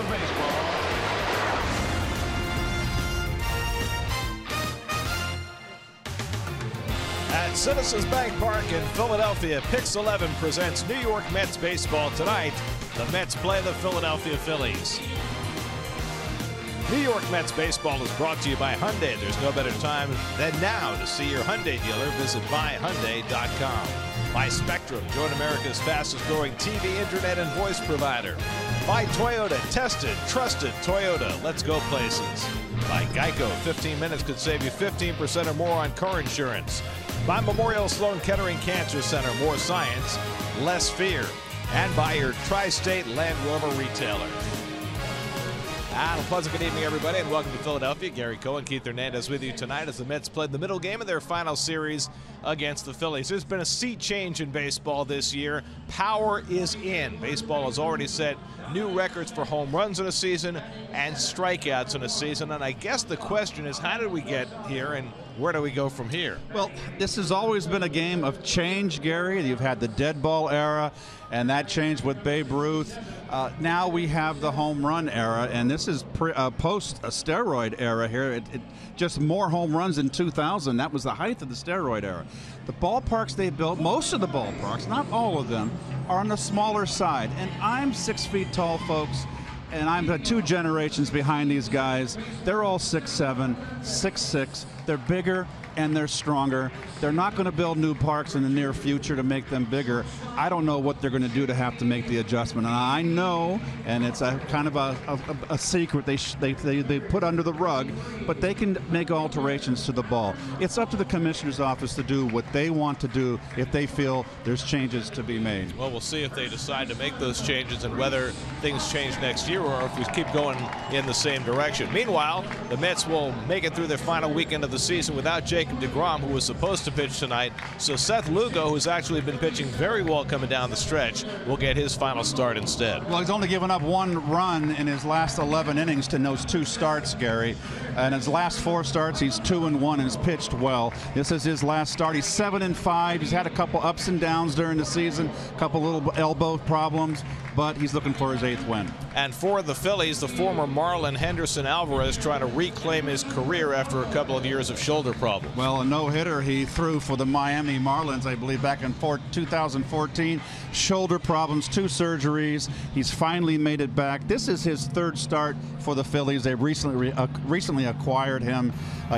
of baseball. At Citizens Bank Park in Philadelphia, Pix 11 presents New York Mets baseball tonight. The Mets play the Philadelphia Phillies. New York Mets baseball is brought to you by Hyundai. There's no better time than now to see your Hyundai dealer. Visit buyhyundai.com. By Spectrum, join America's fastest growing TV, internet, and voice provider. By Toyota, tested, trusted Toyota. Let's go places. By Geico, 15 minutes could save you 15% or more on car insurance. By Memorial Sloan Kettering Cancer Center, more science, less fear. And by your Tri-State Land Rover retailer. And a pleasant good evening, everybody, and welcome to Philadelphia. Gary Cohen, Keith Hernandez with you tonight as the Mets played the middle game of their final series against the Phillies. There's been a sea change in baseball this year. Power is in. Baseball has already set new records for home runs in a season and strikeouts in a season. And I guess the question is, how did we get here and where do we go from here? Well, this has always been a game of change, Gary. You've had the dead ball era, and that changed with Babe Ruth. Now we have the home run era, and this is post a steroid era here. It just more home runs in 2000. That was the height of the steroid era. The ballparks they built, most of the ballparks, not all of them, are on the smaller side. And I'm 6 feet tall, folks, and I'm 2 generations behind these guys. They're all 6'7", 6'6". They're bigger and they're stronger. They're not going to build new parks in the near future to make them bigger. I don't know what they're going to do to have to make the adjustment. And I know, and it's a kind of a secret they put under the rug, but they can make alterations to the ball. It's up to the commissioner's office to do what they want to do if they feel there's changes to be made. Well, we'll see if they decide to make those changes and whether things change next year or if we keep going in the same direction. Meanwhile, the Mets will make it through their final weekend of the season without Jacob deGrom, who was supposed to pitch tonight. So Seth Lugo, who's actually been pitching very well coming down the stretch, will get his final start instead. Well, he's only given up 1 run in his last 11 innings to those 2 starts, Gary. And his last 4 starts, he's 2-1 and has pitched well. This is his last start. He's 7-5. He's had a couple ups and downs during the season, a couple little elbow problems, but he's looking for his 8th win. And for the Phillies, the former Marlin Henderson Alvarez trying to reclaim his career after a couple of years of shoulder problems. Well, a no-hitter he threw for the Miami Marlins, I believe, back in 2014. Shoulder problems, 2 surgeries. He's finally made it back. This is his 3rd start for the Phillies. They recently acquired him.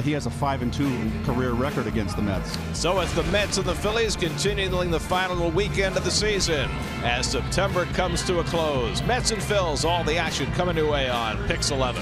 He has a 5-2 career record against the Mets. So it's the Mets and the Phillies continuing the final weekend of the season as September comes to a close. Mets and Phils, all the action coming your way on Pix 11.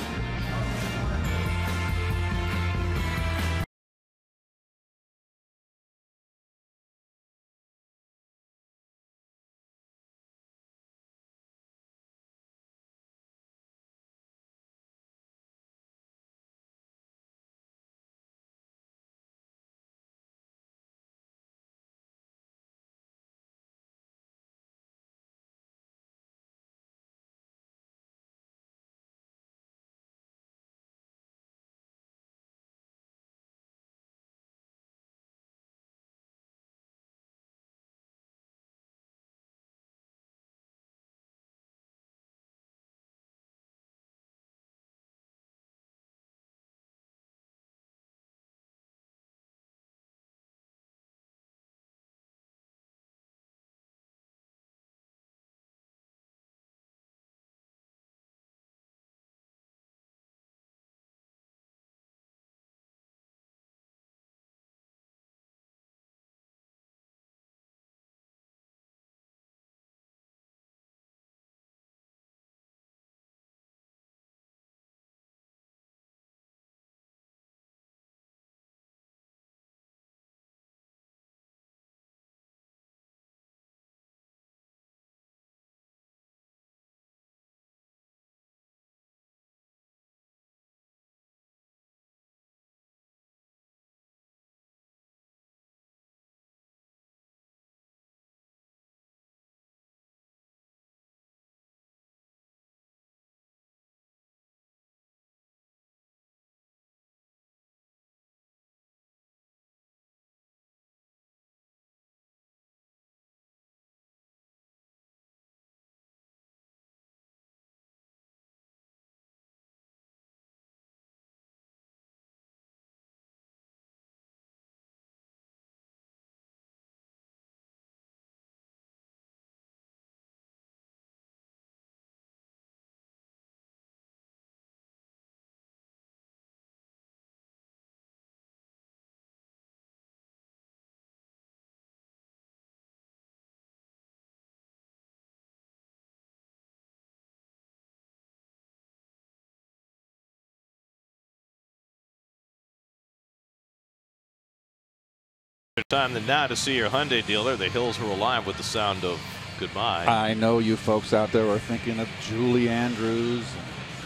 different time than now to see your Hyundai dealer. The hills are alive with the sound of goodbye. I know you folks out there are thinking of Julie Andrews,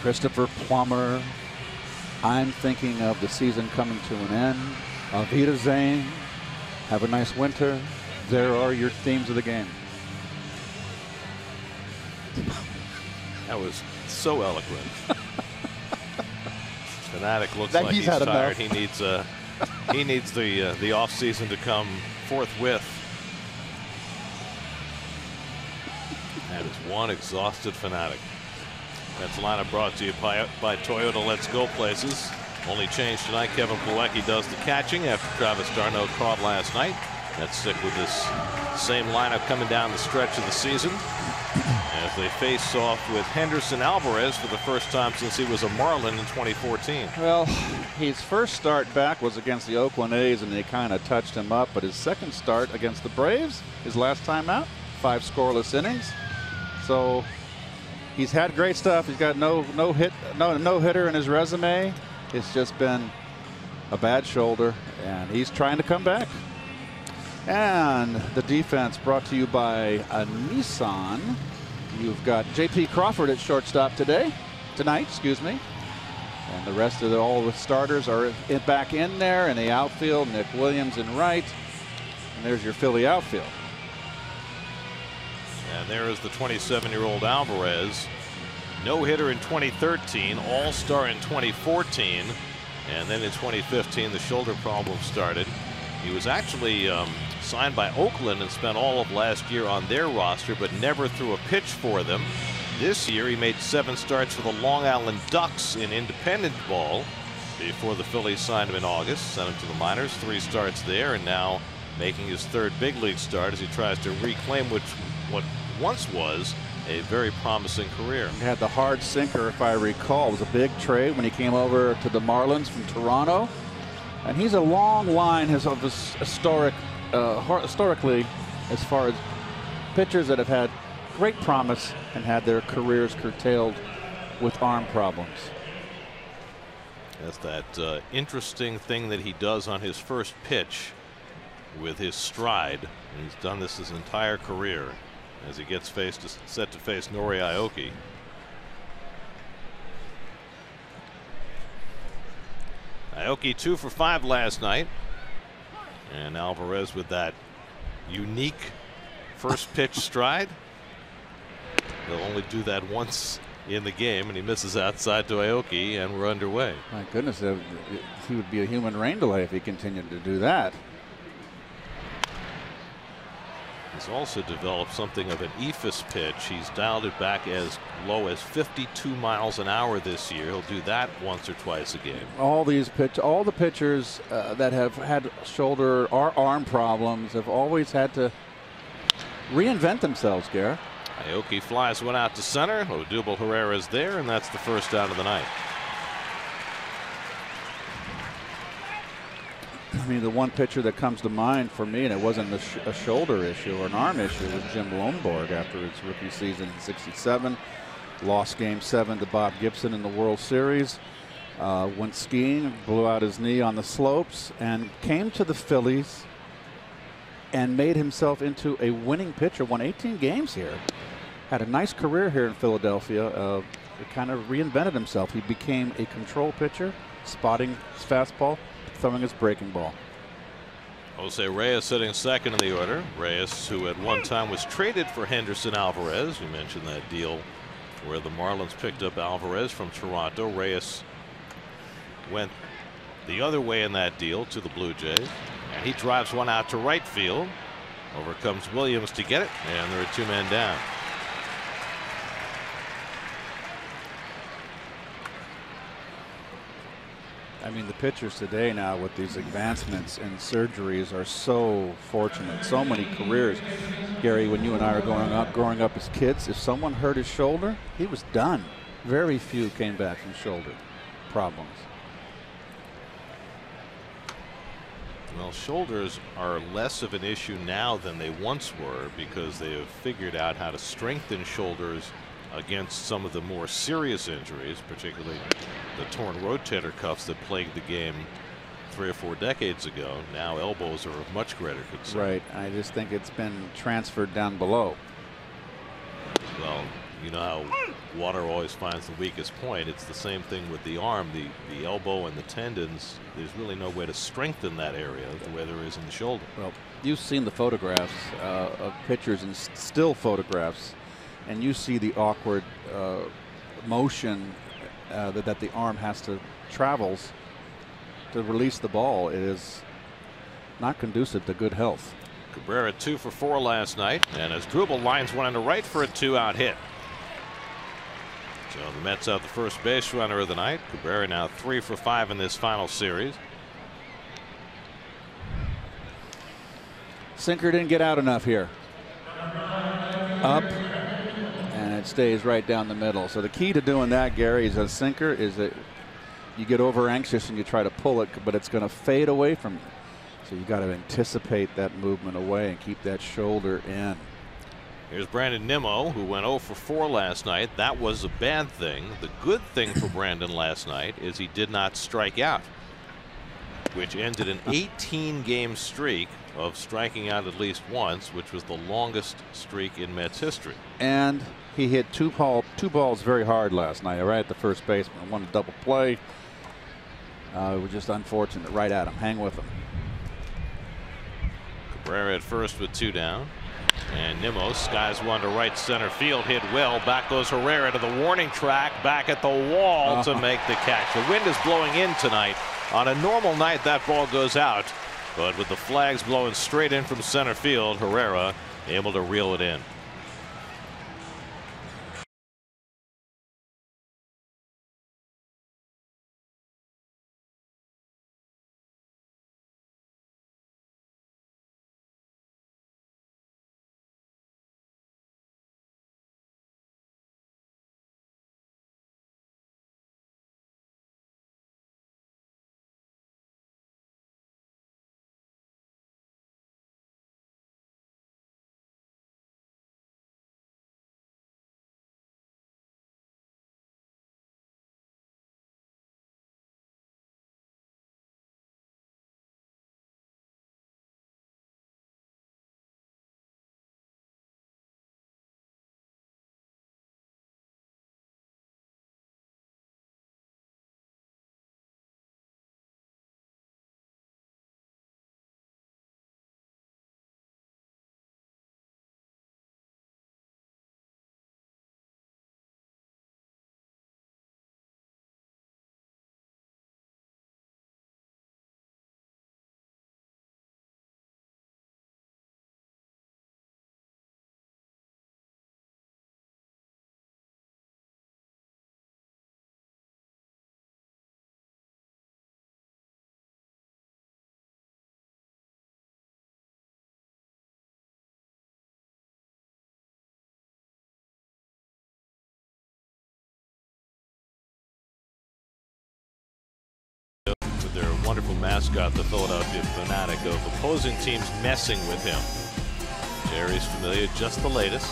Christopher Plummer. I'm thinking of the season coming to an end. Auf Wiedersehen. Have a nice winter. There are your themes of the game. That was so eloquent. Fanatic looks like he's tired. He needs the off season to come forthwith. That is one exhausted Fanatic. That's lineup brought to you by Toyota. Let's go places. Only change tonight, Kevin Plawecki does the catching after Travis d'Arnaud caught last night. Let's stick with this same lineup coming down the stretch of the season as they face off with Henderson Alvarez for the first time since he was a Marlin in 2014. Well, his first start back was against the Oakland A's, and they kind of touched him up. But his second start against the Braves, his last time out, 5 scoreless innings. So he's had great stuff. He's got no hitter in his resume. It's just been a bad shoulder, and he's trying to come back. And the defense brought to you by a Nissan. You've got J.P. Crawford at shortstop tonight, excuse me. And the rest of all the starters are back in there in the outfield. Nick Williams in right. And there's your Philly outfield. And there is the 27-year-old Alvarez. No-hitter in 2013, All-Star in 2014, and then in 2015 the shoulder problem started. He was actually signed by Oakland and spent all of last year on their roster, but never threw a pitch for them. This year he made 7 starts for the Long Island Ducks in independent ball before the Phillies signed him in August, sent him to the minors, 3 starts there, and now making his 3rd big league start as he tries to reclaim what once was a very promising career. He had the hard sinker, if I recall. It was a big trade when he came over to the Marlins from Toronto. And he's a long line of historically, as far as pitchers that have had great promise and had their careers curtailed with arm problems. That's that interesting thing that he does on his first pitch with his stride. And he's done this his entire career as he gets set to face Nori Aoki. Aoki 2 for 5 last night, and Alvarez with that unique first pitch stride. He'll only do that once in the game, and he misses outside to Aoki, and we're underway. My goodness, he would be a human rain delay if he continued to do that. He's also developed something of an ephus pitch. He's dialed it back as low as 52 miles an hour this year. He'll do that once or twice a game. All the pitchers that have had shoulder or arm problems have always had to reinvent themselves, Garrett. Aoki flies one out to center. Odubel Herrera's there, and that's the first out of the night. I mean, the one pitcher that comes to mind for me, and it wasn't a shoulder issue or an arm issue, was Jim Lomborg after his rookie season in '67. Lost Game 7 to Bob Gibson in the World Series. Went skiing, blew out his knee on the slopes, and came to the Phillies and made himself into a winning pitcher. Won 18 games here. Had a nice career here in Philadelphia. Kind of reinvented himself. He became a control pitcher, spotting his fastball, throwing his breaking ball. Jose Reyes sitting second in the order. Reyes, who at one time was traded for Henderson Alvarez. We mentioned that deal where the Marlins picked up Alvarez from Toronto. Reyes went the other way in that deal to the Blue Jays, and he drives one out to right field. Over comes Williams to get it, and there are 2 men down. I mean, the pitchers today now with these advancements and surgeries are so fortunate. So many careers. Gary, when you and I were growing up as kids, if someone hurt his shoulder, he was done. Very few came back from shoulder problems. Well, shoulders are less of an issue now than they once were because they have figured out how to strengthen shoulders against some of the more serious injuries, particularly the torn rotator cuffs that plagued the game 3 or 4 decades ago. Now elbows are of much greater concern. Right. I just think it's been transferred down below. Well, you know how water always finds the weakest point. It's the same thing with the arm, the elbow and the tendons. There's really no way to strengthen that area the way there is in the shoulder. Well, you've seen the photographs of pitchers and still photographs, and you see the awkward motion that the arm has to travels to release the ball. It is not conducive to good health. Cabrera 2 for 4 last night, and as Drupal lines one into right for a 2-out hit. So the Mets have the first base runner of the night. Cabrera now 3 for 5 in this final series. Sinker didn't get out enough here. Up, and it stays right down the middle. So the key to doing that, Gary, is a sinker is that you get over anxious and you try to pull it, but it's going to fade away from you. So you got to anticipate that movement away and keep that shoulder in. Here's Brandon Nimmo, who went 0 for 4 last night. That was a bad thing. The good thing for Brandon last night is he did not strike out, which ended an 18-game streak of striking out at least once, which was the longest streak in Mets history. And he hit two balls very hard last night, right at the first baseman. One double play. It was just unfortunate, right at him. Hang with him. Cabrera at first with 2 down. And Nimmo skies one to right center field, hit well. Back goes Herrera to the warning track, back at the wall to make the catch. The wind is blowing in tonight. On a normal night, that ball goes out. But with the flags blowing straight in from center field, Herrera able to reel it in. Their wonderful mascot, the Philadelphia Fanatic, of opposing teams messing with him. Jerry's familiar, just the latest.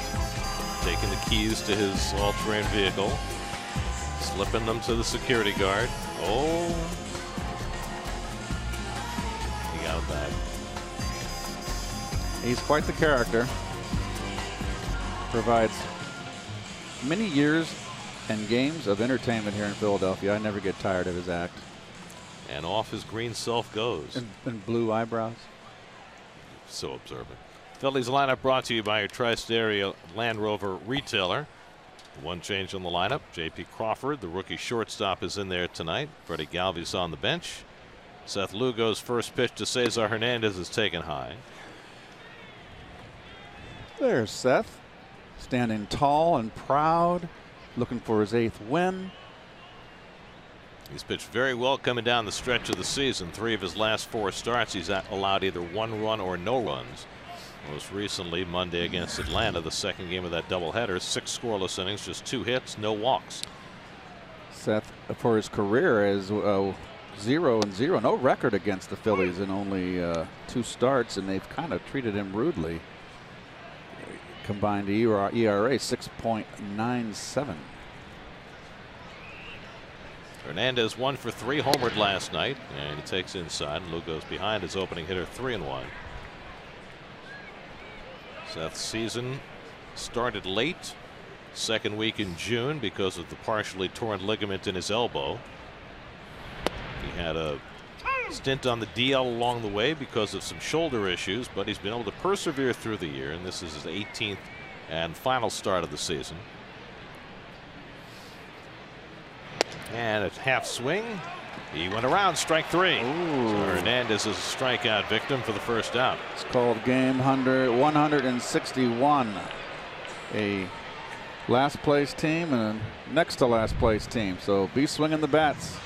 Taking the keys to his all-terrain vehicle, slipping them to the security guard. Oh, he got it back. He's quite the character. Provides many years and games of entertainment here in Philadelphia. I never get tired of his act. And off his green self goes. And blue eyebrows. So observant. Phillies lineup brought to you by your tri-state area Land Rover retailer. One change on the lineup. J.P. Crawford, the rookie shortstop, is in there tonight. Freddie Galvis on the bench. Seth Lugo's first pitch to Cesar Hernandez is taken high. There's Seth, standing tall and proud, looking for his 8th win. He's pitched very well coming down the stretch of the season. 3 of his last 4 starts, he's allowed either 1 run or no runs. Most recently, Monday against Atlanta, the second game of that doubleheader. 6 scoreless innings, just 2 hits, no walks. Seth, for his career, is 0-0. No record against the Phillies in only 2 starts, and they've kind of treated him rudely. Combined ERA 6.97. Hernandez 1 for 3, homered last night, and he takes inside. Lugo's behind his opening hitter 3-1. Seth's season started late, second week in June, because of the partially torn ligament in his elbow. He had a stint on the DL along the way because of some shoulder issues, but he's been able to persevere through the year, and this is his 18th and final start of the season. And a half swing. He went around, strike 3. So Hernandez is a strikeout victim for the first out. It's called game 161. A last place team and a next to last place team. So be swinging the bats.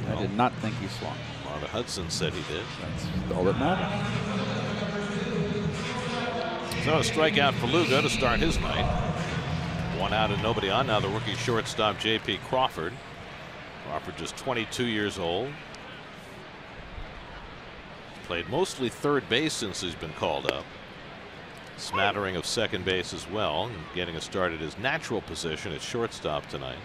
I did not think he swung. Marvin Hudson said he did. That's all that matters. So a strikeout for Lugo to start his night. 1 out and nobody on. Now the rookie shortstop J.P. Crawford. Crawford just 22 years old. Played mostly third base since he's been called up. Smattering of second base as well, and getting a start at his natural position at shortstop tonight.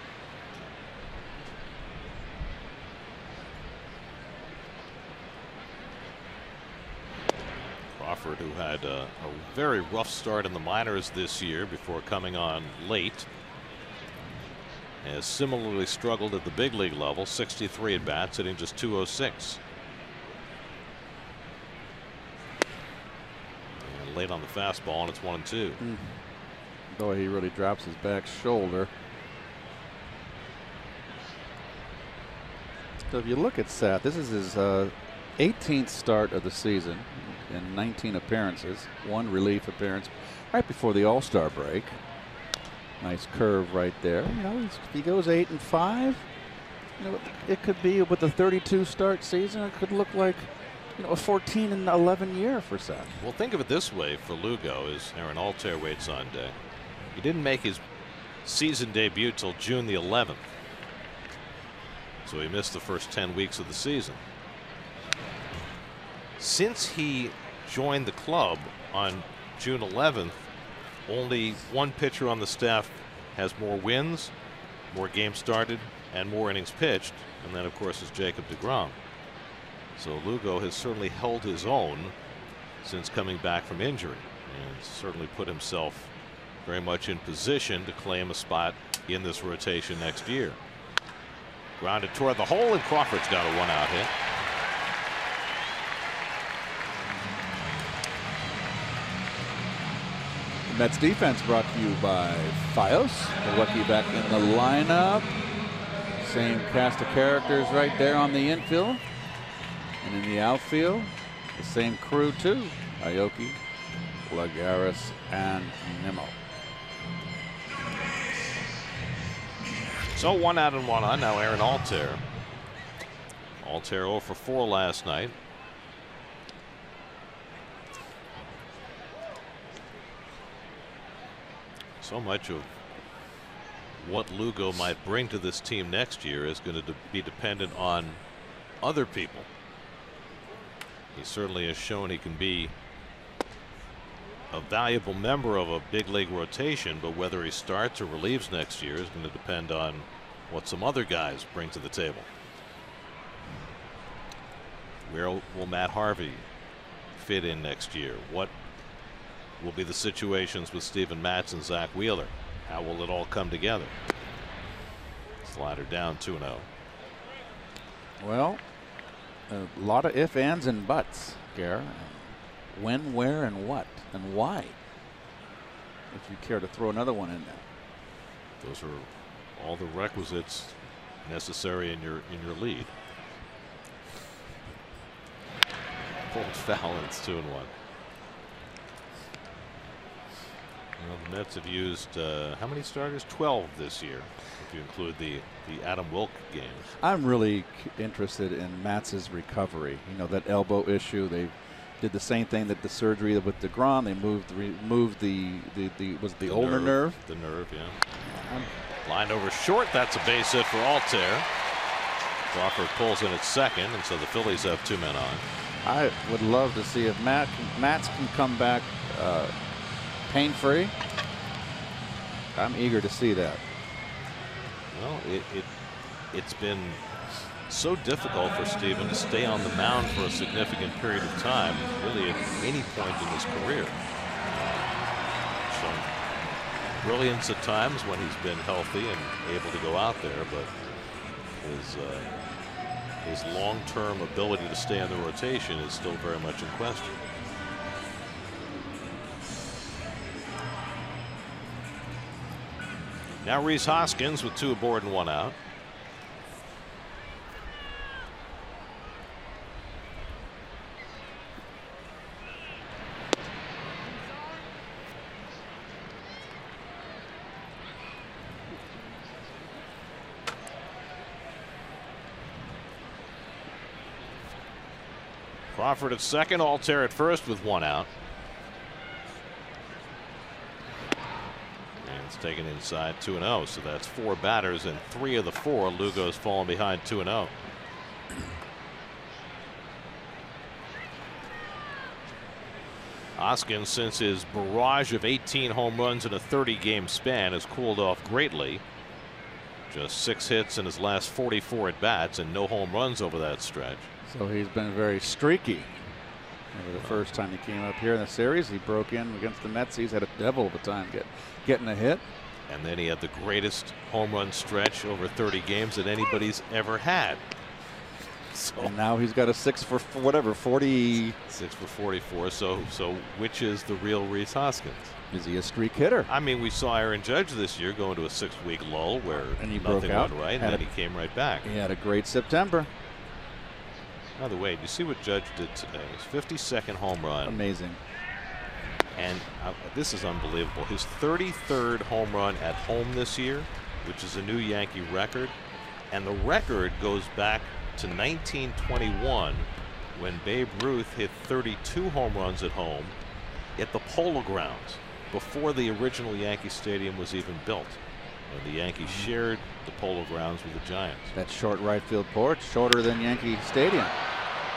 Crawford, who had a very rough start in the minors this year before coming on late, has similarly struggled at the big league level. 63 at bats, hitting just .206. And late on the fastball, and it's 1-2. Boy, he really drops his back shoulder. So if you look at Seth, this is his 18th start of the season in 19 appearances, 1 relief appearance right before the All-Star break. Nice curve right there. You know, he goes 8-5. You know, it could be with the 32 start season. It could look like, you know, a 14-11 year for Seth. Well, think of it this way for Lugo as Aaron Altair waits on deck. He didn't make his season debut till June the 11th, so he missed the first 10 weeks of the season. Since he joined the club on June 11th, only 1 pitcher on the staff has more wins, more games started, and more innings pitched, and then of course is Jacob deGrom. So Lugo has certainly held his own since coming back from injury, and certainly put himself very much in position to claim a spot in this rotation next year. Grounded toward the hole, and Crawford's got a 1-out hit. Mets defense brought to you by Fios. Milwaukee back in the lineup. Same cast of characters right there on the infield. And in the outfield, the same crew too. Aoki, Lagares, and Nimmo. So 1 out and 1 on. Now Aaron Altair. Altair 0 for 4 last night. So much of what Lugo might bring to this team next year is going to be dependent on other people. He certainly has shown he can be a valuable member of a big league rotation, but whether he starts or relieves next year is going to depend on what some other guys bring to the table. Where will Matt Harvey fit in next year? What will be the situations with Steven Matz and Zach Wheeler? How will it all come together? Slider down 2-0. Well, a lot of ifs, ands, and buts, Gare. When, where, and what, and why? If you care to throw another one in there. Those are all the requisites necessary in your lead. Pulled foul, and it's 2-1. Well, the Mets have used how many starters? 12 this year, if you include the Adam Wilk game. I'm really interested in Matz's recovery. You know, that elbow issue. They did the same thing that the surgery with deGrom. They moved the ulnar nerve. The nerve, yeah. Lined over short. That's a base hit for Altair. Crawford pulls in at second, and so the Phillies have 2 men on. I would love to see if Matz can come back pain-free. I'm eager to see that. Well, it's been so difficult for Steven to stay on the mound for a significant period of time, really at any point in his career. Shown brilliance at times when he's been healthy and able to go out there, but his long-term ability to stay in the rotation is still very much in question. Now Rhys Hoskins with 2 aboard and 1 out. Crawford at second, Altair at first with 1 out. And it's taken inside 2-0, so that's 4 batters, and 3 of the 4 Lugo's fallen behind 2-0. Hoskins, since his barrage of 18 home runs in a 30-game span, has cooled off greatly. Just 6 hits in his last 44 at bats and no home runs over that stretch. So he's been very streaky. Remember the first time he came up here in the series, he broke in against the Mets. He's had a devil of a time getting a hit. And then he had the greatest home run stretch over 30 games that anybody's ever had. So, and now he's got a 6 for whatever, 40. 6 for 44. So which is the real Rhys Hoskins? Is he a streak hitter? I mean, we saw Aaron Judge this year go into a 6-week lull where he nothing went right, and then he came right back. He had a great September. By the way, do you see what Judge did today? His 52nd home run. Amazing. And this is unbelievable. His 33rd home run at home this year, which is a new Yankee record. And the record goes back to 1921 when Babe Ruth hit 32 home runs at home at the Polo Grounds before the original Yankee Stadium was even built. And the Yankees shared the Polo Grounds with the Giants. That short right field porch, shorter than Yankee Stadium.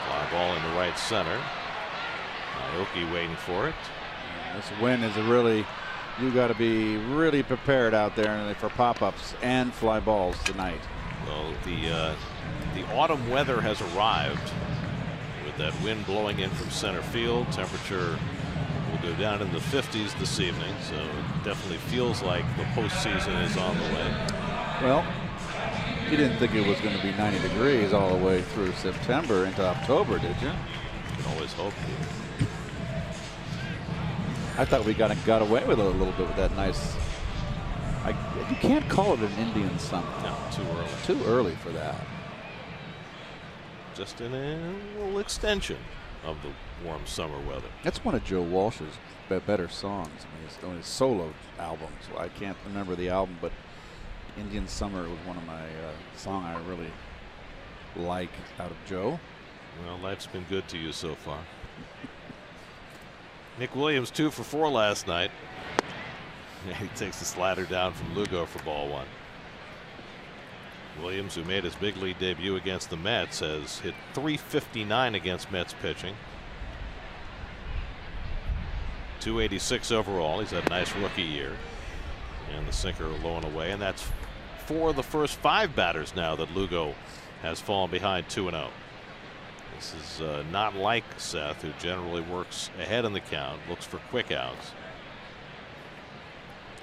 Fly ball in the right center. Aoki waiting for it. This win is you got to be really prepared out there for pop-ups and fly balls tonight. Well, the autumn weather has arrived with that wind blowing in from center field. Temperature will go down in the 50s this evening, so it definitely feels like the postseason is on the way. Well, you didn't think it was going to be 90 degrees all the way through September into October, did you? You can always hope. I thought we got away with it a little bit with that nice. You can't call it an Indian summer. No, too early. Too early for that. Just in a little extension of the warm summer weather. That's one of Joe Walsh's better songs. I mean, his solo albums. Well, I can't remember the album, but Indian Summer was one of my song I really like out of Joe. Well, life's been good to you so far. Nick Williams 2 for 4 last night. He takes the slider down from Lugo for ball 1. Williams, who made his big league debut against the Mets, has hit .359 against Mets pitching. .286 overall. He's had a nice rookie year. And the sinker low and away. And that's 4 of the first 5 batters now that Lugo has fallen behind 2-0. This is not like Seth, who generally works ahead in the count, looks for quick outs.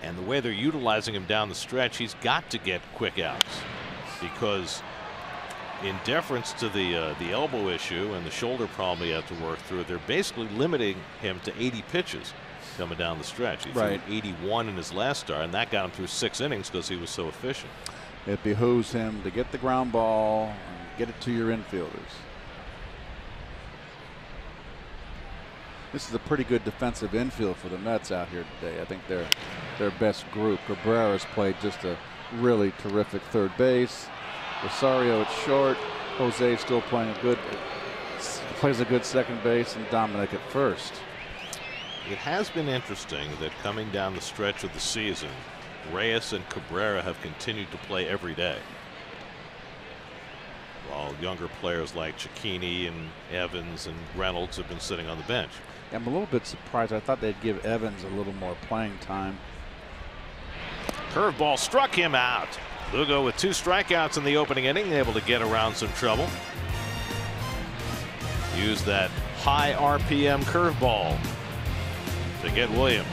And the way they're utilizing him down the stretch, he's got to get quick outs, because in deference to the elbow issue and the shoulder problem he had to work through, they're basically limiting him to 80 pitches coming down the stretch. He threw 81 in his last start, and that got him through 6 innings because he was so efficient. It behooves him to get the ground ball and get it to your infielders. This is a pretty good defensive infield for the Mets out here today. I think they're their best group. Cabrera's played just a really terrific third base. Rosario at short. Jose still playing plays a good second base, and Dominic at first. It has been interesting that coming down the stretch of the season, Reyes and Cabrera have continued to play every day, while younger players like Cicchini and Evans and Reynolds have been sitting on the bench. I'm a little bit surprised. I thought they'd give Evans a little more playing time. Curveball struck him out. Lugo with 2 strikeouts in the opening inning, able to get around some trouble. Use that high RPM curveball to get Williams.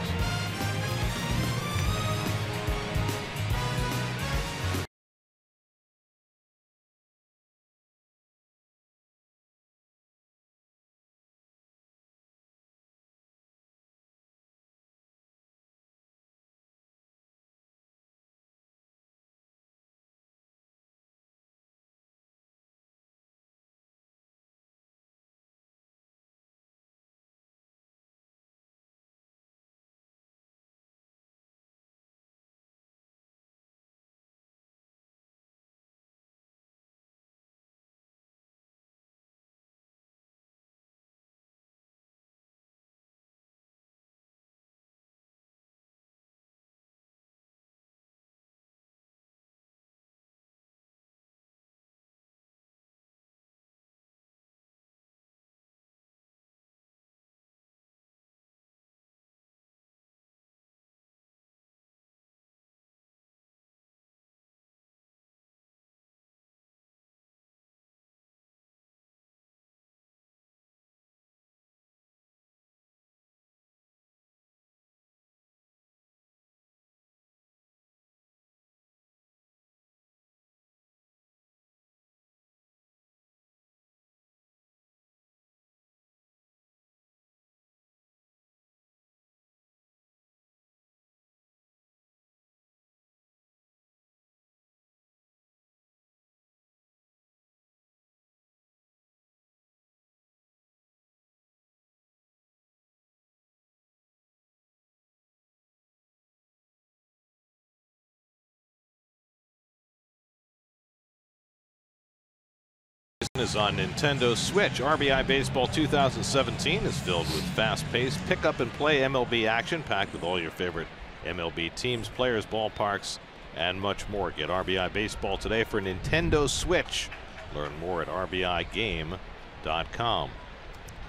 Is on Nintendo Switch. RBI Baseball 2017 is filled with fast-paced pick-up-and-play MLB action, packed with all your favorite MLB teams, players, ballparks, and much more. Get RBI Baseball today for Nintendo Switch. Learn more at rbigame.com.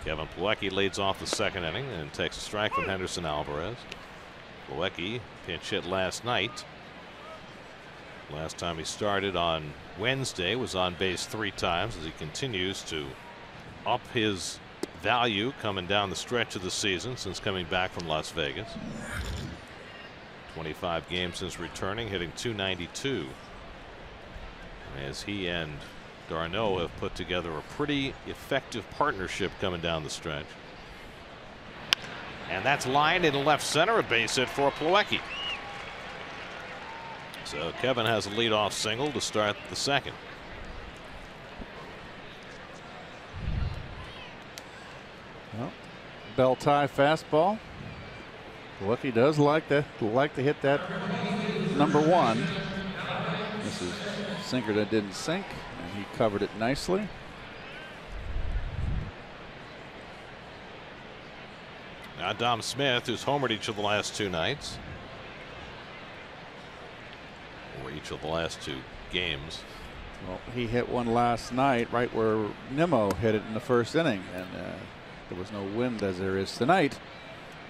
Kevin Plawecki leads off the second inning and takes a strike from Henderson Alvarez. Plawecki pinch hit last night. Last time he started on Wednesday was on base 3 times as he continues to up his value coming down the stretch of the season since coming back from Las Vegas. 25 games since returning, hitting .292. As he and d'Arnaud have put together a pretty effective partnership coming down the stretch. And that's lined in left center, a base hit for Plawecki. So Kevin has a leadoff single to start the second. Well, bell tie fastball. Plawecki does like to hit that number 1. This is sinker that didn't sink, and he covered it nicely. Now Dom Smith, who's homered each of the last 2 nights. Or each of the last 2 games. Well, he hit one last night right where Nimmo hit it in the first inning, and there was no wind as there is tonight.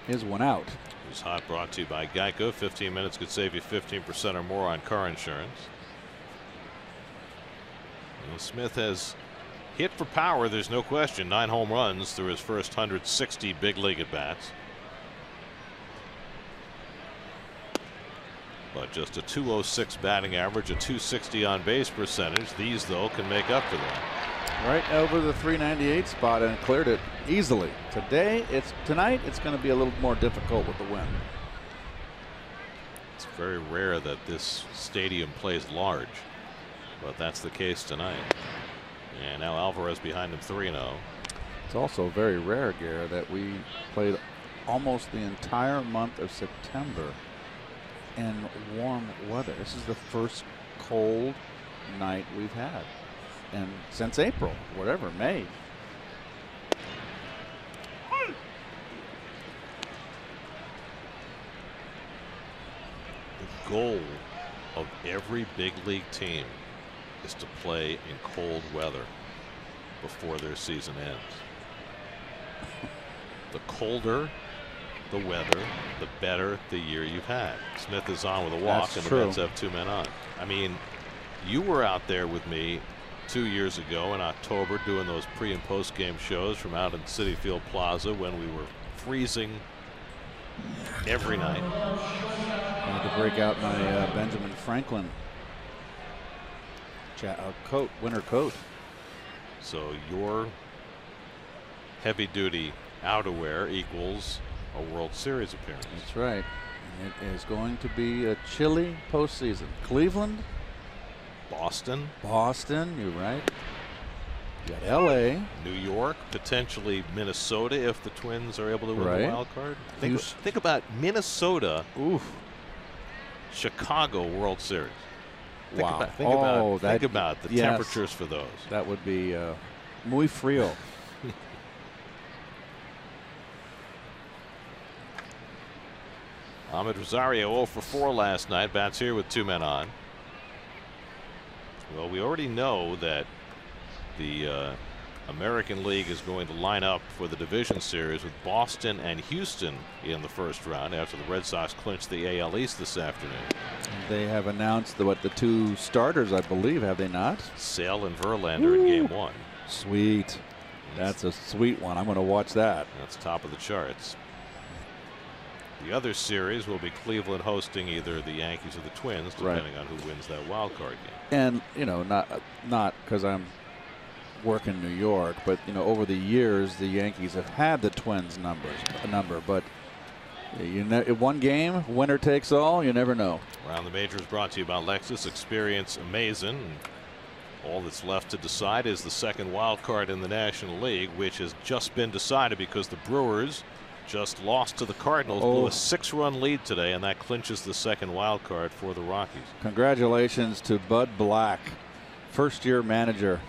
His one out. It was hot, brought to you by Geico. 15 minutes could save you 15% or more on car insurance. Well, Smith has hit for power, there's no question. 9 home runs through his first 160 big league at bats. But just a .206 batting average, a .260 on base percentage. These, though, can make up for that. Right over the .398 spot and cleared it easily. Tonight it's going to be a little more difficult with the wind. It's very rare that this stadium plays large, but that's the case tonight. And now Alvarez behind him 3-0. It's also very rare, Garrett, that we played almost the entire month of September in warm weather. This is the first cold night we've had, and since April, whatever, May. The goal of every big league team is to play in cold weather before their season ends. The colder the weather, the better the year you've had. Smith is on with a walk, and the Mets have 2 men on. I mean, You were out there with me 2 years ago in October doing those pre and post game shows from out in Citi Field Plaza when we were freezing every night. I had to break out my Benjamin Franklin coat, winter coat. So your heavy duty outerwear equals a World Series appearance. That's right. And it is going to be a chilly postseason. Cleveland, Boston, you're right. You got LA, New York, potentially Minnesota if the Twins are able to win the wild card. Think about Minnesota. Oof. Chicago World Series. Think Wow. Think about the temperatures for those. That would be muy frío. Ahmed Rosario 0 for 4 last night. Bats here with 2 men on. Well, we already know that the American League is going to line up for the division series with Boston and Houston in the first round after the Red Sox clinched the AL East this afternoon. They have announced the 2 starters, I believe, have they not? Sale and Verlander in game 1. Sweet. That's a sweet one. I'm going to watch that. That's top of the charts. The other series will be Cleveland hosting either the Yankees or the Twins, depending on who wins that wild card game. And not because I'm working New York, but over the years the Yankees have had the Twins number, but one game, winner takes all. You never know. Around the Majors brought to you by Lexus. Experience amazing. All that's left to decide is the second wild card in the National League, which has just been decided because the Brewers just lost to the Cardinals, blew a 6-run lead today, and that clinches the second wild card for the Rockies. Congratulations to Bud Black, first-year manager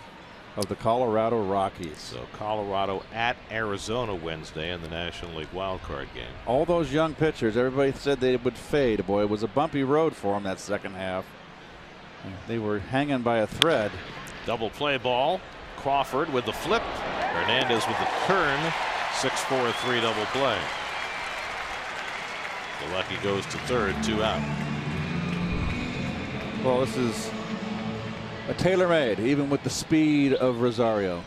of the Colorado Rockies. So Colorado at Arizona Wednesday in the National League wild card game. All those young pitchers, everybody said they would fade. Boy, it was a bumpy road for them that second half. They were hanging by a thread. Double play ball. Crawford with the flip. Hernandez with the turn. 6-4-3 double play. Galecki goes to third, 2 out. Well, this is a tailor-made, even with the speed of Rosario.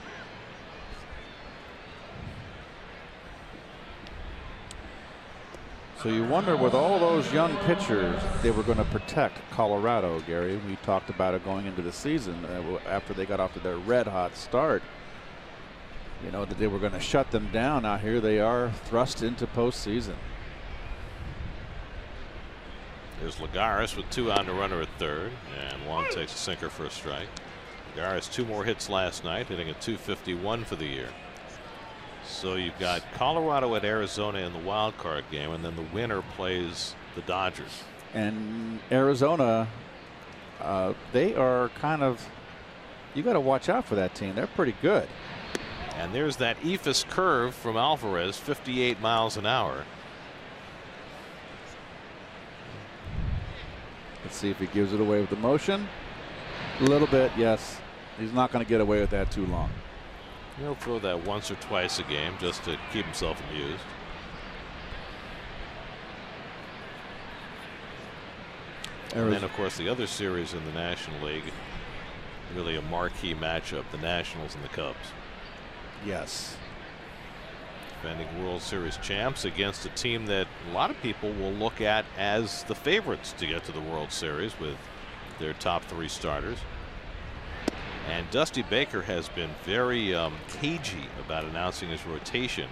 So you wonder, with all those young pitchers, they were going to protect Colorado, Gary. We talked about it going into the season after they got off to their red-hot start. That they were going to shut them down. Now here they are, thrust into postseason. There's Lagares with 2 on the runner at third, and Wong takes a sinker for a strike. Lagares 2 more hits last night, hitting a .251 for the year. So you've got Colorado at Arizona in the wild card game, and then the winner plays the Dodgers. And Arizona, they are kind of, you got to watch out for that team. They're pretty good. And there's that ephus curve from Alvarez, 58 miles an hour. Let's see if he gives it away with the motion. A little bit, yes. He's not going to get away with that too long. He'll throw that once or twice a game just to keep himself amused. And then, of course, the other series in the National League, really a marquee matchup, the Nationals and the Cubs. Yes. Defending World Series champs against a team that a lot of people will look at as the favorites to get to the World Series with their top 3 starters. And Dusty Baker has been very cagey about announcing his rotation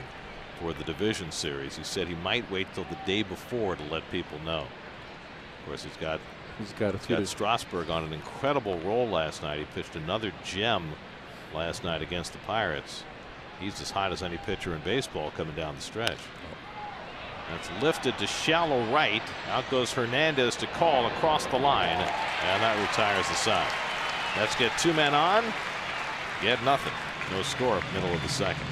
for the division series. He said he might wait till the day before to let people know. Of course, he's got Strasburg on an incredible roll last night. He pitched another gem last night against the Pirates. He's as hot as any pitcher in baseball coming down the stretch. That's lifted to shallow right. Out goes Hernandez to call across the line, and that retires the side. Let's get 2 men on. Get nothing. No score, middle of the second.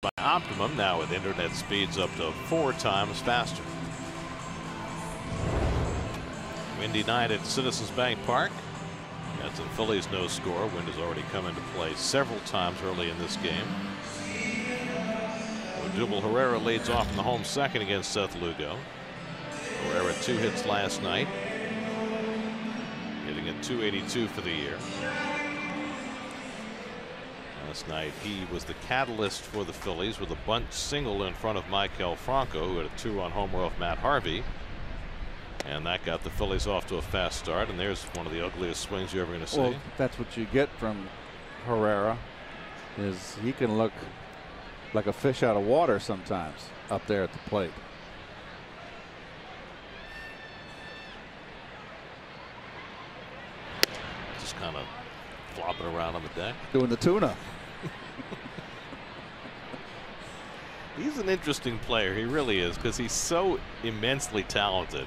by Optimum, now with internet speeds up to 4 times faster. Windy night at Citizens Bank Park. That's the Phillies no score. Wind has already come into play several times early in this game. Odubel Herrera leads off in the home second against Seth Lugo. Herrera 2 hits last night, hitting at .282 for the year. Last night he was the catalyst for the Phillies with a bunt single in front of Maikel Franco, who had a 2-run homer off Matt Harvey. And that got the Phillies off to a fast start. And there's one of the ugliest swings you're ever going to see. Well, that's what you get from Herrera, is he can look like a fish out of water sometimes up there at the plate. Just kind of flopping around on the deck. Doing the tuna. He's an interesting player. He really is, because he's so immensely talented.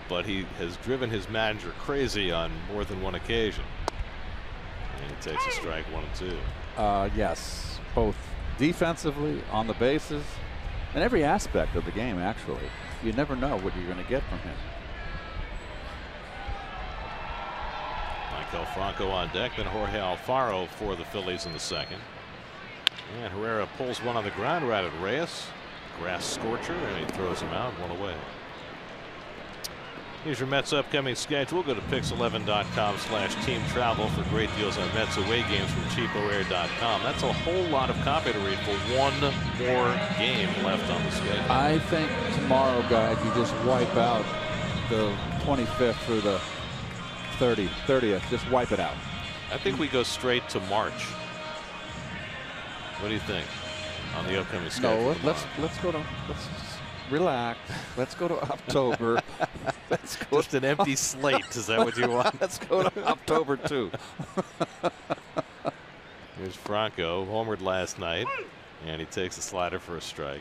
But he has driven his manager crazy on more than one occasion. And he takes a strike 1 and 2. Yes, both defensively, on the bases, and every aspect of the game, actually. You never know what you're going to get from him. Maikel Franco on deck, then Jorge Alfaro for the Phillies in the second. And Herrera pulls one on the ground right at Reyes. Grass scorcher, and he throws him out, 1 away. Here's your Mets upcoming schedule. Go to pix11.com/team travel for great deals on Mets away games from cheapoair.com. That's a whole lot of copy to read for one more game left on the schedule. I think tomorrow, guys, you just wipe out the 25th through the 30th. Just wipe it out. I think we go straight to March. What do you think on the upcoming schedule? No, let's relax. Let's go to October. Let's go just an empty slate. Is that what you want? Let's go to October 2. Here's Franco, homered last night, and he takes a slider for a strike.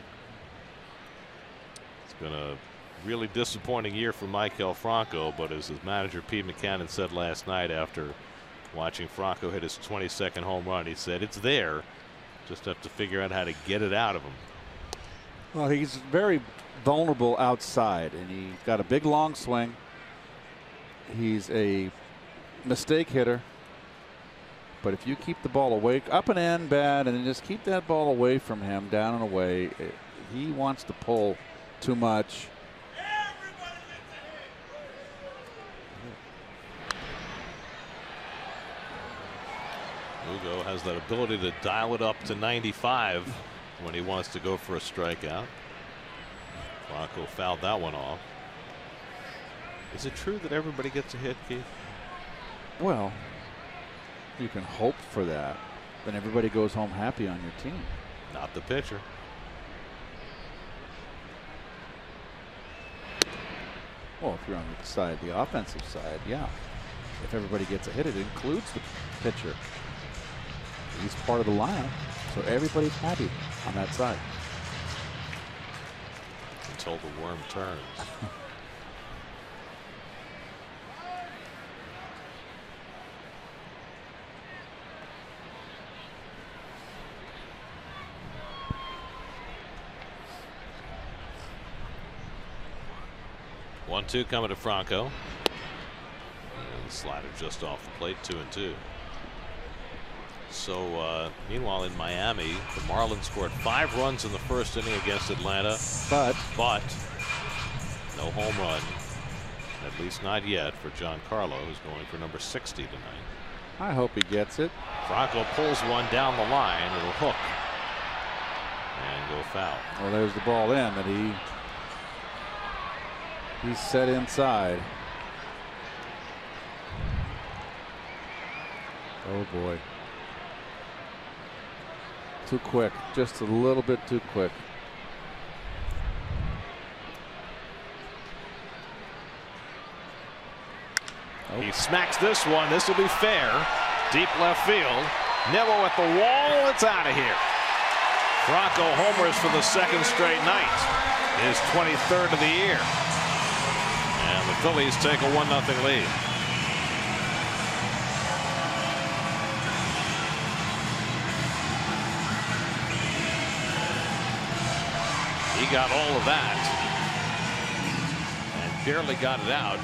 It's been a really disappointing year for Maikel Franco, but as his manager Pete Mackanin said last night after watching Franco hit his 22nd home run, he said it's there. Just have to figure out how to get it out of him. Well, he's very vulnerable outside, and he's got a big long swing. He's a mistake hitter, but if you keep the ball away, up and in bad, and then just keep that ball away from him, down and away, he wants to pull too much. Lugo has that ability to dial it up to 95 when he wants to go for a strikeout. Franco fouled that one off. Is it true that everybody gets a hit, Keith? Well, you can hope for that. Then everybody goes home happy on your team. Not the pitcher. Well, if you're on the side, the offensive side, yeah. If everybody gets a hit, it includes the pitcher. He's part of the lineup, so everybody's happy on that side. Until the worm turns. One-two coming to Franco. And the slider just off the plate, 2-2. So meanwhile in Miami, the Marlins scored 5 runs in the first inning against Atlanta, but no home run, at least not yet, for Giancarlo, who's going for number 60 tonight. I hope he gets it. Franco pulls one down the line. It'll hook and go foul. Well, there's the ball in that he's set inside. Oh boy. Too quick, just a little bit too quick. Oh. He smacks this one. This will be fair. Deep left field. Nebo at the wall. It's out of here. Franco homers for the second straight night. His 23rd of the year. And the Phillies take a 1-0 lead. He got all of that and barely got it out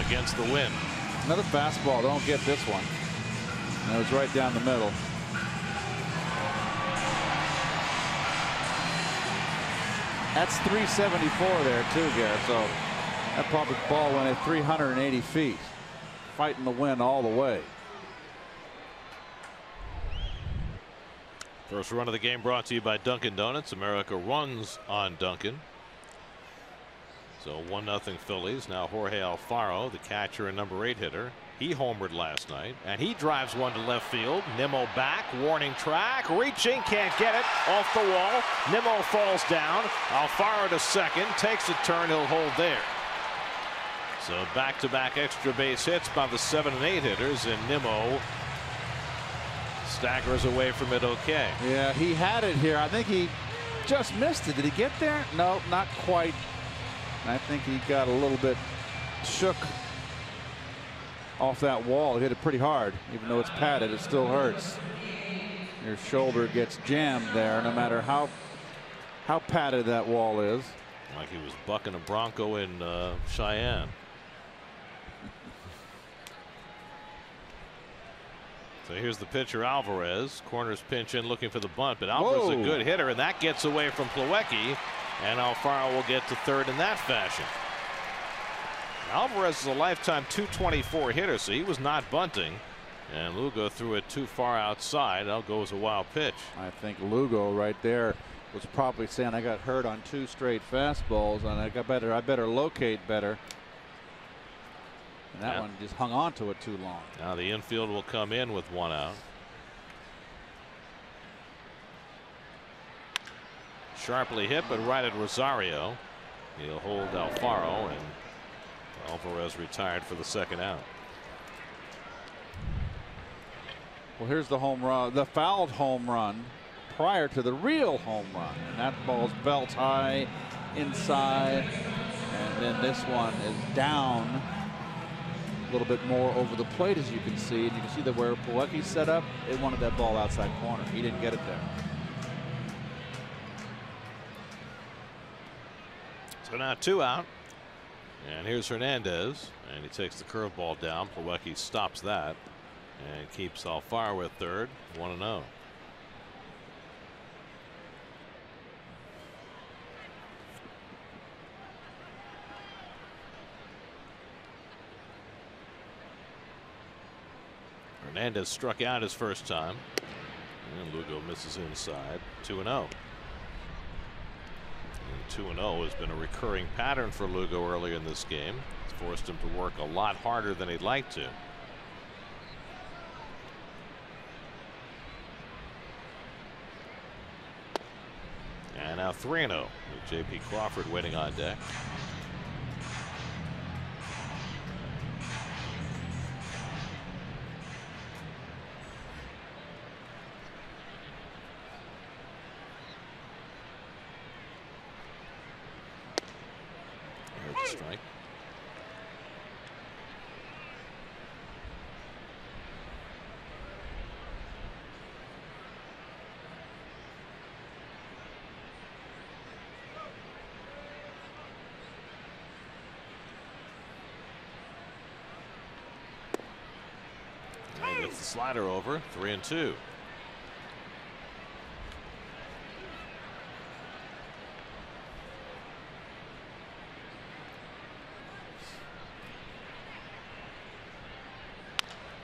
against the wind. Another fastball. Don't get this one. And it was right down the middle. That's 374 there too, Garrett. So that probably ball went at 380 feet, fighting the wind all the way. First run of the game brought to you by Dunkin' Donuts. America runs on Dunkin'. So 1-0 Phillies. Now Jorge Alfaro, the catcher and number 8 hitter. He homered last night, and he drives one to left field. Nimmo back, warning track, reaching, can't get it, off the wall. Nimmo falls down. Alfaro to second, takes a turn, he'll hold there. So back-to-back extra base hits by the 7 and 8 hitters, and Nimmo staggers away from it okay. Yeah, he had it here. I think he just missed it. Did he get there? No, not quite. I think he got a little bit shook off that wall. He hit it pretty hard. Even though it's padded, it still hurts. Your shoulder gets jammed there, no matter how padded that wall is. Like he was bucking a bronco in Cheyenne. So here's the pitcher, Alvarez. Corners pinch in looking for the bunt, but Alvarez is a good hitter, and that gets away from Plawecki, and Alfaro will get to third in that fashion. Alvarez is a lifetime .224 hitter, so he was not bunting, and Lugo threw it too far outside. That'll go as a wild pitch. I think Lugo right there was probably saying, I got hurt on 2 straight fastballs, and I better locate better. And that one just hung on to it too long. Now the infield will come in with 1 out. Sharply hit, but right at Rosario. He'll hold Alfaro, and Alvarez retired for the 2nd out. Well, here's the home run, the fouled home run prior to the real home run. And that ball's belt high inside. And then this one is down a little bit more over the plate, as you can see. And you can see that where Plawecki set up, it wanted that ball outside corner. He didn't get it there. So now 2 out. And here's Hernandez, and he takes the curveball down. Plawecki stops that and keeps Alfaro at third. 1-0. Hernandez struck out his first time, and Lugo misses inside. 2-0. 2-0 has been a recurring pattern for Lugo earlier in this game. It's forced him to work a lot harder than he'd like to. And now 3-0 with J.P. Crawford waiting on deck. Strike. He gets the slider over. 3-2.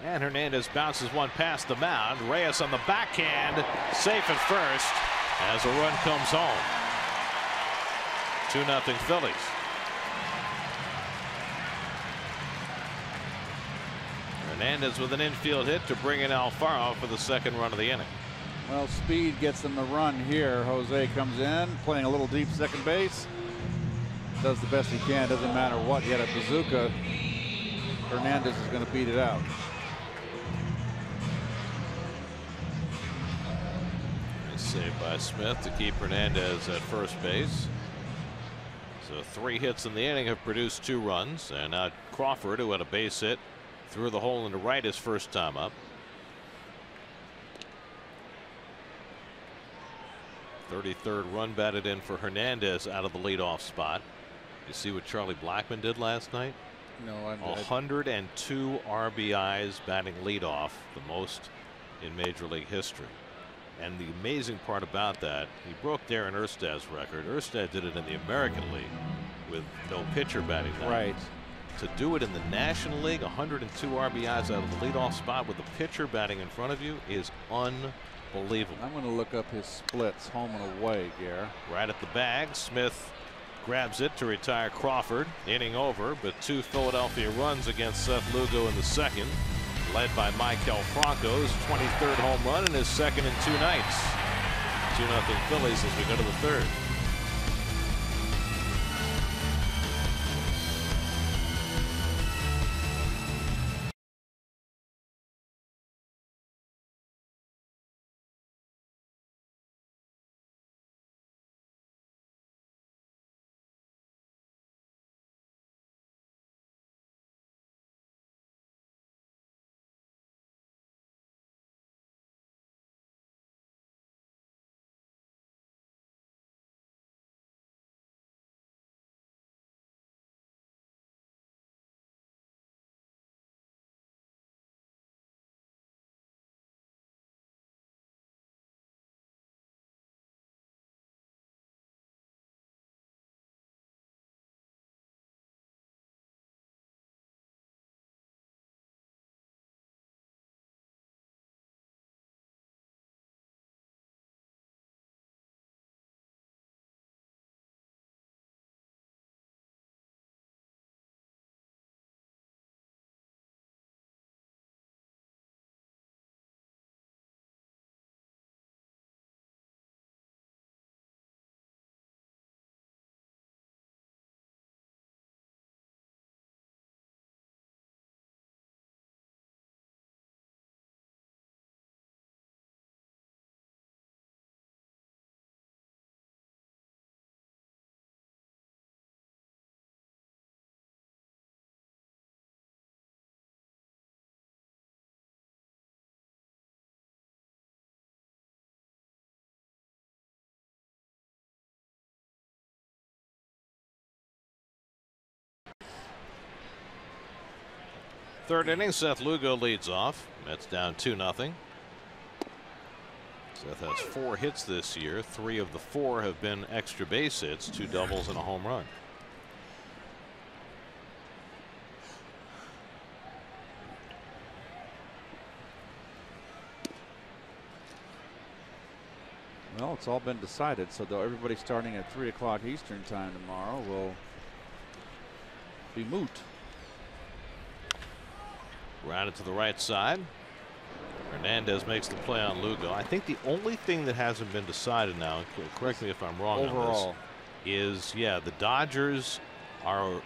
And Hernandez bounces one past the mound. Reyes on the backhand, safe at first as a run comes home. 2-0 Phillies. Hernandez with an infield hit to bring in Alfaro for the 2nd run of the inning. Well, speed gets them the run here. Jose comes in, playing a little deep second base. Does the best he can. Doesn't matter what. He had a bazooka. Hernandez is going to beat it out. Saved by Smith to keep Hernandez at first base. So 3 hits in the inning have produced 2 runs, and now Crawford, who had a base hit through the hole into right his first time up. 33rd run batted in for Hernandez out of the leadoff spot. You see what Charlie Blackmon did last night? No, 102 RBIs batting leadoff, the most in Major League history. And the amazing part about that, he broke Darren Erstad's record. Erstad did it in the American League with no pitcher batting that. Right. To do it in the National League, 102 RBIs out of the leadoff spot with a pitcher batting in front of you is unbelievable. I'm going to look up his splits, home and away, Gare. Right at the bag, Smith grabs it to retire Crawford. Inning over, but 2 Philadelphia runs against Seth Lugo in the second, led by Maikel Franco's 23rd home run in his second in 2 nights. 2-0 Phillies as we go to the third. Third inning, Seth Lugo leads off. Mets down 2-0. Seth has 4 hits this year. 3 of the 4 have been extra base hits, 2 doubles and a home run. Well, it's all been decided, so though everybody starting at 3 o'clock Eastern time tomorrow will be moot. Grounded to the right side. Hernandez makes the play on Lugo. I think the only thing that hasn't been decided now, correct me if I'm wrong overall on this, is the Dodgers are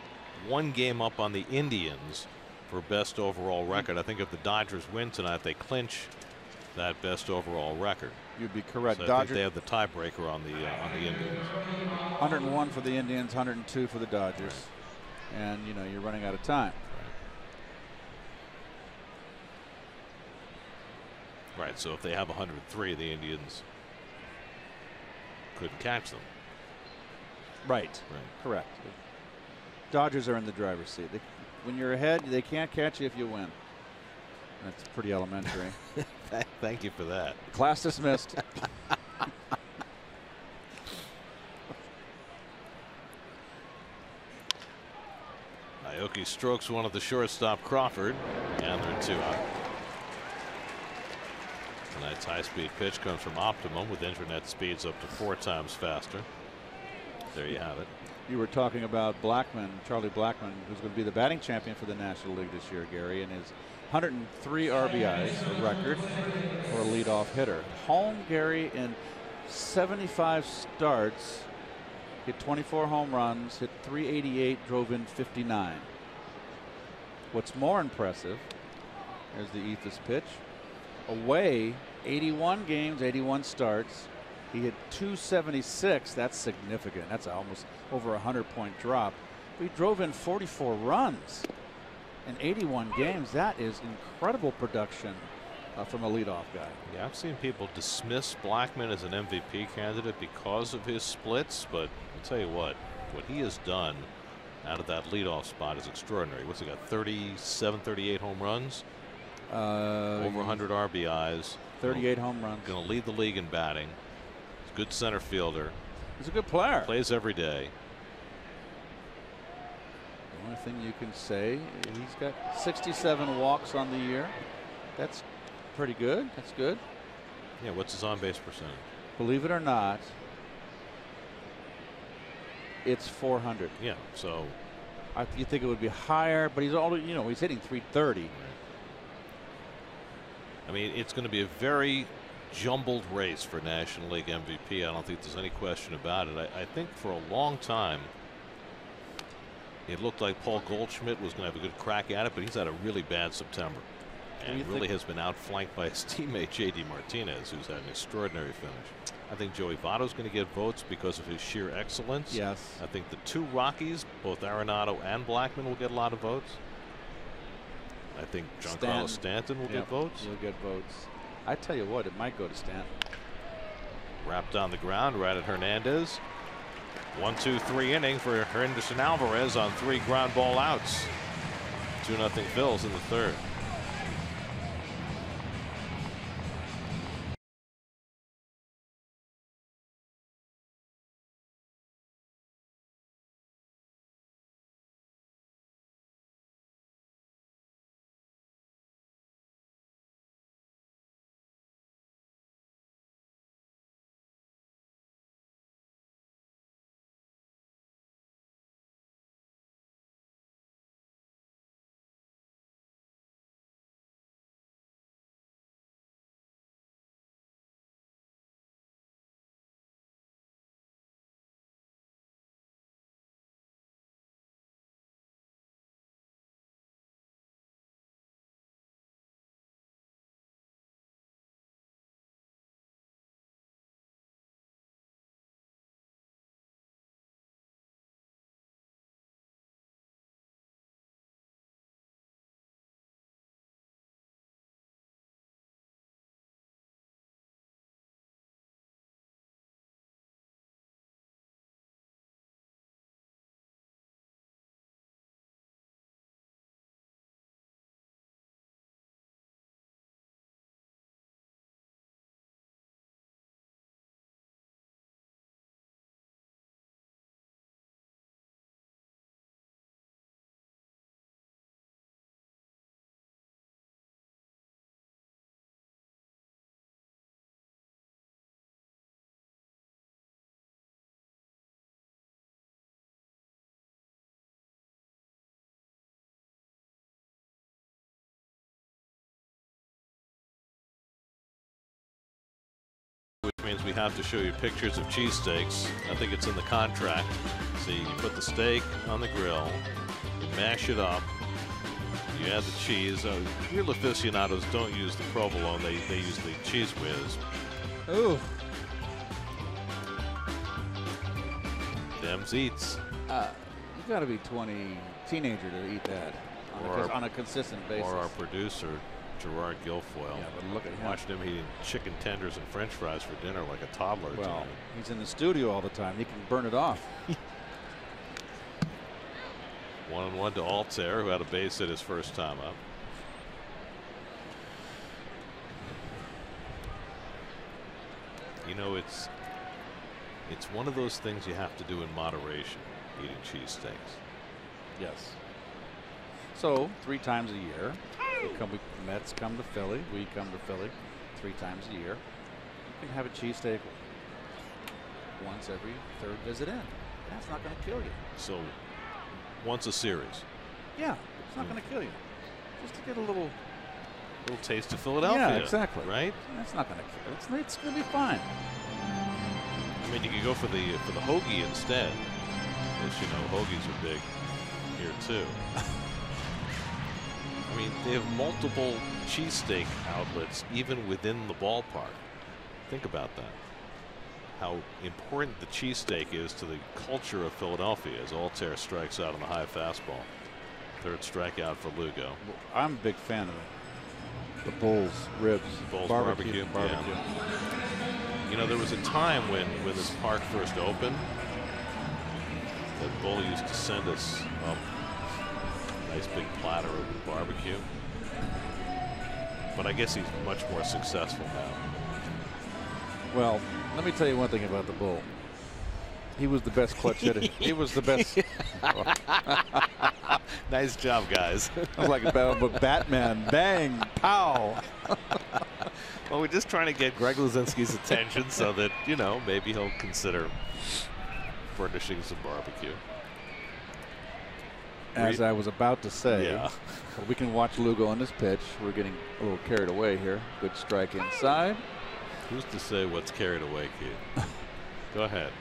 1 game up on the Indians for best overall record. I think if the Dodgers win tonight, they clinch that best overall record. You'd be correct. So I Dodgers, think they have the tiebreaker on the Indians. 101 for the Indians, 102 for the Dodgers, right. And you're running out of time. Right, so if they have 103, the Indians couldn't catch them. Right. Correct. Dodgers are in the driver's seat. When you're ahead, they can't catch you if you win. That's pretty elementary. Thank you for that. Class dismissed. Aoki strokes one of the shortstop, Crawford, and they're 2 out. Tonight's high-speed pitch comes from Optimum with internet speeds up to 4 times faster. There you have it. You were talking about Blackmon, Charlie Blackmon, who's going to be the batting champion for the National League this year, Gary, and his 103 RBIs, a record for a leadoff hitter. Home, Gary, in 75 starts, hit 24 home runs, hit 388, drove in 59. What's more impressive, there's the Ethos pitch. Away, 81 games, 81 starts. He hit 276. That's significant. That's almost over a 100-point drop. He drove in 44 runs in 81 games. That is incredible production from a leadoff guy. Yeah, I've seen people dismiss Blackmon as an MVP candidate because of his splits, but I'll tell you what he has done out of that leadoff spot is extraordinary. What's he got? 37, 38 home runs, over 100 RBIs, 38 home runs. Going to lead the league in batting. He's a good center fielder. He's a good player. Plays every day. The only thing you can say, he's got 67 walks on the year. That's pretty good. That's good. Yeah, what's his on-base percentage? Believe it or not, it's 400. Yeah, so you think it would be higher, but he's already, he's hitting 330. I mean, it's going to be a very jumbled race for National League MVP. I don't think there's any question about it. I think for a long time it looked like Paul Goldschmidt was going to have a good crack at it, but he's had a really bad September and really has been outflanked by his teammate J.D. Martinez, who's had an extraordinary finish. I think Joey Votto's going to get votes because of his sheer excellence. Yes. I think the two Rockies, both Arenado and Blackmon, will get a lot of votes. I think Giancarlo Stanton will get votes. He'll get votes. I tell you what, it might go to Stanton. Wrapped on the ground right at Hernandez. 1-2-3 inning for Henderson Alvarez on 3 ground ball outs. 2-0 Phils in the third. Which means we have to show you pictures of cheesesteaks. I think it's in the contract. See, you put the steak on the grill, you mash it up, you add the cheese. Real aficionados don't use the provolone, they use the cheese whiz. Ooh. Dems eats. You got to be 20 teenager to eat that on a consistent basis. Or our producer, Gerard Guilfoyle. Yeah, but look at him. Watched him eating chicken tenders and French fries for dinner like a toddler. Well, he's in the studio all the time. He can burn it off. 1-1 to Altair, who had a base hit his first time up. You know, it's one of those things you have to do in moderation, eating cheesesteaks. Yes. So 3 times a year, Mets come to Philly. We come to Philly 3 times a year. You can have a cheesesteak once every 3rd visit in. That's not going to kill you. So once a series. Yeah, it's not going to kill you. Just to get a little taste of Philadelphia. Yeah, exactly. Right? That's not going to kill you. It's going to be fine. I mean, you could go for the hoagie instead. As you know, hoagies are big here too. I mean, they have multiple cheesesteak outlets even within the ballpark. Think about that. How important the cheesesteak is to the culture of Philadelphia as Altair strikes out on the high fastball. 3rd strikeout for Lugo. I'm a big fan of it. The Bulls ribs. Bulls barbecue. Yeah. You know, there was a time when this park first opened that Bull used to send us a nice big platter of barbecue. But I guess he's much more successful now. Well, let me tell you one thing about the Bull. He was the best clutch hitter. He was the best. Nice job, guys. I was like a Batman. Bang, pow. Well, we're just trying to get Greg Luzinski's attention so that, you know, maybe he'll consider furnishing some barbecue. As I was about to say, yeah. We can watch Lugo on this pitch. We're getting a little carried away here. Good strike inside. Who's to say what's carried away, Keith? Go ahead.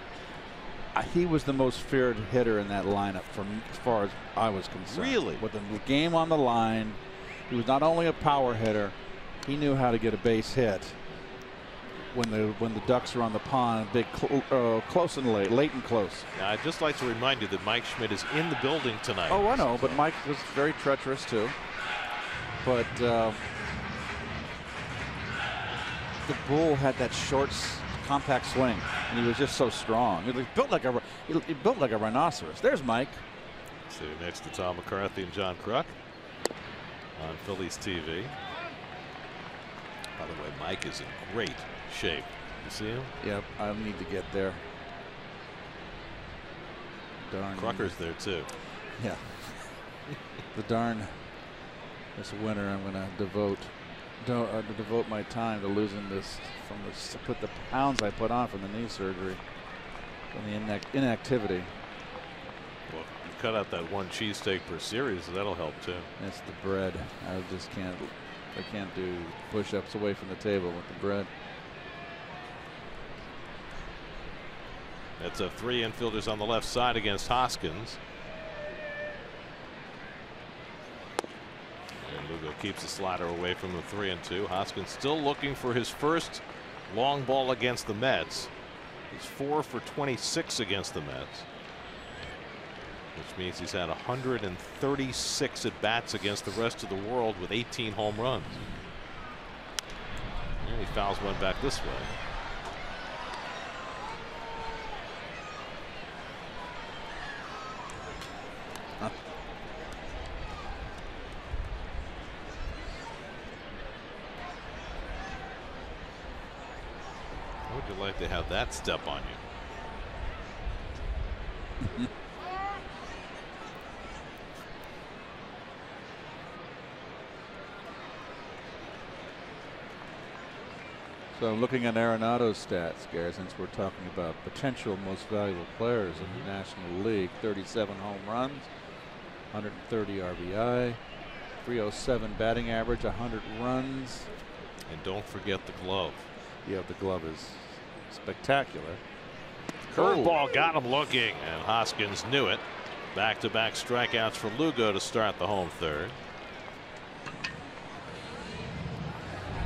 He was the most feared hitter in that lineup from as far as I was concerned. Really? With the game on the line, he was not only a power hitter, he knew how to get a base hit when the Ducks are on the pond, close and late and close. Now, I'd just like to remind you that Mike Schmidt is in the building tonight. Oh, I know, but Mike was very treacherous too. But the Bull had that short, compact swing, and he was just so strong. He built like a rhinoceros. There's Mike. So next to Tom McCarthy and John Kruk on Phillies TV. By the way, Mike is in great shape. You see him? Yep, I need to get there. Darn. Krucker's there too. Yeah. This winter I'm going to devote my time to losing this to put the pounds I put on from the knee surgery, from the inactivity. Well, you cut out that one cheesesteak per series, that'll help too. It's the bread. I just can't. I can't do push-ups away from the table with the bread. That's a 3 infielders on the left side against Hoskins. And Lugo keeps the slider away from the 3-2. Hoskins still looking for his first long ball against the Mets. He's 4 for 26 against the Mets, which means he's had 136 at bats against the rest of the world with 18 home runs. And he fouls one back this way. How would you like to have that step on you? So I'm looking at Arenado's stats, Gary, since we're talking about potential most valuable players in the National League. 37 home runs, 130 RBI, 307 batting average, 100 runs. And don't forget the glove. Yeah, the glove is spectacular. Curveball got him looking, and Hoskins knew it. Back-to-back strikeouts for Lugo to start the home third.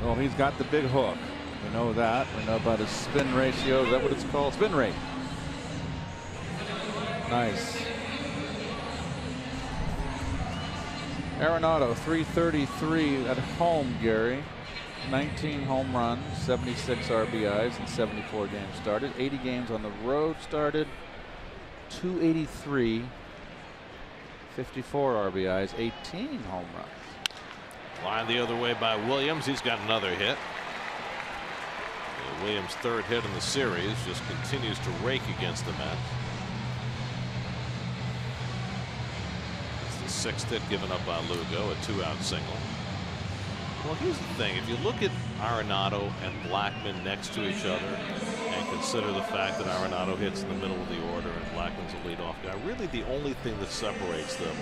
Well, he's got the big hook. We know that. We know about his spin ratio. Is that what it's called? Spin rate. Nice. Arenado, 333 at home, Gary. 19 home runs, 76 RBIs in 74 games started. 80 games on the road started. 283, 54 RBIs, 18 home runs. Line the other way by Williams. He's got another hit. Williams' third hit in the series, just continues to rake against the Mets. It's the sixth hit given up by Lugo, a 2-out single. Well, here's the thing. If you look at Arenado and Blackmon next to each other and consider the fact that Arenado hits in the middle of the order and Blackmon's a leadoff guy, really the only thing that separates them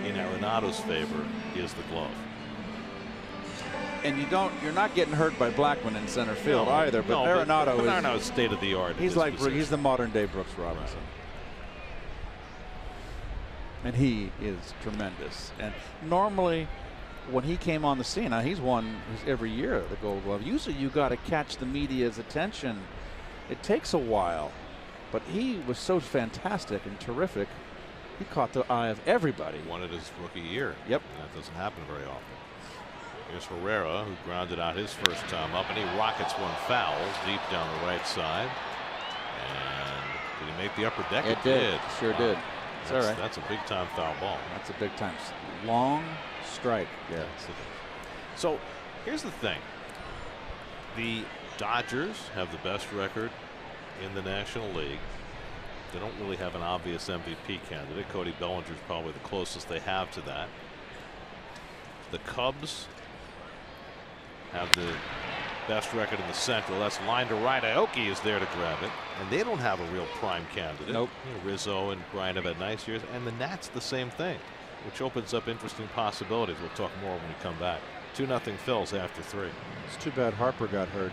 in Arenado's favor is the glove. And you're not getting hurt by Blackmon in center field either. But Arenado is state of the art. He's the modern day Brooks Robinson. Right. And he is tremendous. And normally, when he came on the scene, now he's won every year the Gold Glove. Usually, you got to catch the media's attention. It takes a while, but he was so fantastic and terrific. He caught the eye of everybody. He won it his rookie year. Yep. And that doesn't happen very often. Here's Herrera, who grounded out his first time up, and he rockets one foul deep down the right side. And did he make the upper deck? It did. Sure did. It's all right. That's a big time foul ball. That's a big time long strike. Yeah. So here's the thing. The Dodgers have the best record in the National League. They don't really have an obvious MVP candidate. Cody Bellinger is probably the closest they have to that. The Cubs have the best record in the Central. That's line to right. Aoki is there to grab it, and they don't have a real prime candidate. Nope. Rizzo and Bryant have had nice years, and the Nats the same thing, which opens up interesting possibilities. We'll talk more when we come back. 2-0 Phils after 3. It's too bad Harper got hurt.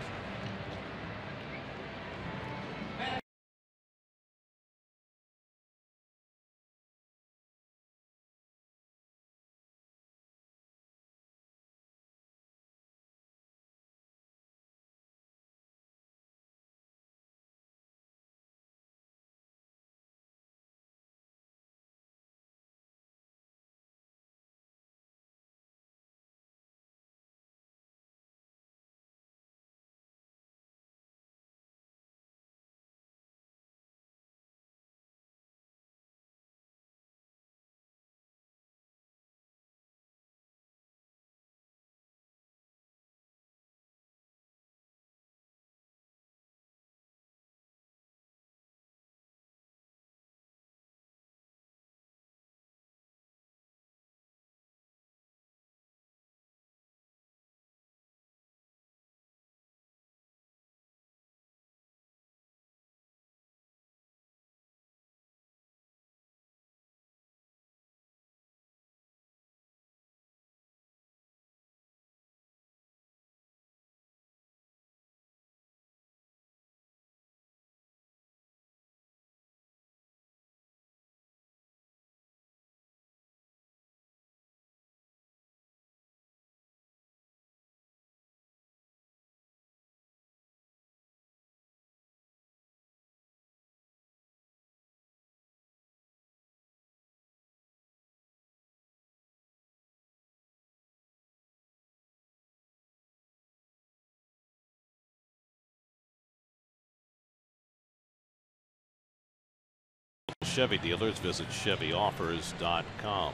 Chevy dealers, visit ChevyOffers.com.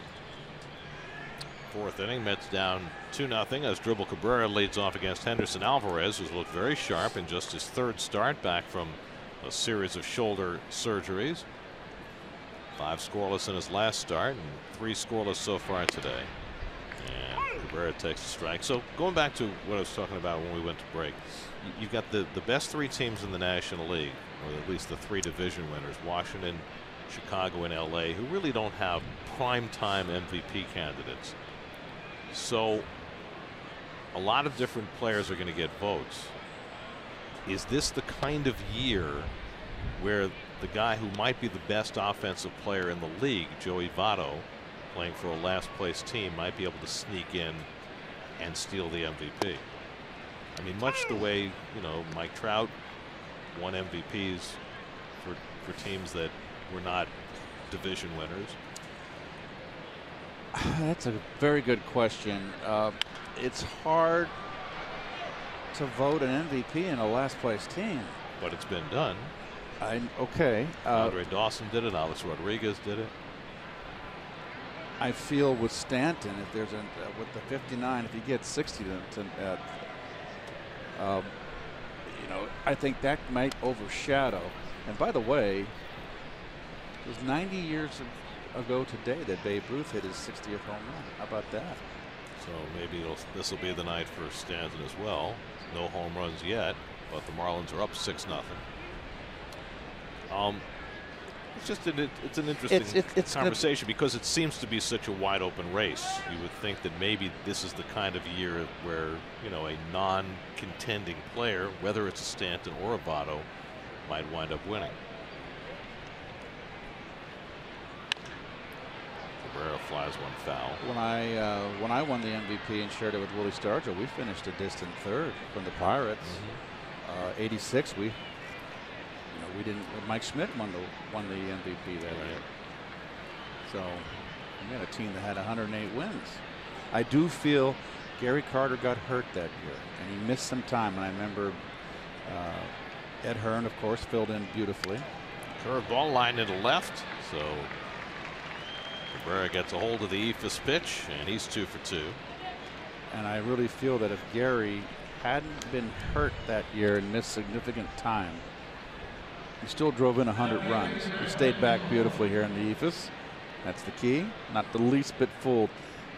Fourth inning, Mets down 2-0 as Dribble Cabrera leads off against Henderson Alvarez, who's looked very sharp in just his third start back from a series of shoulder surgeries. 5 scoreless in his last start and 3 scoreless so far today. And Cabrera takes a strike. So going back to what I was talking about when we went to break, you've got the best 3 teams in the National League, or at least the 3 division winners, Washington, Chicago, and LA, who really don't have primetime MVP candidates. So a lot of different players are going to get votes. Is this the kind of year where the guy who might be the best offensive player in the league, Joey Votto, playing for a last place team, might be able to sneak in and steal the MVP? I mean, much the way, you know, Mike Trout won MVPs for teams that were not division winners. That's a very good question. It's hard to vote an MVP in a last place team. But it's been done. Okay. Andre Dawson did it. Alex Rodriguez did it. I feel with Stanton, if there's with the 59, if he gets 60, you know, I think that might overshadow. And by the way, it was 90 years ago today that Babe Ruth hit his 60th home run. How about that? So maybe this will be the night for Stanton as well. No home runs yet, but the Marlins are up 6-0. It's just it's an interesting conversation because it seems to be such a wide open race. You would think that maybe this is the kind of year where, you know, a non-contending player, whether it's a Stanton or a Votto, might wind up winning. Cabrera flies one foul. When I won the MVP and shared it with Willie Stargell, we finished a distant third from the Pirates. 86, we didn't. Mike Schmidt won the MVP that year. So we had a team that had 108 wins. I do feel Gary Carter got hurt that year, and he missed some time. And I remember Ed Hearn, of course, filled in beautifully. Curveball line into left, so Cabrera gets a hold of the eephus pitch, and he's 2 for 2. And I really feel that if Gary hadn't been hurt that year and missed significant time, he still drove in 100 runs. He stayed back beautifully here in the eephus. That's the key. Not the least bit fooled,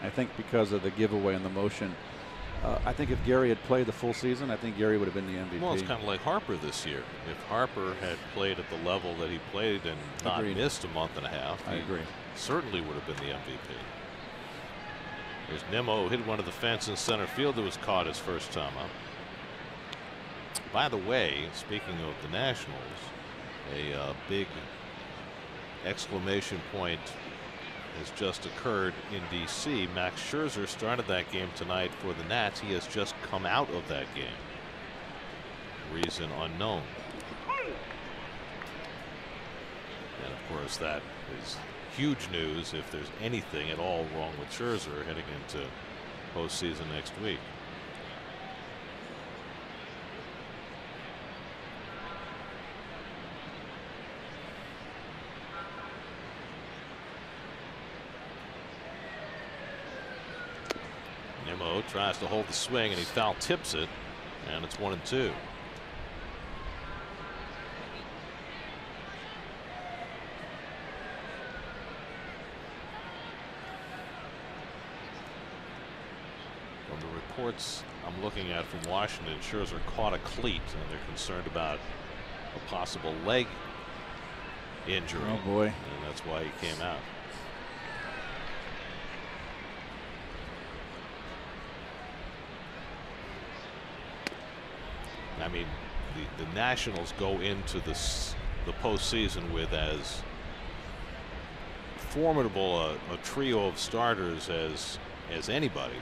I think, because of the giveaway and the motion. I think if Gary had played the full season, I think Gary would have been the MVP. Well, it's kind of like Harper this year. If Harper had played at the level that he played and not missed a month and a half, I agree. Certainly would have been the MVP. There's Nimmo, hit one of the fence in center field that was caught his first time up. By the way, speaking of the Nationals, a big exclamation point has just occurred in D.C. Max Scherzer started that game tonight for the Nats. He has just come out of that game. Reason unknown. And of course, that is huge news if there's anything at all wrong with Scherzer heading into postseason next week. Nimmo tries to hold the swing and he foul tips it, and it's 1-2. From the reports I'm looking at from Washington, Scherzer caught a cleat and they're concerned about a possible leg injury. Oh boy. And that's why he came out. I mean, the Nationals go into the postseason with as formidable a trio of starters as anybody,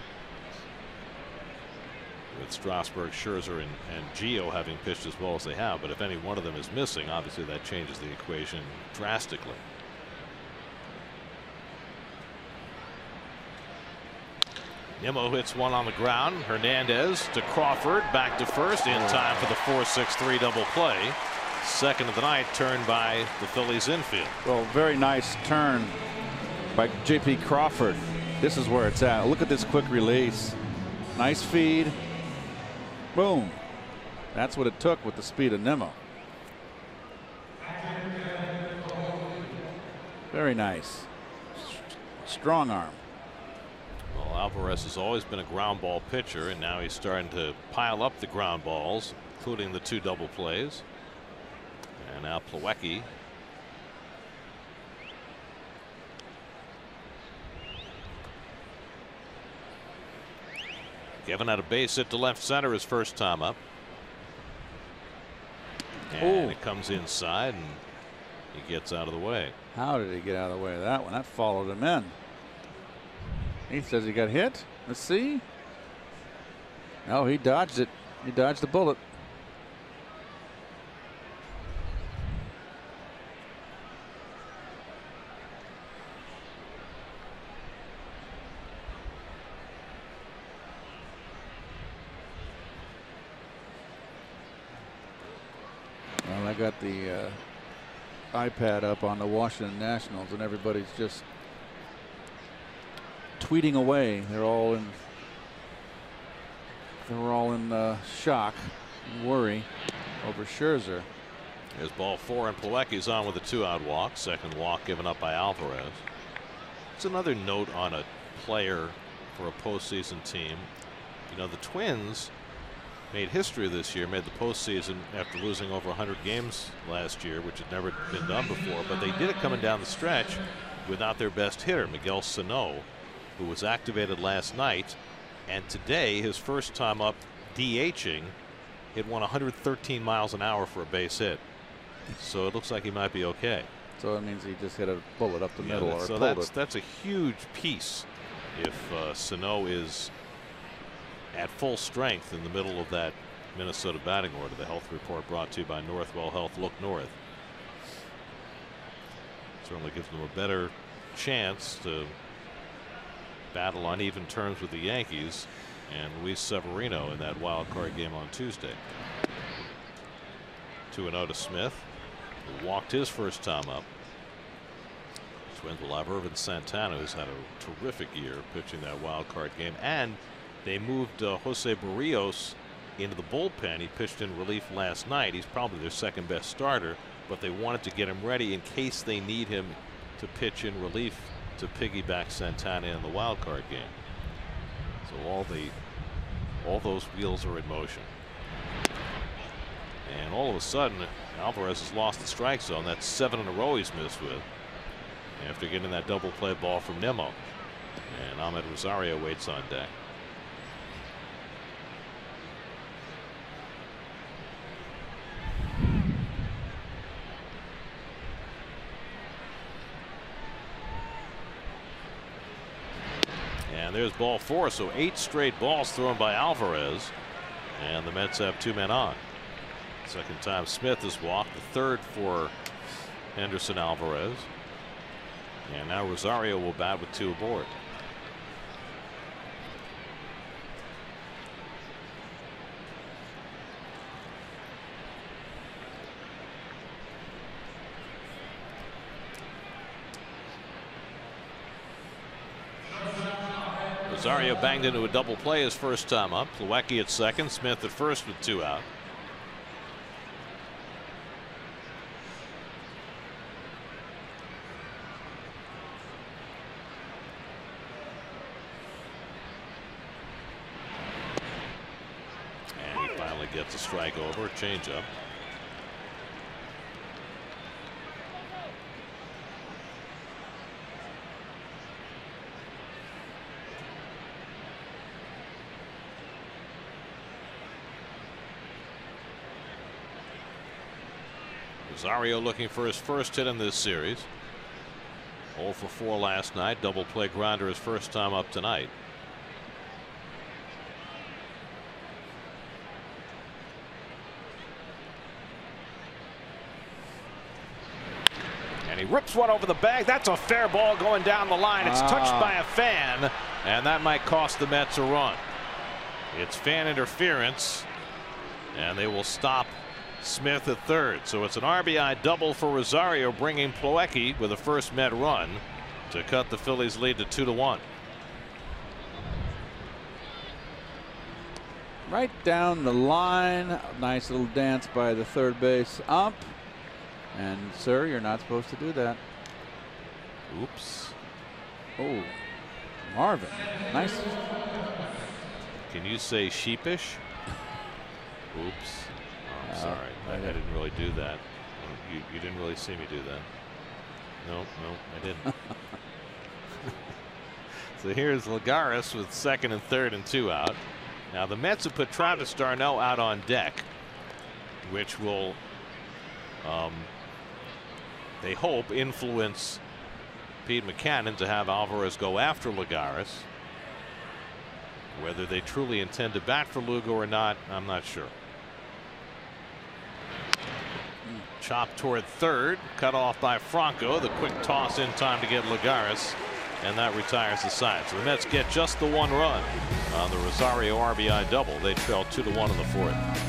with Strasburg, Scherzer, and Gio having pitched as well as they have. But if any one of them is missing, obviously that changes the equation drastically. Nimmo hits one on the ground. Hernandez to Crawford, back to first in time for the 4-6-3 double play. Second of the night, turned by the Phillies infield. Well, very nice turn by J.P. Crawford. This is where it's at. Look at this quick release. Nice feed. Boom. That's what it took with the speed of Nimmo. Very nice. Strong arm. Well, Alvarez has always been a ground ball pitcher, and now he's starting to pile up the ground balls, including the 2 double plays. And now Plawecki. Kevin had a base hit to left center his first time up. And it comes inside, and he gets out of the way. How did he get out of the way of that one? That followed him in. He says he got hit. Let's see. No, he dodged it. He dodged the bullet. Well, I got the iPad up on the Washington Nationals, and everybody's just tweeting away. They're all in shock and worry over Scherzer. There's ball 4, and Plawecki's on with a 2-out walk. Second walk given up by Alvarez. It's another note on a player for a postseason team. You know, the Twins made history this year, made the postseason after losing over 100 games last year, which had never been done before, but they did it coming down the stretch without their best hitter, Miguel Sano, who was activated last night, and today, his first time up DHing, hit 113 miles an hour for a base hit. So it looks like he might be okay. So that means he just hit a bullet up the middle, or so pulled it. that's a huge piece if Sano is at full strength in the middle of that Minnesota batting order. The health report brought to you by Northwell Health. Look north. Certainly gives them a better chance to battle on even terms with the Yankees and Luis Severino in that wild card game on Tuesday. 2-0 to Smith, who walked his first time up. Twins will have Irvin Santana, who's had a terrific year pitching that wild card game, and they moved Jose Barrios into the bullpen. He pitched in relief last night. He's probably their second best starter, but they wanted to get him ready in case they need him to pitch in relief to piggyback Santana in the wild card game. So all those wheels are in motion. And all of a sudden, Alvarez has lost the strike zone. That's 7 in a row he's missed with, after getting that double play ball from Nimmo. And Ahmed Rosario waits on deck. And there's ball 4, so 8 straight balls thrown by Alvarez, and the Mets have 2 men on. Second time Smith has walked, the third for Henderson Alvarez. And now Rosario will bat with 2 aboard. Rosario banged into a double play his first time up. Plawecki at second, Smith at first with 2 out. Gets a strike over, changeup. Rosario looking for his first hit in this series. 0 for 4 last night. Double play grounder his first time up tonight. And he rips one over the bag. That's a fair ball going down the line. It's touched by a fan, and that might cost the Mets a run. It's fan interference, and they will stop Smith at third. So it's an RBI double for Rosario, bringing Plawecki with a first Met run to cut the Phillies lead to 2-1. Right down the line. Nice little dance by the third base ump. And sir, you're not supposed to do that. Oops. Oh, Marvin, nice. Can you say sheepish? Oops. Oh, I'm sorry. I didn't really do that. You didn't really see me do that. No, I didn't. So here's Lagares with second and third and 2 out. Now the Mets have put Travis d'Arnaud out on deck, which will they hope influence Pete Mackanin to have Alvarez go after Lagares. Whether they truly intend to bat for Lugo or not, I'm not sure. Chop toward third, cut off by Franco. The quick toss in time to get Lagares, and that retires the side. So the Mets get just the 1 run on the Rosario RBI double. They trail 2-1 in the 4th.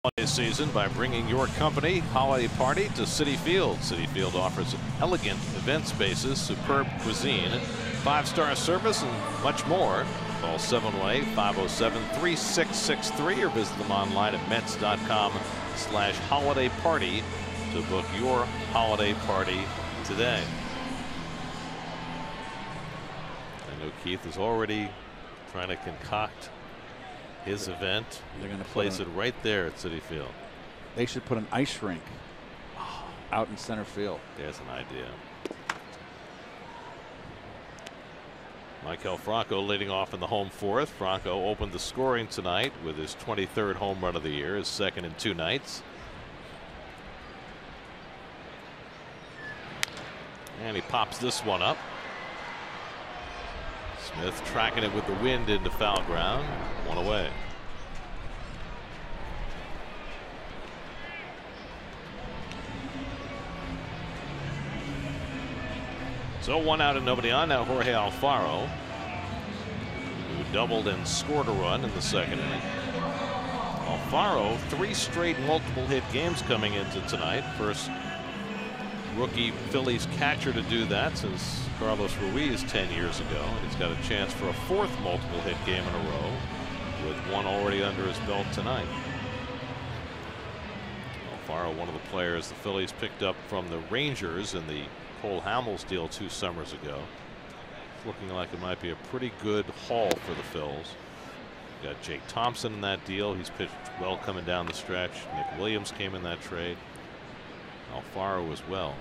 holiday season by bringing your company holiday party to Citi Field. Citi Field offers elegant event spaces, superb cuisine, 5-star service, and much more. Call 718-507-3663 or visit them online at Mets.com/holiday party to book your holiday party today. I know Keith is already trying to concoct his event. They're going to place it right there at Citi Field. They should put an ice rink out in center field. There's an idea. Maikel Franco leading off in the home fourth. Franco opened the scoring tonight with his 23rd home run of the year, his second in 2 nights. And he pops this one up. Smith tracking it with the wind into foul ground. 1 away. So 1 out and nobody on. Now Jorge Alfaro, who doubled and scored a run in the second inning. Alfaro, 3 straight multiple hit games coming into tonight. First rookie Phillies catcher to do that since Carlos Ruiz 10 years ago. And he's got a chance for a 4th multiple hit game in a row, with 1 already under his belt tonight. Alfaro, one of the players the Phillies picked up from the Rangers in the Cole Hamels deal 2 summers ago. It's looking like it might be a pretty good haul for the Phils. You got Jake Thompson in that deal. He's pitched well coming down the stretch. Nick Williams came in that trade. Alfaro as well.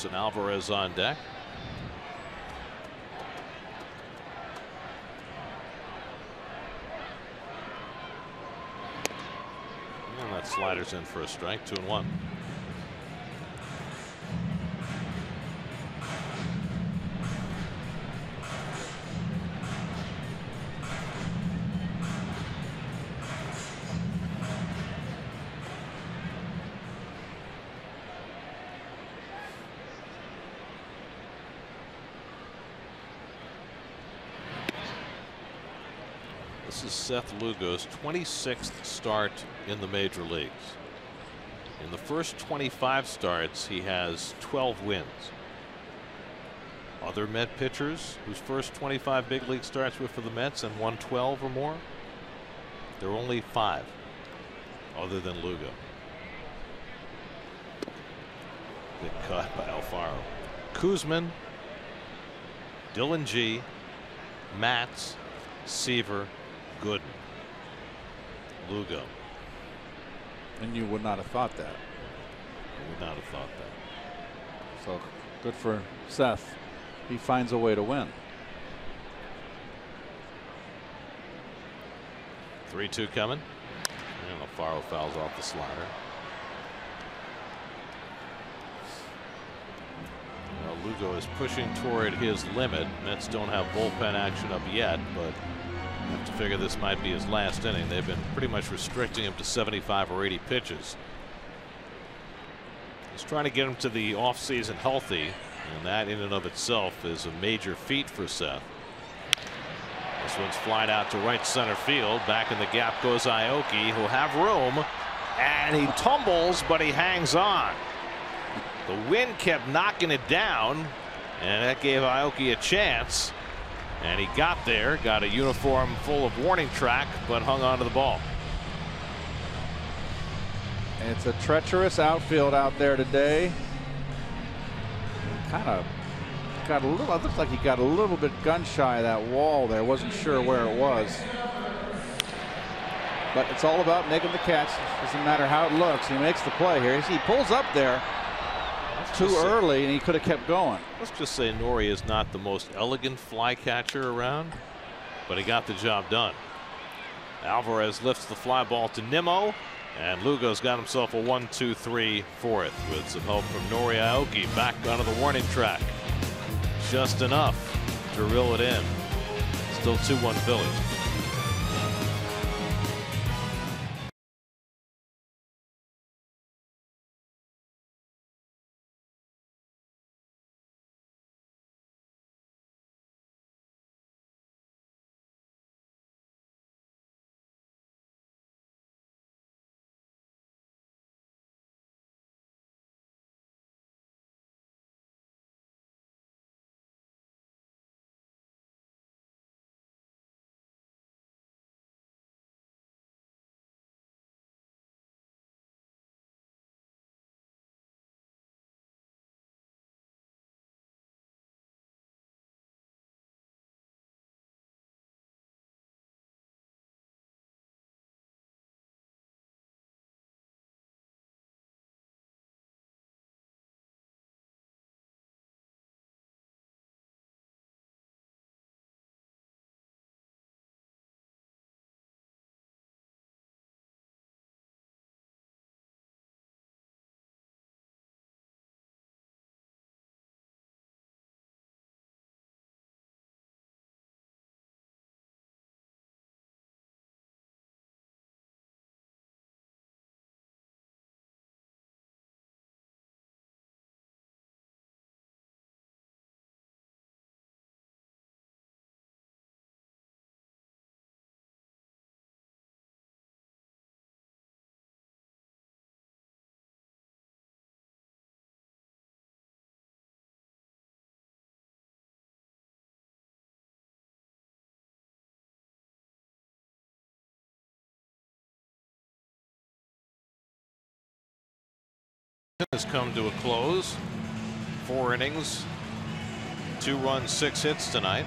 And Alvarez on deck. And that slider's in for a strike. 2-1. This is Seth Lugo's 26th start in the major leagues. In the first 25 starts, he has 12 wins. Other Met pitchers whose first 25 big league starts were for the Mets and won 12 or more, there are only 5 other than Lugo. Good cut by Alfaro. Kuzman, Dylan G, Matz, Seaver, Gooden, Lugo. And you would not have thought that. I would not have thought that. So good for Seth. He finds a way to win. 3-2 coming. And Alfaro fouls off the slider. Well, Lugo is pushing toward his limit. Mets don't have bullpen action up yet, but have to figure this might be his last inning. They've been pretty much restricting him to 75 or 80 pitches. He's trying to get him to the offseason healthy, and that in and of itself is a major feat for Seth. This one's flying out to right center field. Back in the gap goes Aoki, who'll have room, and he tumbles, but he hangs on. The wind kept knocking it down, and that gave Aoki a chance. And he got there, got a uniform full of warning track, but hung on to the ball. It's a treacherous outfield out there today. Kind of got a little, it looks like he got a little bit gun shy of that wall there. Wasn't sure where it was. But it's all about making the catch. Doesn't matter how it looks. He makes the play here. He pulls up there too early, and he could have kept going. Let's just say Nori is not the most elegant fly catcher around, but he got the job done. Alvarez lifts the fly ball to Nimmo, And Lugo's got himself a 1-2-3 fourth with some help from Nori Aoki back onto the warning track. Just enough to reel it in. Still 2-1 Phillies. Has come to a close. 4 innings, 2 runs, 6 hits tonight.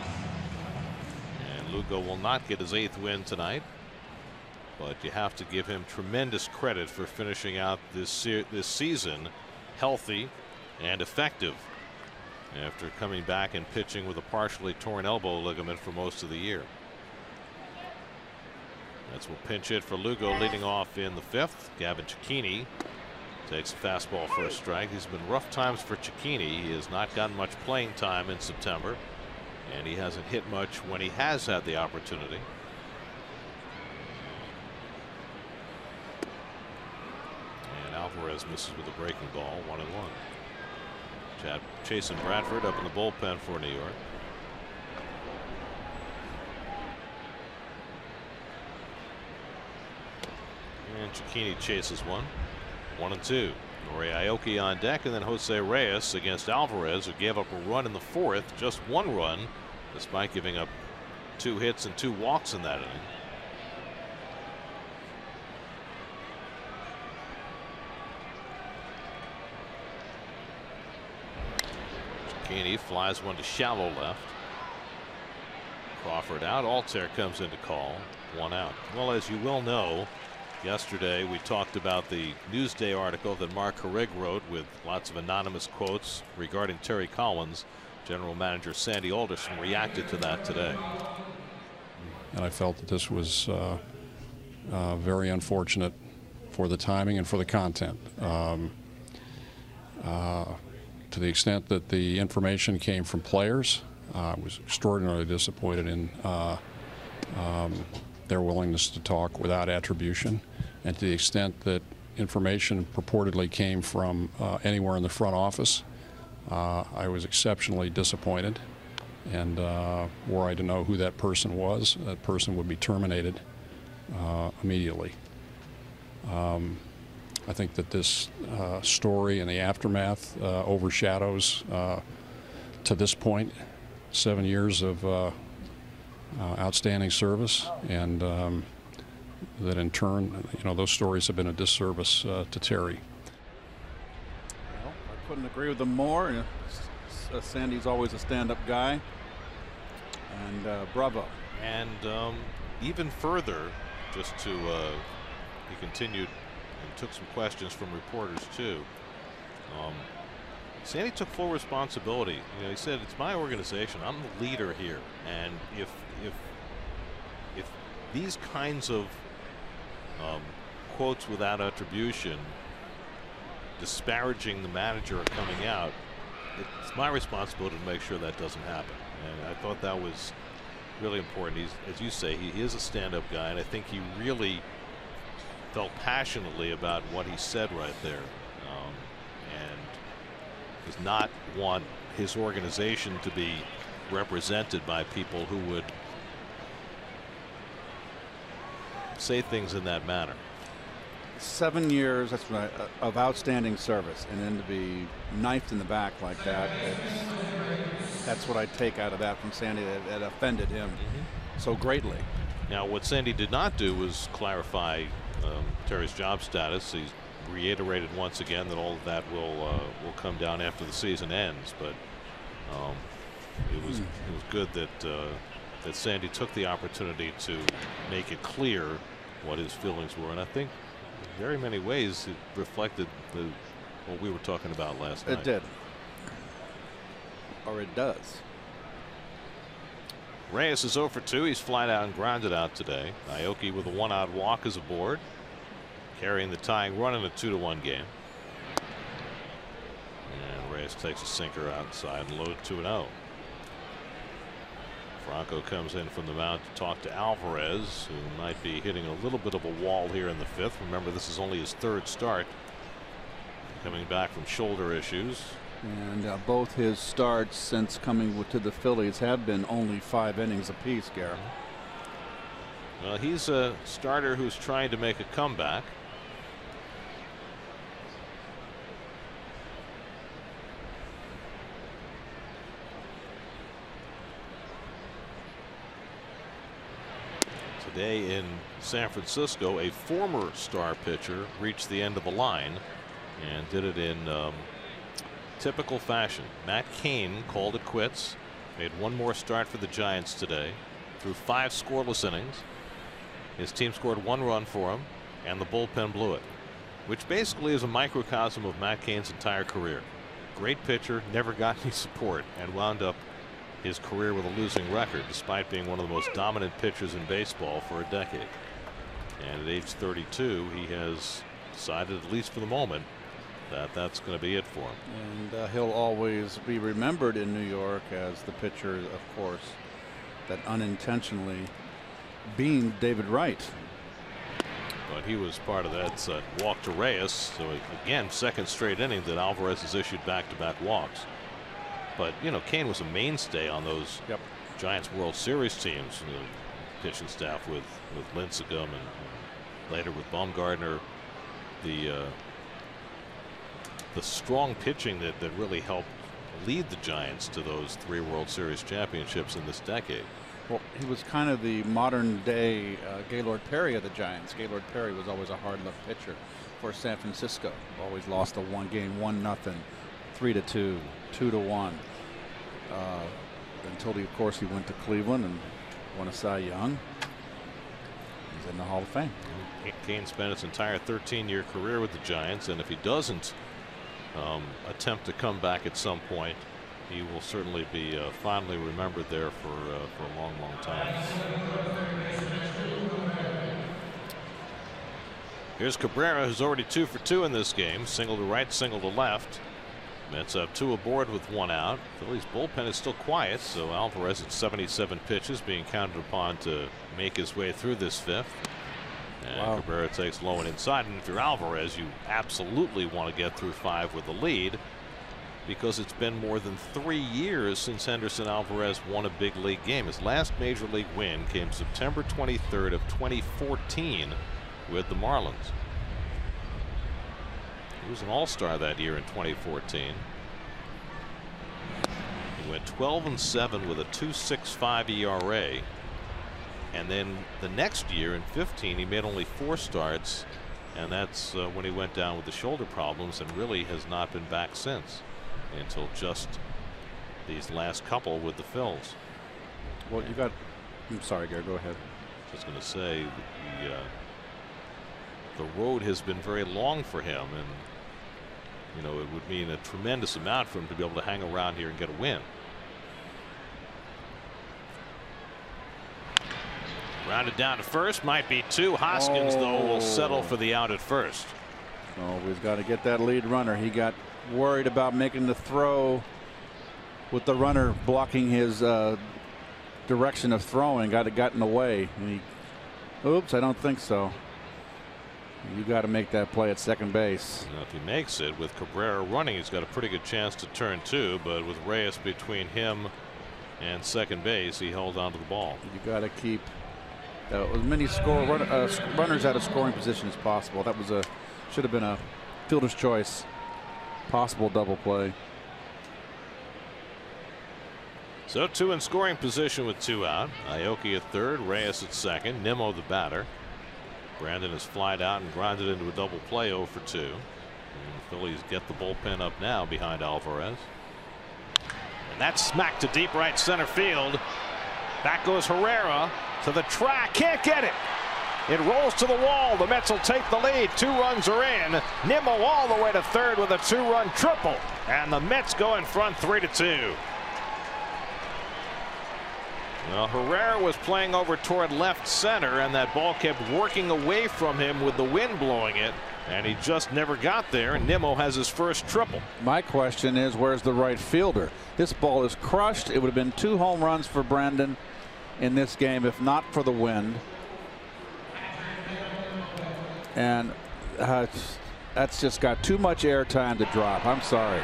And Lugo will not get his 8th win tonight, but you have to give him tremendous credit for finishing out this season healthy and effective after coming back and pitching with a partially torn elbow ligament for most of the year. That's will pinch hit for Lugo leading off in the 5th. Gavin Cecchini takes a fastball for a strike. These have been rough times for Cecchini. He has not gotten much playing time in September, and he hasn't hit much when he has had the opportunity. And Alvarez misses with a breaking ball, 1-1. Chase and Bradford up in the bullpen for New York. And Cecchini chases one. 1-2. Nori Aoki on deck, and then Jose Reyes against Alvarez, who gave up a run in the 4th, just 1 run, despite giving up 2 hits and 2 walks in that inning. Cecchini flies one to shallow left. Crawford out. Altair comes in to call. 1 out. Well, as you well know, yesterday we talked about the Newsday article that Mark Herrig wrote with lots of anonymous quotes regarding Terry Collins. General Manager Sandy Alderson reacted to that today. And I felt that this was very unfortunate for the timing and for the content. To the extent that the information came from players, I was extraordinarily disappointed in their willingness to talk without attribution, and to the extent that information purportedly came from anywhere in the front office, I was exceptionally disappointed. And were I to know who that person was, that person would be terminated immediately. I think that this story and the aftermath overshadows, to this point, 7 years of outstanding service, and that in turn, those stories have been a disservice to Terry. Well, I couldn't agree with them more. Sandy's always a stand-up guy, and bravo. And even further, just to he continued and took some questions from reporters too. Sandy took full responsibility. He said, "It's my organization. I'm the leader here, and if these kinds of quotes without attribution disparaging the manager are coming out, it's my responsibility to make sure that doesn't happen. And I thought that was really important. He's, as you say, he is a stand-up guy, and I think he really felt passionately about what he said right there, and does not want his organization to be represented by people who would say things in that manner. 7 years, that's right, of outstanding service, and then to be knifed in the back like that, that's what I take out of that from Sandy, that offended him so greatly. Now, what Sandy did not do was clarify Terry's job status. He's reiterated once again that all of that will come down after the season ends. But it was good that Sandy took the opportunity to make it clear what his feelings were, and I think in very many ways it reflected what we were talking about last night. It did, or it does. Reyes is 0 for 2. He's flied out and grounded out today. Aoki with a 1-out walk is aboard, carrying the tying run in a 2-1 game. And Reyes takes a sinker outside and loaded 2-0. Franco comes in from the mound to talk to Alvarez, who might be hitting a little bit of a wall here in the 5th. Remember, this is only his 3rd start, coming back from shoulder issues. And both his starts since coming to the Phillies have been only 5 innings apiece, Garrett. Well, he's a starter who's trying to make a comeback. Today in San Francisco, a former star pitcher reached the end of the line and did it in typical fashion. Matt Cain called it quits, made one more start for the Giants today, threw 5 scoreless innings. His team scored 1 run for him, and the bullpen blew it, which basically is a microcosm of Matt Cain's entire career. Great pitcher, never got any support, and wound up his career with a losing record despite being one of the most dominant pitchers in baseball for a decade. And at age 32, he has decided, at least for the moment, that that's going to be it for him. And he'll always be remembered in New York as the pitcher, of course, that unintentionally beamed David Wright. But he was part of that walk to Reyes. So again, 2nd straight inning that Alvarez has issued back-to-back walks. But you know, Cain was a mainstay on those Giants World Series teams, the pitching staff with Lincecum and later with Baumgartner. The strong pitching that really helped lead the Giants to those 3 World Series championships in this decade. Well, he was kind of the modern day Gaylord Perry of the Giants. Gaylord Perry was always a hard luck pitcher for San Francisco. Always lost a 1-game, 1-0, 3-2, 2-1. Until of course he went to Cleveland and won a Cy Young. He's in the Hall of Fame. Cain spent his entire 13-year career with the Giants, and if he doesn't attempt to come back at some point, he will certainly be fondly remembered there for a long, long time. Here's Cabrera, who's already 2 for 2 in this game. Single to right, single to left. Mets have 2 aboard with 1 out. Phillies bullpen is still quiet, so Alvarez at 77 pitches being counted upon to make his way through this 5th. And Cabrera takes low and inside, and if you're Alvarez, you absolutely want to get through 5 with the lead, because it's been more than 3 years since Henderson Alvarez won a big league game. His last major league win came September 23rd of 2014 with the Marlins. He was an all-star that year in 2014. He went 12-7 with a 2.65 ERA. And then the next year in 15, he made only 4 starts, and that's when he went down with the shoulder problems, and really has not been back since, until just these last couple with the Phils. Well, you got. I'm sorry, Gary. Go ahead. Just going to say the road has been very long for him, and you know, it would mean a tremendous amount for him to be able to hang around here and get a win. Rounded down to first, might be two. Hoskins, though, will settle for the out at first. So we've got to get that lead runner. He got worried about making the throw with the runner blocking his direction of throwing. Got in the way. And oops, I don't think so. You got to make that play at second base. Now, if he makes it with Cabrera running, he's got a pretty good chance to turn two. But with Reyes between him and second base, he held on to the ball. You got to keep as many runners out of scoring position as possible. That was should have been a fielder's choice. Possible double play. So two in scoring position with two out. Aoki at third, Reyes at second, Nimmo the batter. Brandon has flied out and grounded into a double play 0 for 2. And the Phillies get the bullpen up now behind Alvarez. And that's smacked to deep right center field. Back goes Herrera to the track. Can't get it. It rolls to the wall. The Mets will take the lead. 2 runs are in. Nimmo all the way to third with a 2-run triple. And the Mets go in front 3-2. Well, Herrera was playing over toward left center, and that ball kept working away from him with the wind blowing it, and he just never got there. And Nimmo has his first triple. My question is, where's the right fielder? This ball is crushed. It would have been 2 home runs for Brandon in this game if not for the wind. And that's just got too much air time to drop. I'm sorry.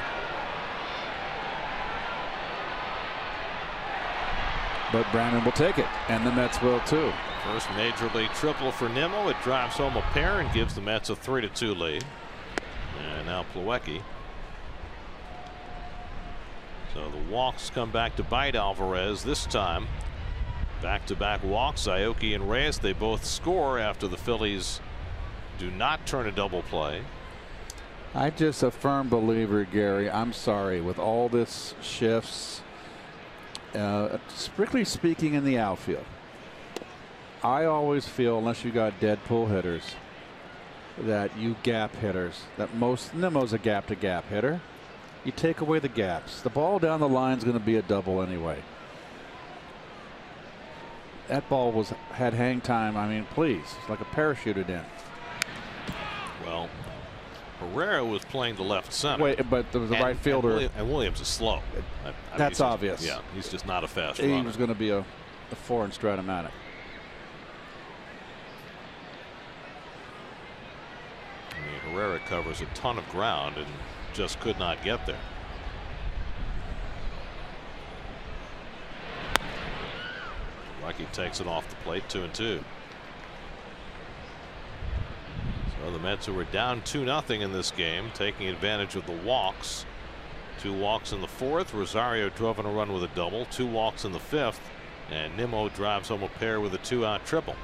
But Brandon will take it, and the Mets will too. First major league triple for Nimmo. It drives home a pair and gives the Mets a 3-2 lead. And now Plawecki. So the walks come back to bite Alvarez this time. Back-to-back walks. Aoki and Reyes, they both score after the Phillies do not turn a double play. I'm just a firm believer, Gary. I'm sorry, with all this shifts. Strictly speaking, in the outfield, I always feel, unless you got dead pull hitters, that you gap hitters, that Nimmo's a gap-to-gap hitter. You take away the gaps. The ball down the line is going to be a double anyway. That ball had hang time. I mean, please, it's like a parachuted in. Well, Herrera was playing to left center. Wait, but there was a right fielder. And Williams is slow. That's obvious. Yeah, he's just not a fast runner. He was going to be a 4 in Stratomatic. I mean, Herrera covers a ton of ground and just could not get there. Rocky takes it off the plate, 2-2. So the Mets, who were down 2-0 in this game, taking advantage of the walks. 2 walks in the 4th. Rosario drove in a run with a double. 2 walks in the 5th. And Nimmo drives home a pair with a 2-out triple.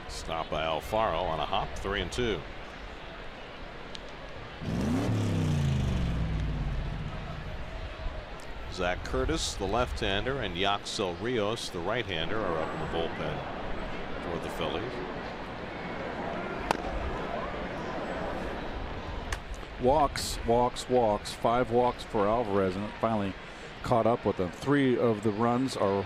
Stop by Alfaro on a hop, 3-2. Zach Curtis, the left-hander, and Yaxel Rios, the right-hander, are up in the bullpen for the Phillies. Walks. 5 walks for Alvarez, and it finally caught up with them. All 3 of the runs are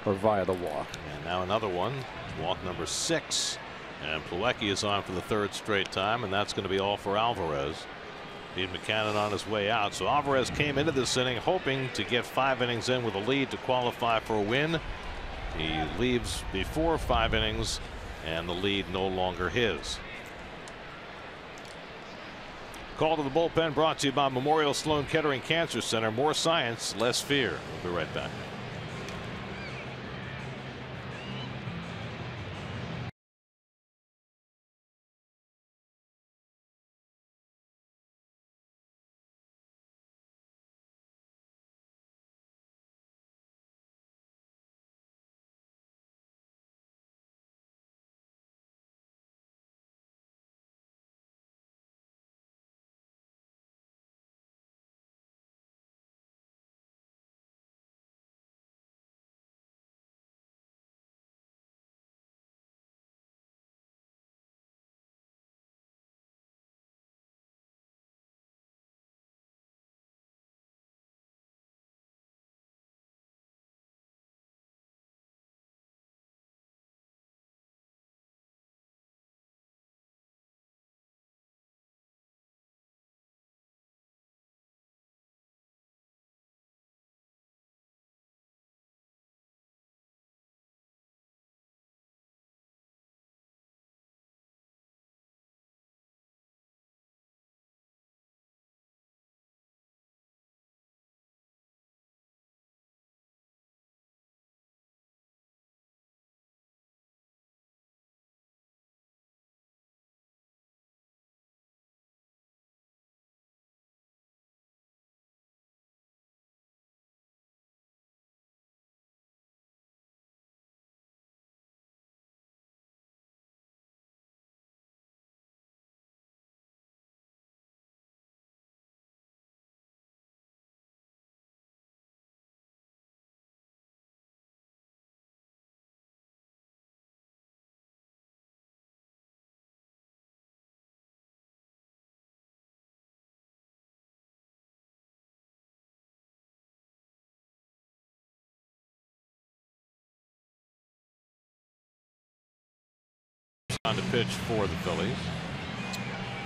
via the walk. And now another one, walk number 6. And Plawecki is on for the 3rd straight time, and that's going to be all for Alvarez. Pete McCannon on his way out. So Alvarez came into this inning hoping to get 5 innings in with a lead to qualify for a win. He leaves before 5 innings, and the lead no longer his. Call to the bullpen brought to you by Memorial Sloan Kettering Cancer Center. More science, less fear. We'll be right back. On to pitch for the Phillies.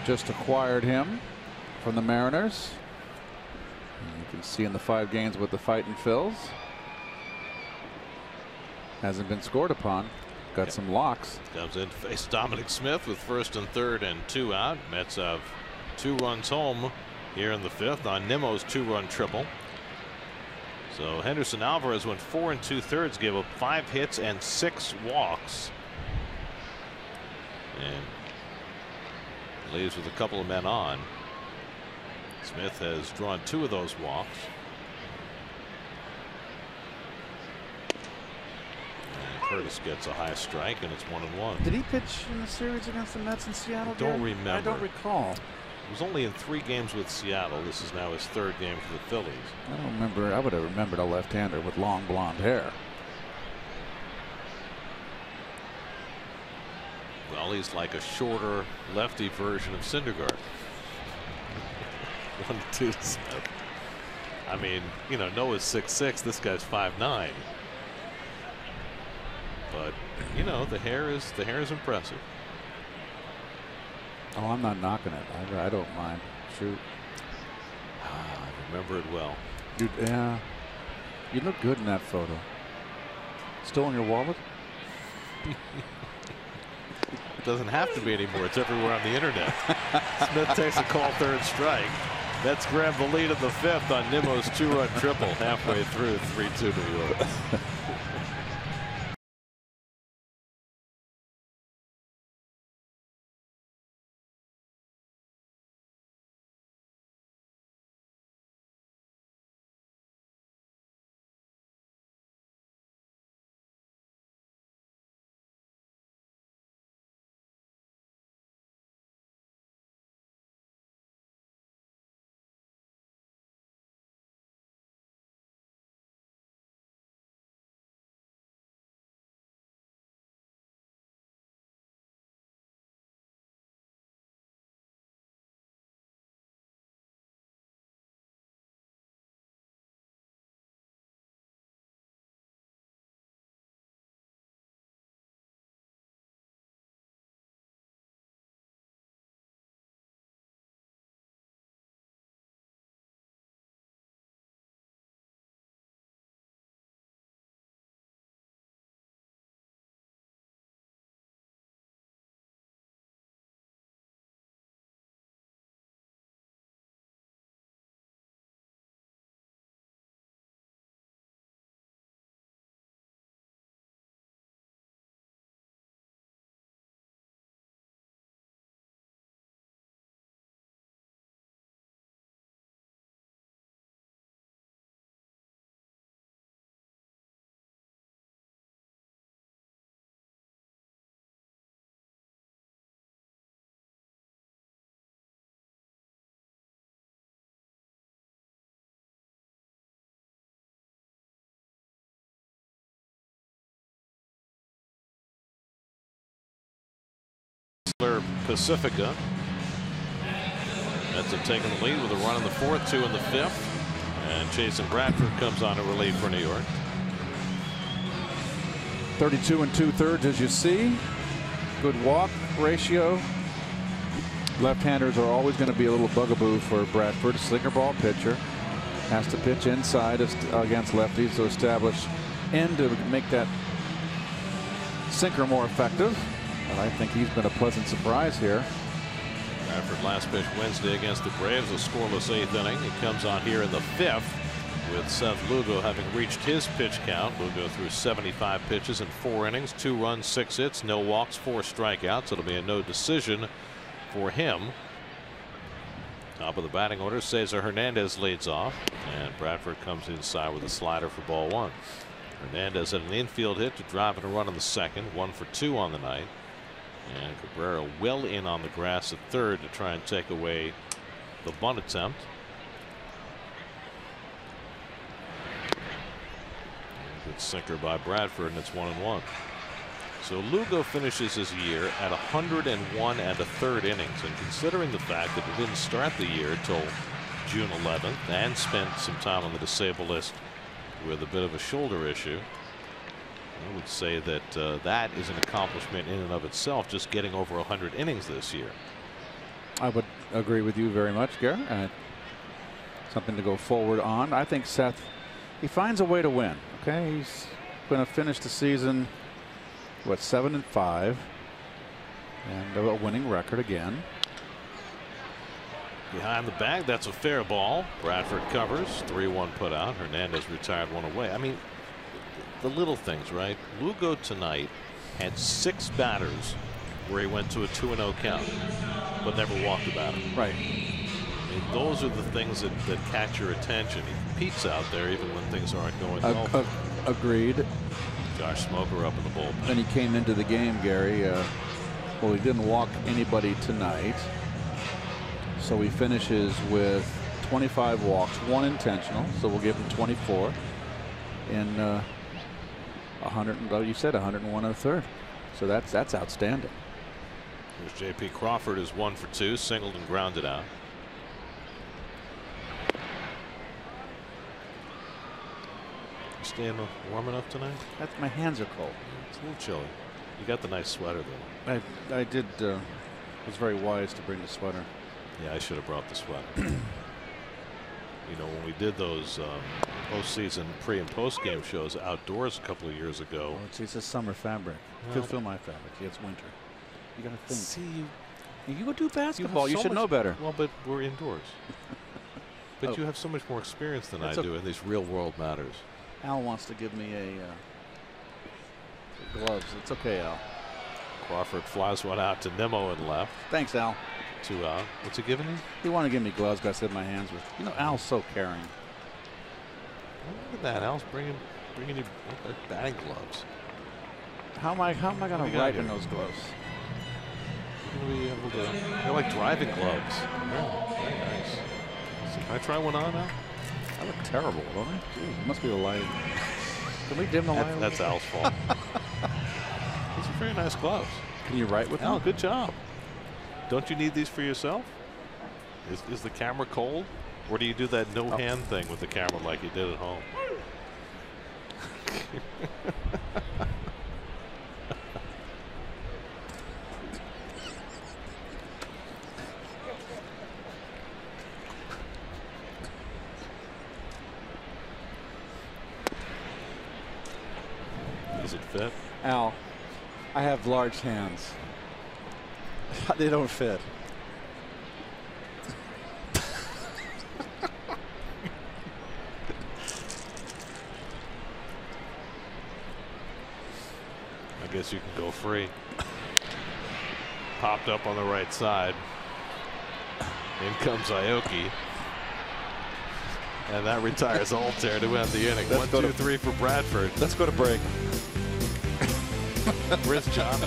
Just acquired him from the Mariners. And you can see in the 5 games with the Fightin' Phils. Hasn't been scored upon. Got some locks. Comes in to face Dominic Smith with 1st and 3rd and 2 out. Mets have 2 runs home here in the 5th on Nimmo's 2-run triple. So Henderson Alvarez went 4 2/3, gave up 5 hits and 6 walks. And leaves with a couple of men on. Smith has drawn 2 of those walks. And Curtis gets a high strike, and it's 1-1. Did he pitch in the series against the Mets in Seattle? I don't remember. I don't recall. He was only in 3 games with Seattle. This is now his 3rd game for the Phillies. I don't remember. I would have remembered a left-hander with long blonde hair. Well, he's like a shorter lefty version of Syndergaard. 1-2 Smith. I mean, you know, Noah's 6'6". This guy's 5'9". But you know, the hair is impressive. Oh, I'm not knocking it. I don't mind. Shoot. I remember it well. Yeah. You look good in that photo. Still in your wallet? It doesn't have to be anymore. It's everywhere on the internet. Smith takes a call, 3rd strike. Mets grab the lead in the 5th on Nimmo's 2-run triple halfway through. 3-2 New York. Pacifica. Mets have taken the lead with a run in the 4th, 2 in the 5th, and Jason Bradford comes on to relief for New York. 32 2/3, as you see. Good walk ratio. Left-handers are always going to be a little bugaboo for Bradford. Sinker ball pitcher, has to pitch inside against lefties to establish and to make that sinker more effective. And I think he's been a pleasant surprise here. Bradford last pitch Wednesday against the Braves, a scoreless 8th inning. He comes on here in the 5th with Seth Lugo having reached his pitch count. Lugo threw 75 pitches in 4 innings, 2 runs, 6 hits, no walks, 4 strikeouts. It'll be a no decision for him. Top of the batting order, Cesar Hernandez leads off, and Bradford comes inside with a slider for ball 1. Hernandez had an infield hit to drive in a run in the 2nd, 1 for 2 on the night. And Cabrera well in on the grass at 3rd to try and take away the bunt attempt. Good sinker by Bradford, and it's 1-1. So Lugo finishes his year at 101 1/3 innings, and considering the fact that he didn't start the year till June 11th and spent some time on the disabled list with a bit of a shoulder issue, I would say that that is an accomplishment in and of itself, just getting over 100 innings this year. I would agree with you very much, Gary. Something to go forward on. I think Seth, he finds a way to win. Okay, he's going to finish the season, what, 7-5, and a winning record again. Behind the bag, that's a fair ball. Bradford covers. 3-1 put out. Hernandez retired one away. I mean, the little things, right? Lugo tonight had 6 batters where he went to a 2-0 count, but never walked a batter. Right. I mean, those are the things that catch your attention. He competes out there even when things aren't going well. Agreed. Josh Smoker up in the bullpen. Then he came into the game, Gary. Well, he didn't walk anybody tonight. So he finishes with 25 walks, 1 intentional. So we'll give him 24 in 100. You said 101 1/3. So that's outstanding. Here's J.P. Crawford is 1 for 2, singled and grounded out. You staying warm enough tonight? My hands are cold. It's a little chilly. You got the nice sweater though. I did. Was very wise to bring the sweater. Yeah, I should have brought the sweater. You know, when we did those postseason pre and post game shows outdoors a couple of years ago. Well, it's a summer fabric. Well, Could feel my fabric. It's winter. You got to think. See, you go do basketball. You should know better. Well, but we're indoors. But Oh. you have so much more experience than That's I do in these real world matters. Al wants to give me gloves. It's okay, Al. Crawford flies one out to Nimmo in left. Thanks, Al. 2 out. What's he giving you? He wanted to give me gloves because I said my hands were. You know, Al's so caring. Look at that. Al's bringing you batting gloves. How am I going What do to you got write here? in those gloves? You're going to be able to. They're like driving gloves. Oh, very nice. Can I try one on now? I look terrible, don't I? Jeez, it must be the lighting. Can we dim the light? That's Al's fault. Those are very nice gloves. Can you write with them? Al, good job. Don't you need these for yourself? Is the camera cold? Or do you do that no hand thing with the camera like you did at home? Does it fit? Al, I have large hands. They don't fit. I guess you can go free. Popped up on the right side. In comes Aoki. And that retires Altair to end the inning. 1, 2, 3 for Bradford. Let's go to break. Where's John?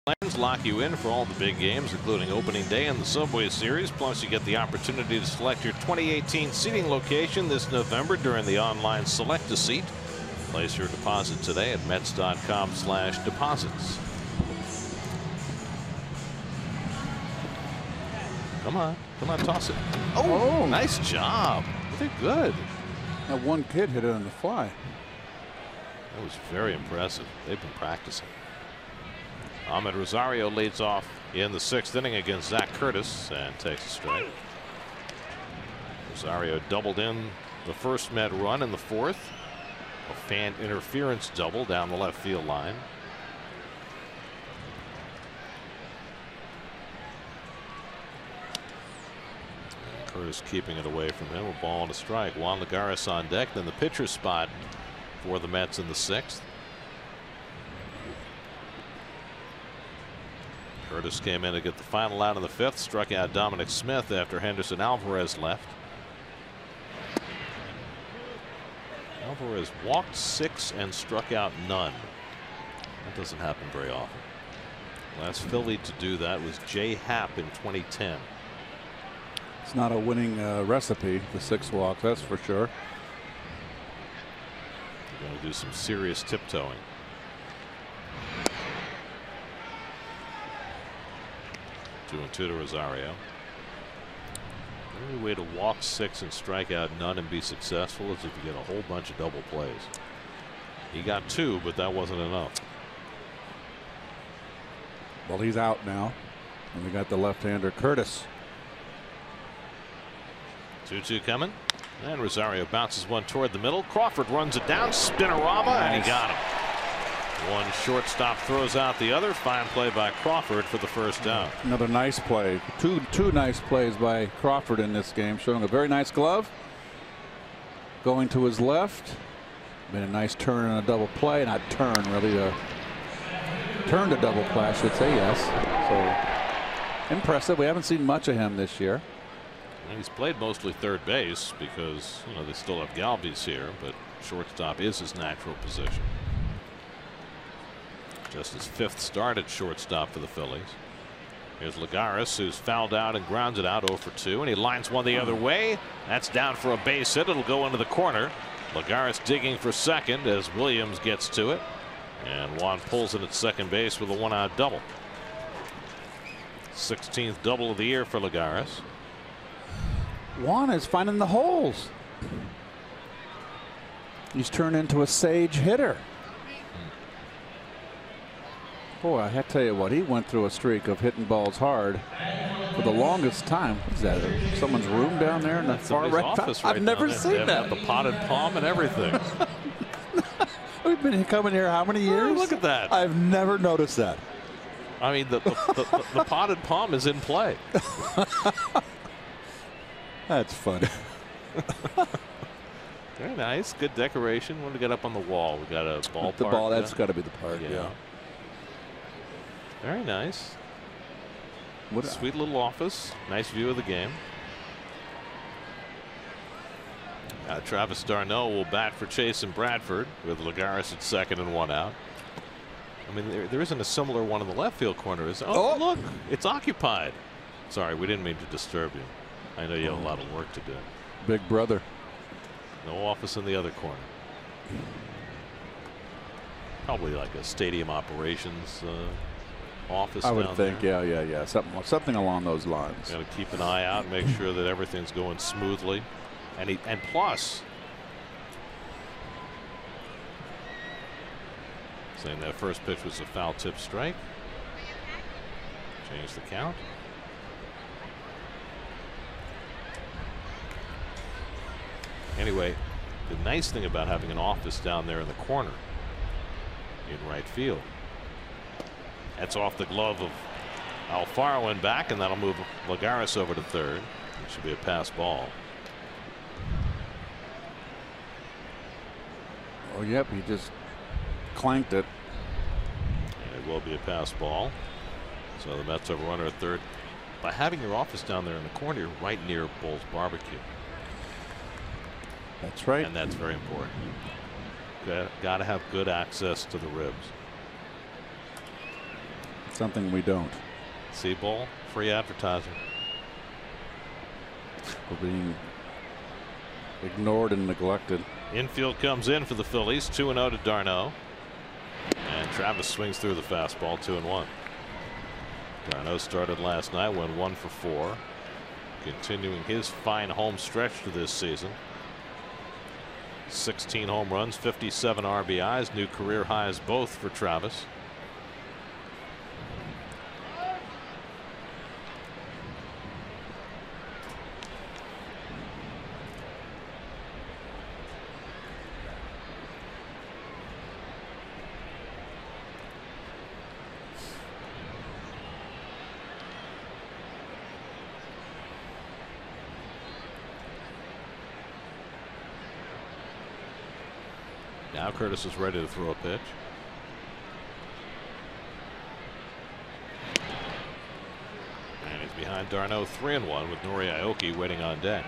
Plans lock you in for all the big games, including opening day and the Subway Series. Plus, you get the opportunity to select your 2018 seating location this November during the online Select a Seat. Place your deposit today at Mets.com/deposits. Come on, toss it. Oh, nice job. They're good. That one kid hit it on the fly. That was very impressive. They've been practicing. Ahmed Rosario leads off in the 6th inning against Zach Curtis and takes a strike. Rosario doubled in the first Met run in the 4th. A fan interference double down the left field line. And Curtis keeping it away from him. A ball and a strike. Juan Lagares on deck. Then the pitcher's spot for the Mets in the 6th. Curtis came in to get the final out in the 5th. Struck out Dominic Smith after Henderson Alvarez left. Alvarez walked 6 and struck out none. That doesn't happen very often. Last Philly to do that was Jay Happ in 2010. It's not a winning recipe, the 6 walks, that's for sure. They're going to do some serious tiptoeing. Two and two to Rosario. The only way to walk 6 and strike out none and be successful is if you get a whole bunch of double plays. He got 2, but that wasn't enough. Well, he's out now, and we got the left-hander Curtis. 2-2 coming, and Rosario bounces one toward the middle. Crawford runs it down, spinorama, and he got him. One shortstop throws out the other. Fine play by Crawford for the first down. Another nice play. Two nice plays by Crawford in this game, showing a very nice glove. Going to his left. Been a nice turn and a double play. Not turn, really. Turn to double play, I should say, yes. So impressive. We haven't seen much of him this year. And he's played mostly third base because, you know, they still have Galvis here, but shortstop is his natural position. Just his 5th start at shortstop for the Phillies. Here's Lagares, who's fouled out and grounds it out 0 for 2, and he lines one the other way. That's down for a base hit. It'll go into the corner. Lagares digging for second as Williams gets to it, and Juan pulls it at second base with a 1-out double. 16th double of the year for Lagares. Juan is finding the holes. He's turned into a sage hitter. Boy, I have to tell you what, he went through a streak of hitting balls hard for the longest time. What is that? Someone's room down there in the far right? Office I've never seen that. The potted palm and everything. We've been coming here how many years? Oh, look at that. I've never noticed that. I mean, the potted palm is in play. That's funny. Very nice. Good decoration. What do we got up on the wall? We got a ballpark. The ball, that's got to be the park, yeah. Very nice. What a sweet little office. Nice view of the game. Travis d'Arnaud will bat for Chase and Bradford with Lagares at second and 1 out. I mean, there isn't a similar one in the left field corner. Oh, look, it's occupied. Sorry, we didn't mean to disturb you. I know you have a lot of work to do. Big brother. No office in the other corner. Probably like a stadium operations office. I would think, yeah, something along those lines. Got to keep an eye out, make sure that everything's going smoothly, and plus, saying that first pitch was a foul tip strike. Change the count. Anyway, the nice thing about having an office down there in the corner in right field. That's off the glove of Alfaro and back, and that'll move Lagares over to third. It should be a pass ball. Oh, yep, he just clanked it. And it will be a pass ball. So the Mets have a runner at third. By having your office down there in the corner, you're right near Bull's Barbecue. That's right. And that's very important. Got to have good access to the ribs. Something we don't. Seaball, free advertising. We're being ignored and neglected. Infield comes in for the Phillies. 2-0 to d'Arnaud. And Travis swings through the fastball. 2-1. d'Arnaud started last night, went 1 for 4. Continuing his fine home stretch to this season. 16 home runs, 57 RBIs, new career highs both for Travis. Now Curtis is ready to throw a pitch. And he's behind d'Arnaud 3-1 with Nori Aoki waiting on deck.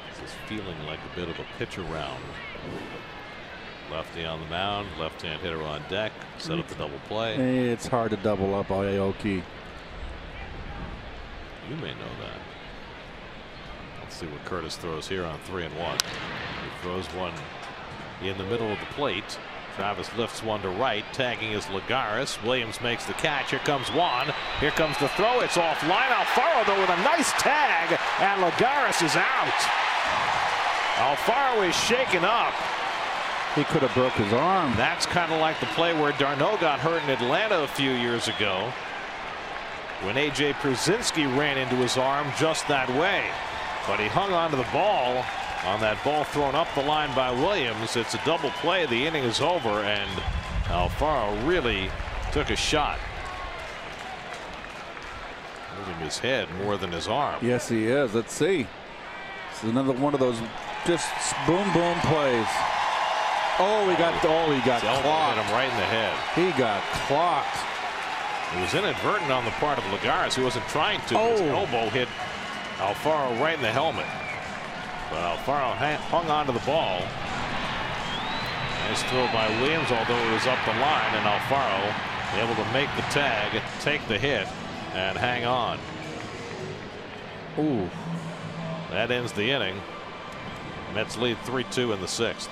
This is feeling like a bit of a pitcher round. Lefty on the mound, left-hand hitter on deck, set up the double play. It's hard to double up Aoki. You may know that. Let's see what Curtis throws here on 3-1. He throws one in the middle of the plate. Travis lifts one to right. Tagging is Lagares. Williams makes the catch. Here comes Juan. Here comes the throw. It's offline. Alfaro though with a nice tag, and Lagares is out. Alfaro is shaken up. He could have broke his arm. That's kind of like the play where d'Arnaud got hurt in Atlanta a few years ago, when A.J. Przinsky ran into his arm just that way. But he hung onto the ball on that ball thrown up the line by Williams. It's a double play. The inning is over, and Alfaro really took a shot. Moving his head more than his arm. Yes, he is. Let's see. This is another one of those just boom boom plays. Oh, he got clocked. Hit him right in the head. He got clocked. It was inadvertent on the part of Lagares. He wasn't trying to. His elbow hit Alfaro right in the helmet. But Alfaro hung onto the ball. Nice throw by Williams, although it was up the line, and Alfaro able to make the tag, take the hit, and hang on. Ooh. That ends the inning. Mets lead 3-2 in the 6th.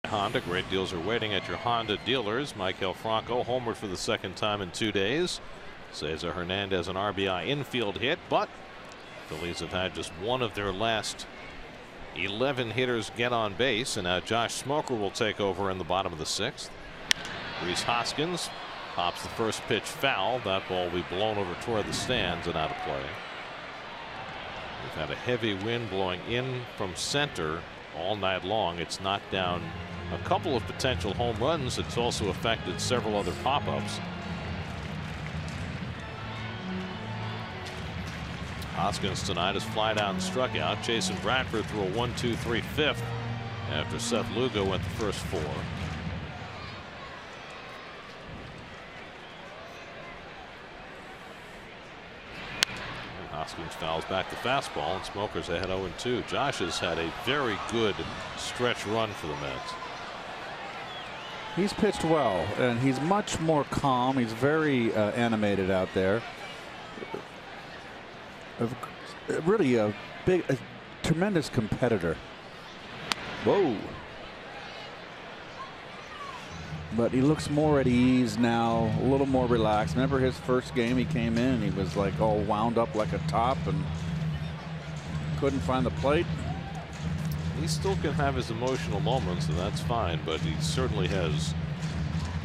Honda. Great deals are waiting at your Honda dealers. Maikel Franco homered for the 2nd time in 2 days. Cesar Hernandez an RBI infield hit, but Phillies have had just one of their last 11 hitters get on base, and now Josh Smoker will take over in the bottom of the 6th. Rhys Hoskins pops the first pitch foul. That ball will be blown over toward the stands and out of play. We've had a heavy wind blowing in from center all night long. It's knocked down a couple of potential home runs. It's also affected several other pop-ups. Hoskins tonight has flied out and struck out. Jason Bradford threw a 1-2-3 fifth after Seth Lugo went the first 4. And Hoskins fouls back the fastball, and Smoker's ahead 0-2. Josh has had a very good stretch run for the Mets. He's pitched well, and he's much more calm. He's very animated out there. Really a tremendous competitor. Whoa. But he looks more at ease now, a little more relaxed. Remember his first game, he came in, he was like all wound up like a top and couldn't find the plate. He still can have his emotional moments, and that's fine, but he certainly has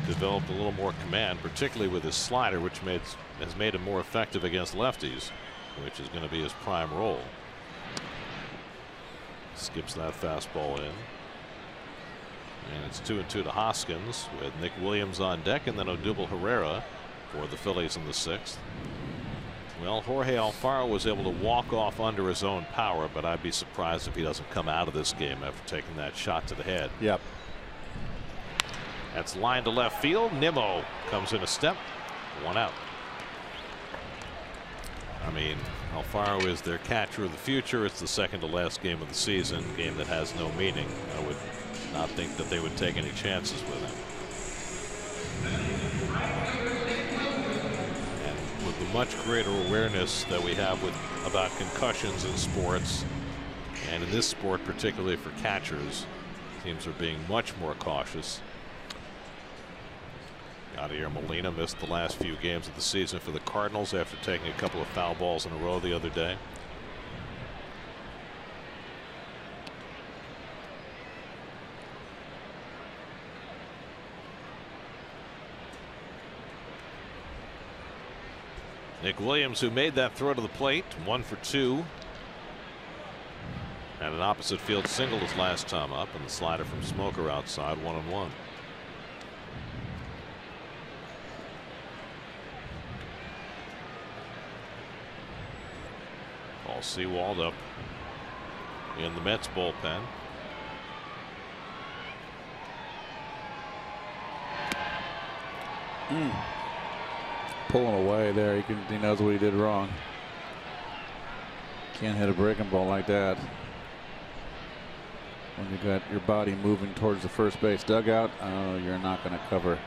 developed a little more command, particularly with his slider, which has made him more effective against lefties, which is going to be his prime role. Skips that fastball in. And it's 2-2 to Hoskins with Nick Williams on deck, and then Odubel Herrera for the Phillies in the 6th. Well, Jorge Alfaro was able to walk off under his own power, but I'd be surprised if he doesn't come out of this game after taking that shot to the head. Yep. That's line to left field. Nimmo comes in a step. 1 out. I mean, Alfaro is their catcher of the future. It's the second to last game of the season, a game that has no meaning. I would not think that they would take any chances with him. And with the much greater awareness that we have about concussions in sports, and in this sport particularly for catchers, teams are being much more cautious. Yadier Molina missed the last few games of the season for the Cardinals after taking a couple of foul balls in a row the other day. Nick Williams, who made that throw to the plate, 1 for 2. And an opposite field single his last time up, and the slider from Smoker outside, 1-1. Paul Sewald up in the Mets bullpen. Pulling away there. He knows what he did wrong. Can't hit a breaking ball like that when you got your body moving towards the first base dugout. You're not going to cover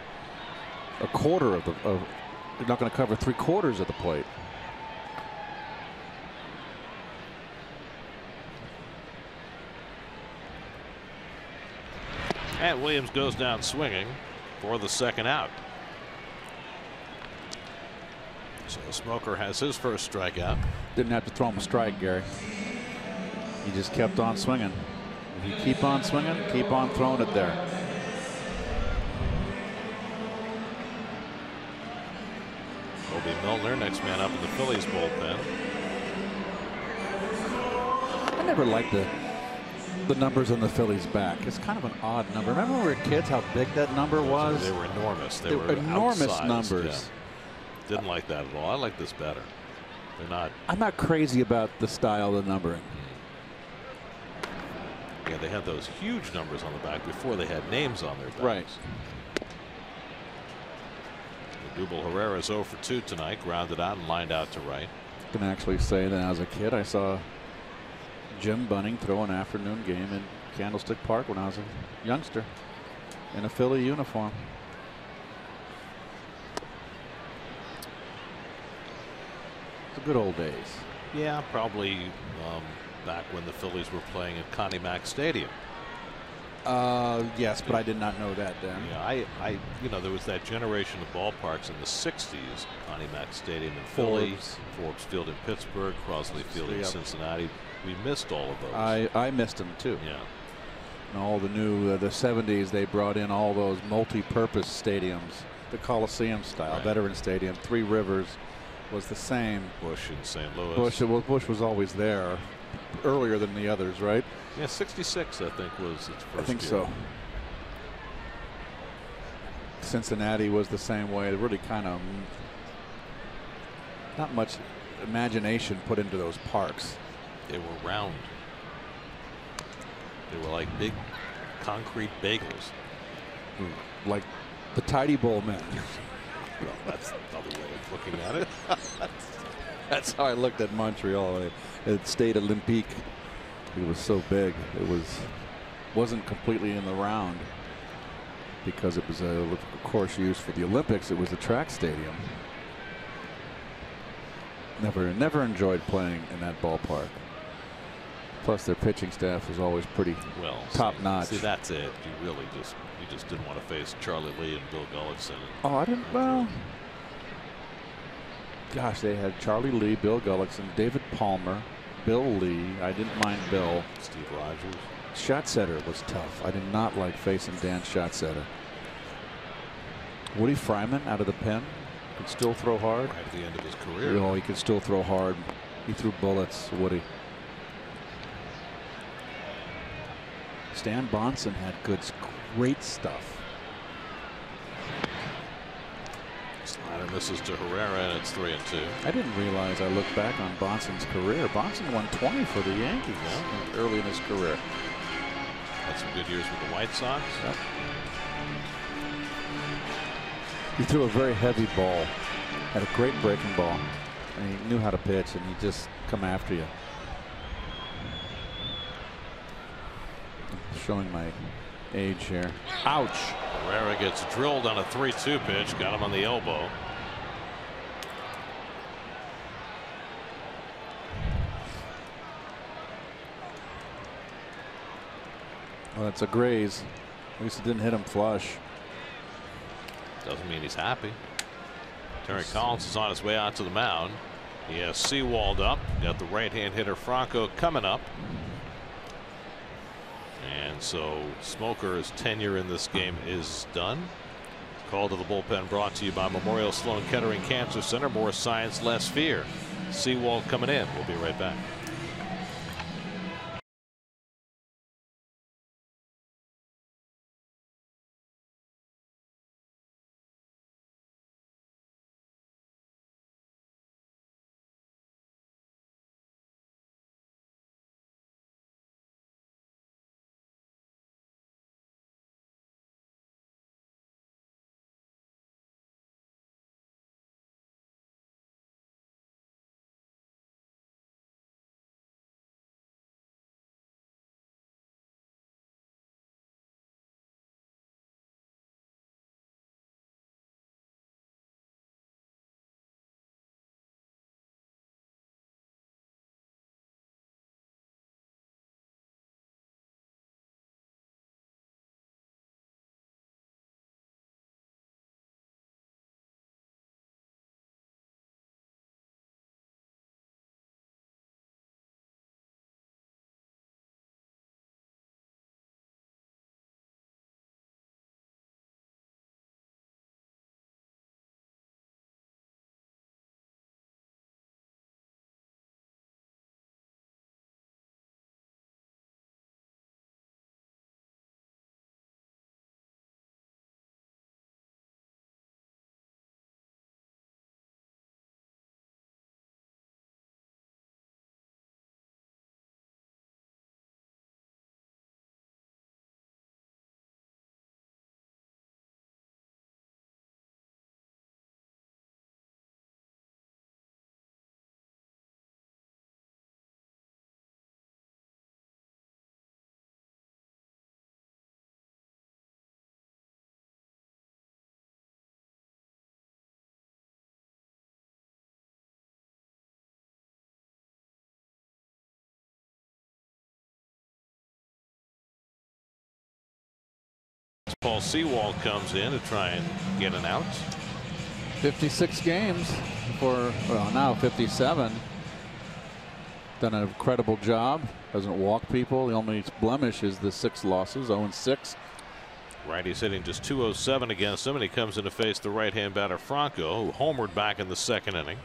a quarter of the. You're not going to cover 3/4 of the plate. And Williams goes down swinging for the second out. So Smoker has his first strikeout. Didn't have to throw him a strike, Gary. He just kept on swinging. If you keep on swinging, keep on throwing it there. Kobe Milner, next man up in the Phillies bullpen. I never liked the numbers on the Phillies back. It's kind of an odd number. Remember when we were kids how big that number was? They were enormous. They were enormous outsized. numbers. Yeah. Didn't like that at all. I like this better. They're not. I'm not crazy about the style of the numbering. Yeah, they had those huge numbers on the back before they had names on their backs. Right. Odubel Herrera's 0 for 2 tonight, grounded out and lined out to right. I can actually say that as a kid I saw Jim Bunning throw an afternoon game in Candlestick Park when I was a youngster in a Philly uniform. The good old days. Yeah, probably back when the Phillies were playing at Connie Mack Stadium. Yes, but I did not know that then. Yeah, you know, there was that generation of ballparks in the 60s. Connie Mack Stadium in Philly, Forbes Field in Pittsburgh, Crosley Field in Cincinnati. We missed all of those. I missed them too. Yeah. And all the new, the 70s, they brought in all those multi-purpose stadiums, the Coliseum style, Right. Veterans Stadium, Three Rivers was the same. Bush in St. Louis. Bush was always there. earlier than the others, right? Yeah, 66 I think was its first I think year. so. Cincinnati was the same way. Really kind of not much imagination put into those parks. They were round. They were like big concrete bagels. Like the Tidy Bowl men. Well, that's another way of looking at it. That's how I looked at Montreal at Stade Olympique. It was so big. It wasn't completely in the round because it was of course used for the Olympics. It was a track stadium. Never enjoyed playing in that ballpark. Plus their pitching staff was always pretty top notch. See, that's it. You just didn't want to face Charlie Lee and Bill Gullickson. Oh, I didn't. Well, gosh, they had Charlie Lee, Bill Gullickson, David Palmer, Bill Lee. I didn't mind Bill. Steve Rogers. Schatzeder was tough. I did not like facing Dan Schatzeder. Woody Fryman out of the pen could still throw hard. Right at the end of his career. You know, he could still throw hard. He threw bullets, Woody. Stan Bonson had great stuff. Slider misses to Herrera, and it's 3-2. I didn't realize, I looked back on Bonson's career. Bonson won 20 for the Yankees early in his career. Had some good years with the White Sox. Yep. He threw a very heavy ball, had a great breaking ball, and he knew how to pitch, and he just come after you. Showing my age here. Ouch. Herrera gets drilled on a 3-2 pitch. Got him on the elbow. Well, that's a graze. At least it didn't hit him flush. Doesn't mean he's happy. Terry Collins is on his way out to the mound. He has Seawald up. Got the right-hand hitter Franco coming up. And so Smoker's tenure in this game is done. Call to the bullpen brought to you by Memorial Sloan Kettering Cancer Center. More science, less fear. Seawald coming in. We'll be right back. Paul Seawald comes in to try and get an out. 56 games for, well, now 57. Done an incredible job. Doesn't walk people. The only blemish is the 6 losses, 0-6. Righty's hitting just .207 against him, and he comes in to face the right-hand batter Franco, who homered back in the second inning.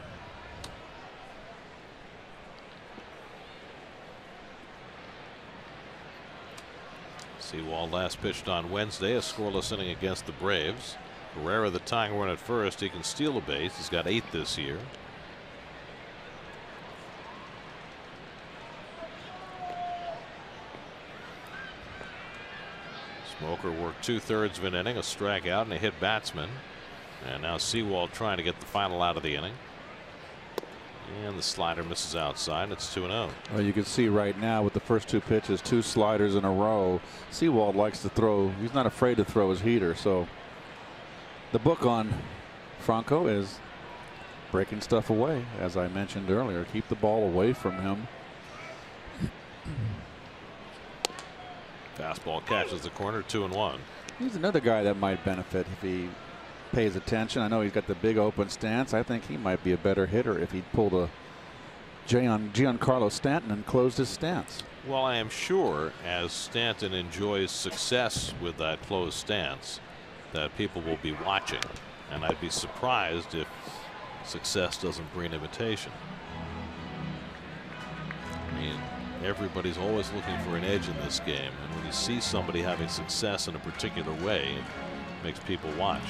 Sewald last pitched on Wednesday, a scoreless inning against the Braves. Herrera the tying run at first. He can steal a base. He's got 8 this year. Smoker worked 2/3 of an inning, a strikeout, and a hit batsman. And now Sewald trying to get the final out of the inning. And the slider misses outside. It's 2-0. Well, you can see right now with the first 2 pitches, 2 sliders in a row. Sewald likes to throw. He's not afraid to throw his heater. So the book on Franco is breaking stuff away, as I mentioned earlier. Keep the ball away from him. Fastball catches the corner, 2-1. He's another guy that might benefit if he pays attention. I know he's got the big open stance. I think he might be a better hitter if he pulled a Giancarlo Stanton and closed his stance. Well, I am sure as Stanton enjoys success with that closed stance that people will be watching, and I'd be surprised if success doesn't breed imitation. I mean, everybody's always looking for an edge in this game, and when you see somebody having success in a particular way, it makes people watch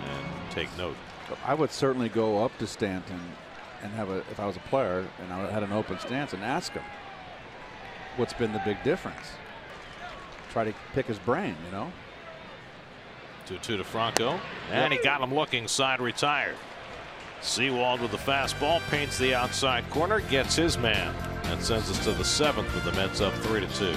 and take note. I would certainly go up to Stanton and have a, if I was a player and I had an open stance, and ask him what's been the big difference. Try to pick his brain, you know. 2-2 to Franco, and he got him looking, side retired. Sewald with the fastball paints the outside corner, gets his man. That sends us to the 7th with the Mets up 3-2.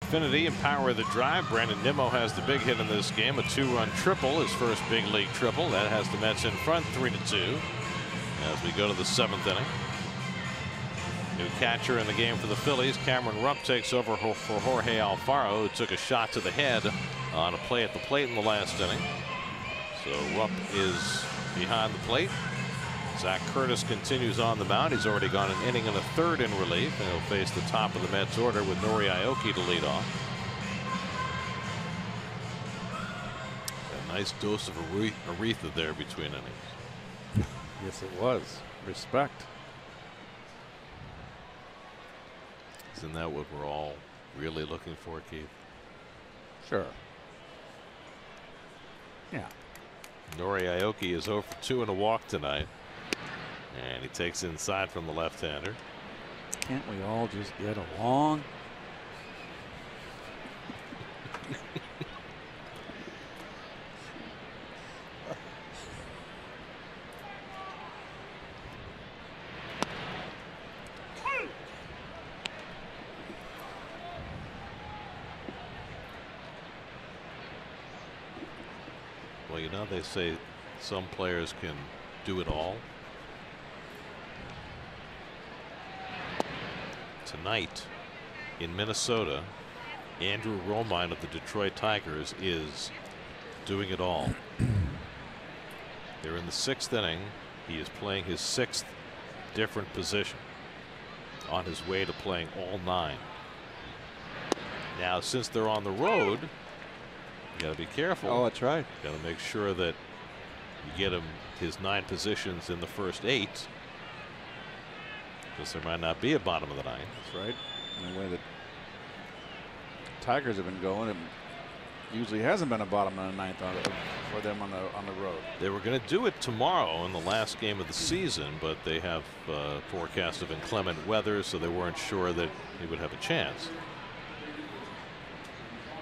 Infinity and power of the drive. Brandon Nimmo has the big hit in this game, a 2-run triple, his first big league triple. That has the Mets in front 3-2 as we go to the 7th inning. New catcher in the game for the Phillies, Cameron Rupp, takes over for Jorge Alfaro, who took a shot to the head on a play at the plate in the last inning. So Rupp is behind the plate. Zach Curtis continues on the mound. He's already gone an inning and a third in relief, and he'll face the top of the Mets order with Nori Aoki to lead off. A nice dose of Aretha there between innings. Yes, it was. Respect. Isn't that what we're all really looking for, Keith? Sure. Yeah. Nori Aoki is 0 for 2 and a walk tonight. And he takes inside from the left-hander. Can't we all just get along? Well, you know, they say some players can do it all. Tonight in Minnesota, Andrew Romine of the Detroit Tigers is doing it all. They're in the 6th inning. He is playing his 6th different position on his way to playing all 9. Now, since they're on the road, you got to be careful. Oh, that's right. Got to make sure that you get him his 9 positions in the first 8, because there might not be a bottom of the 9th. That's right. And the way that Tigers have been going, it usually hasn't been a bottom of the 9th for them on the road. They were going to do it tomorrow in the last game of the season, but they have forecast of inclement weather, so they weren't sure that he would have a chance.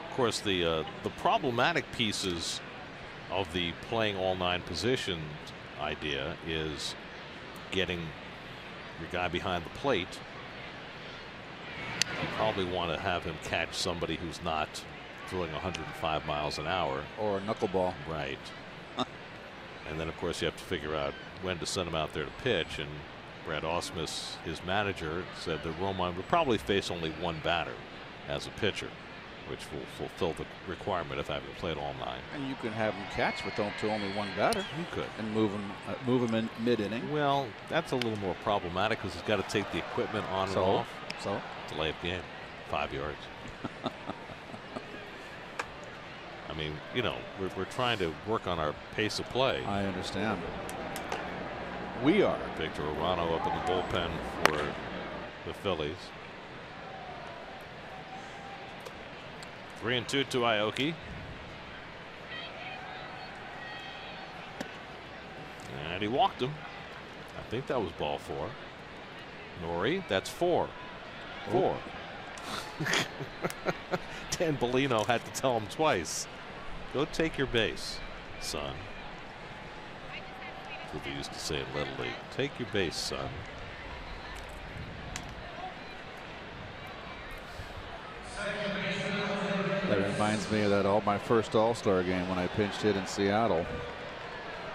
Of course, the problematic pieces of the playing all 9 positions idea is getting your guy behind the plate. You probably want to have him catch somebody who's not throwing 105 miles an hour. Or a knuckleball. Right. And then, of course, you have to figure out when to send him out there to pitch. And Brad Ausmus, his manager, said that Romine would probably face only 1 batter as a pitcher, which will fulfill the requirement of having played all 9. And you can have him catch with only 1 batter. You could. And move him in mid-inning. Well, that's a little more problematic because he's got to take the equipment on and off. So? Delay of game, 5 yards. I mean, you know, we're trying to work on our pace of play. I understand. We are. Victor Arano up in the bullpen for the Phillies. 3-2 to Aoki. And he walked him. I think that was ball 4. Nori, that's 4. 4. Dan Bellino had to tell him twice. Go take your base, son. That's what they used to say in Little League. Take your base, son. That reminds me of my first All-Star game when I pinched hit in Seattle.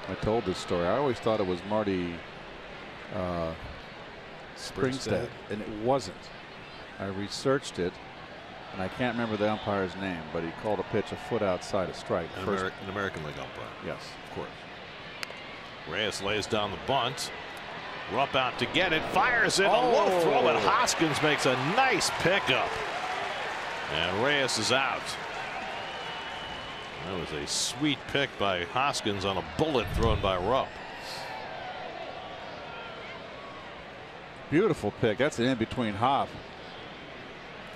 I told this story. I always thought it was Marty Springstead, and it wasn't. I researched it, and I can't remember the umpire's name, but he called a pitch a foot outside a strike. An American League umpire. Yes, of course. Reyes lays down the bunt. Rupp out to get it, fires it, a low throw, but Hoskins makes a nice pickup. And Reyes is out. That was a sweet pick by Hoskins on a bullet thrown by Rupp. Beautiful pick. That's an in-between hop.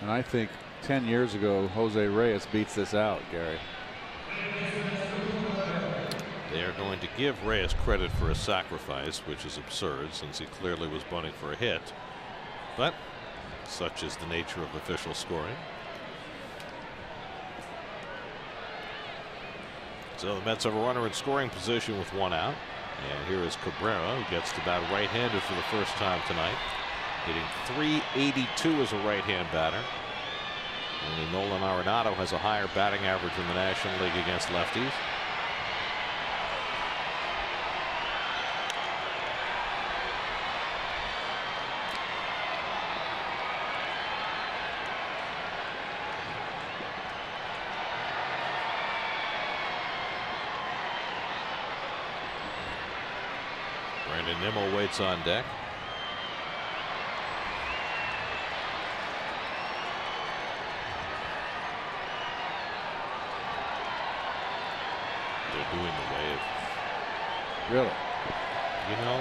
And I think 10 years ago, Jose Reyes beats this out, Gary. They are going to give Reyes credit for a sacrifice, which is absurd since he clearly was bunting for a hit. But such is the nature of official scoring. So the Mets have a runner in scoring position with 1 out. And here is Cabrera, who gets to bat right-handed for the first time tonight. Hitting .382 as a right-hand batter. Only Nolan Arenado has a higher batting average in the National League against lefties. Brandon Nimmo waits on deck. They're doing the wave. Really? You know,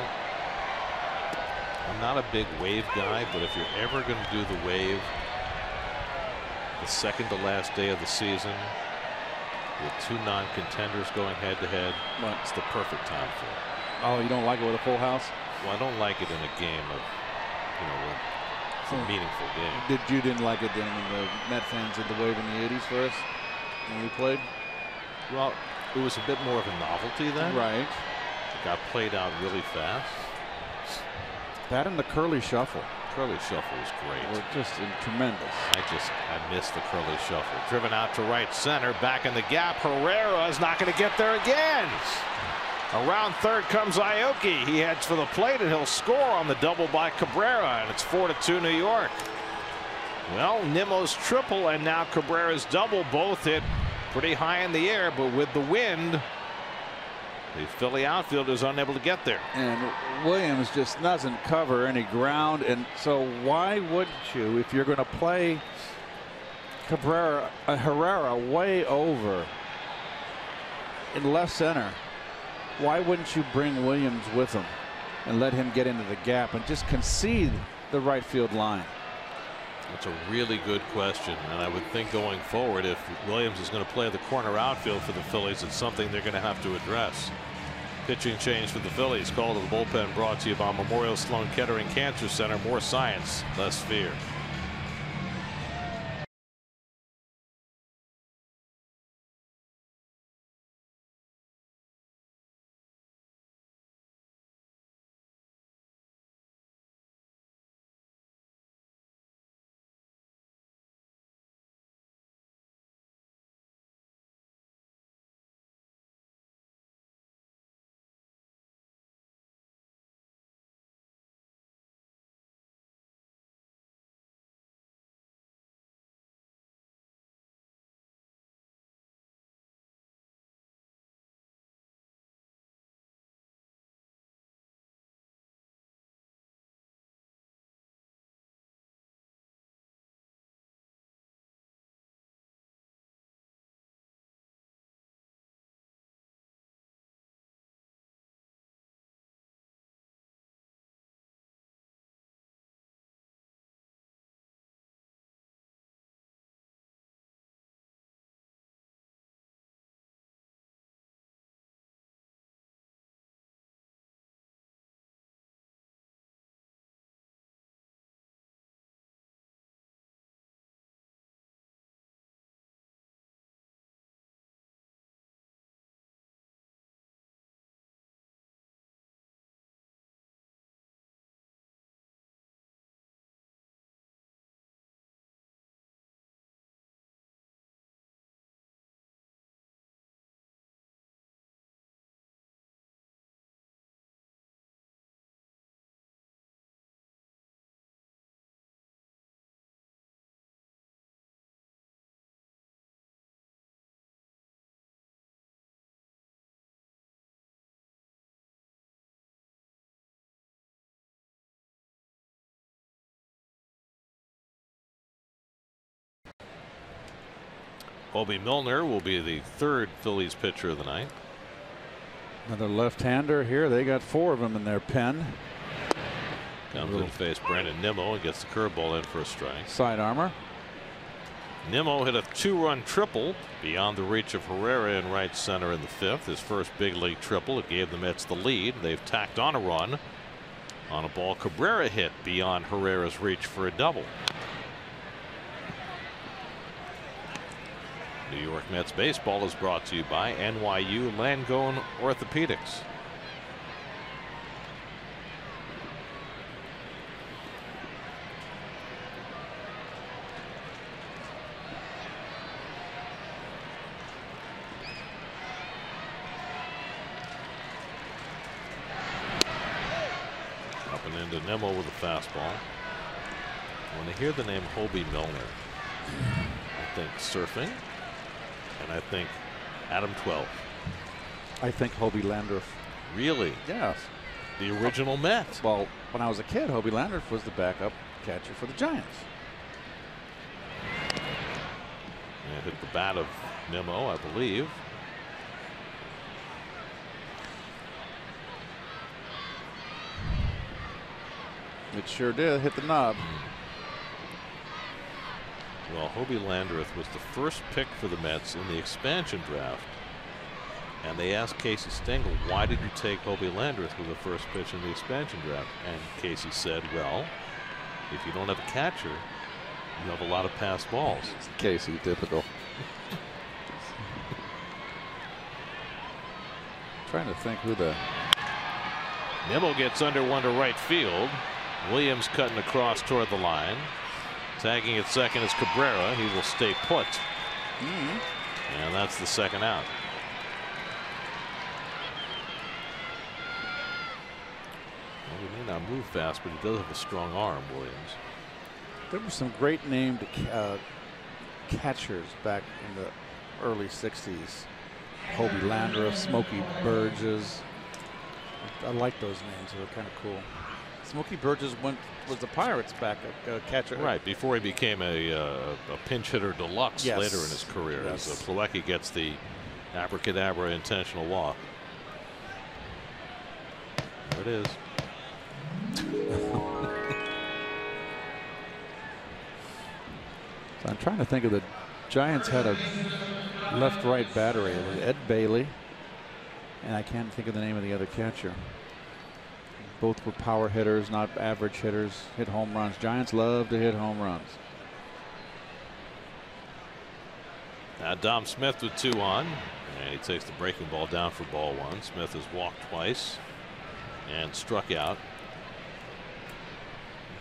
I'm not a big wave guy, but if you're ever going to do the wave the second to last day of the season with 2 non-contenders going head-to-head, it's the perfect time for it. Oh, you don't like it with a full house? Well, I don't like it in a game of, you know, it's a meaningful game. You didn't like it then when the Met fans did the wave in the 80s for us when we played? Well, it was a bit more of a novelty then. Right. It got played out really fast. That and the curly shuffle. Curly shuffle was great. Were just tremendous. I missed the curly shuffle. Driven out to right center, back in the gap. Herrera is not going to get there again. Around third comes Aoki. He heads for the plate and he'll score on the double by Cabrera, and it's 4-2 New York. Well, Nimmo's triple and now Cabrera's double both hit pretty high in the air, but with the wind, the Philly outfielder is unable to get there. And Williams just doesn't cover any ground, and so why wouldn't you, if you're going to play Herrera way over in left center, why wouldn't you bring Williams with him and let him get into the gap and just concede the right field line? That's a really good question, and I would think going forward, if Williams is going to play the corner outfield for the Phillies, it's something they're going to have to address. Pitching change for the Phillies. Call to the bullpen brought to you by Memorial Sloan Kettering Cancer Center. More science, less fear. Bobby Milner will be the third Phillies pitcher of the night. Another left-hander here. They got 4 of them in their pen. Comes in to face Brandon Nimmo and gets the curveball in for a strike. Side armor. Nimmo hit a 2-run triple beyond the reach of Herrera in right center in the 5th. His first big league triple. It gave the Mets the lead. They've tacked on a run on a ball Cabrera hit beyond Herrera's reach for a double. New York Mets baseball is brought to you by NYU Langone Orthopedics. Up and into Nimmo with a fastball. When I hear the name Hobie Milner, I think surfing. And I think Adam 12. I think Hobie Landreth. Really? Yes. The original Met. Well, when I was a kid, Hobie Landreth was the backup catcher for the Giants. And hit the bat of Nimmo, I believe. It sure did. Hit the knob. Well, Hobie Landreth was the first pick for the Mets in the expansion draft. And they asked Casey Stengel, why did you take Hobie Landreth with the first pitch in the expansion draft? And Casey said, well, if you don't have a catcher, you have a lot of pass balls. Casey, typical. Trying to think who the... Nimmo gets under one to right field. Williams cutting across toward the line. Tagging at second is Cabrera. He will stay put. And that's the second out. Well, he may not move fast, but he does have a strong arm, Williams. There were some great named catchers back in the early 60s. Hobie Landreth, Smokey Burgess. I like those names. They were kind of cool. Smokey Burgess was the Pirates' backup catcher. Right, before he became a pinch hitter deluxe later in his career. Yes. As Plawecki gets the abracadabra intentional walk. There it is. So I'm trying to think of the Giants had a left-right battery. It was Ed Bailey, and I can't think of the name of the other catcher. Both were power hitters, not average hitters. Hit home runs. Giants love to hit home runs. Now Dom Smith with 2 on, and he takes the breaking ball down for ball 1. Smith has walked twice and struck out.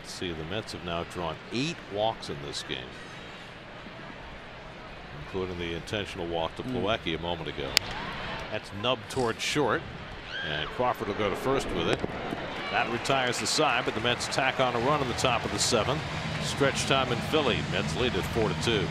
Let's see, the Mets have now drawn 8 walks in this game, including the intentional walk to Plawecki a moment ago. That's nubbed towards short, and Crawford will go to first with it. That retires the side, but the Mets tack on a run in the top of the 7th. Stretch time in Philly. Mets lead at 4-2.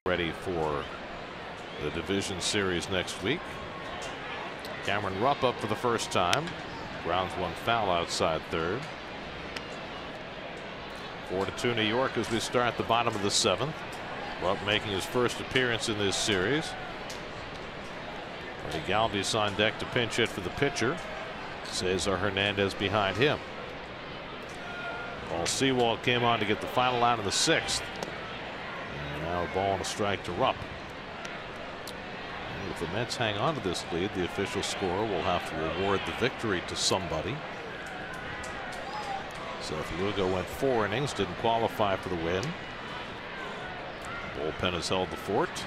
Ready for the division series next week. Cameron Rupp up for the first time. Grounds 1 foul outside third. 4-2 New York as we start the bottom of the 7th. Rupp making his first appearance in this series. Freddie Galvi's on deck to pinch hit for the pitcher. Cesar Hernandez behind him. Paul Sewald came on to get the final out in the 6th. Now a ball and a strike to Rupp. And if the Mets hang on to this lead, the official score will have to award the victory to somebody. Seth Lugo went 4 innings, didn't qualify for the win. Bullpen has held the fort.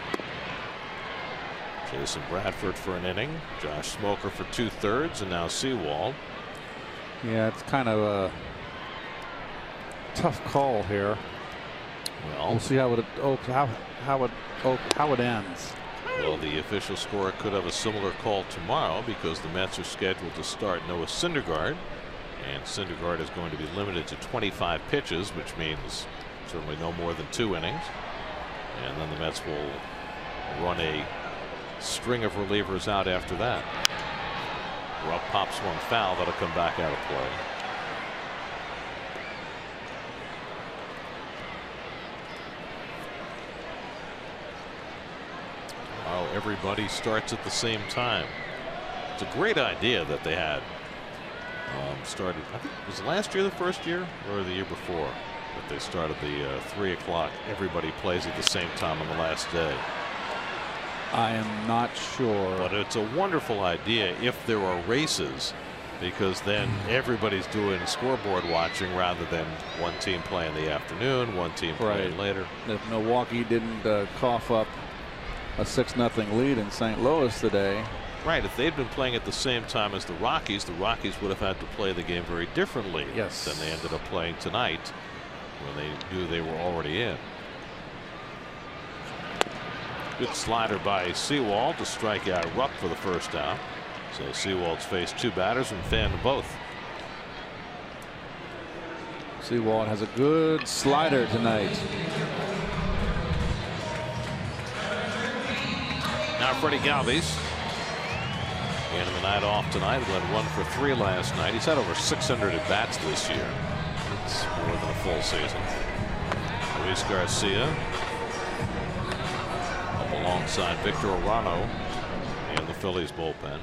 Jason Bradford for an inning, Josh Smoker for 2/3, and now Sewald. Yeah, it's kind of a tough call here. Well, we'll see how it ends. Well, the official score could have a similar call tomorrow because the Mets are scheduled to start Noah Syndergaard, and Syndergaard is going to be limited to 25 pitches, which means certainly no more than 2 innings. And then the Mets will run a string of relievers out after that. Rupp pops one foul that'll come back out of play. Oh, everybody starts at the same time. It's a great idea that they had. Started, I think, was it last year the first year or the year before that they started the 3 o'clock. Everybody plays at the same time on the last day. I am not sure. But it's a wonderful idea if there are races, because then everybody's doing scoreboard watching rather than one team playing in the afternoon, one team playing later. If Milwaukee didn't cough up a 6-0 lead in St. Louis today. Right, if they'd been playing at the same time as the Rockies would have had to play the game very differently than they ended up playing tonight when they knew they were already in. Good slider by Sewald to strike out Rupp for the first out. So Sewald's faced 2 batters and fanned both. Sewald has a good slider tonight. Now Freddie Galvis. End of the night off tonight. Went 1 for 3 last night. He's had over 600 at bats this year. It's more than a full season. Luis Garcia up alongside Victor Arano in the Phillies bullpen.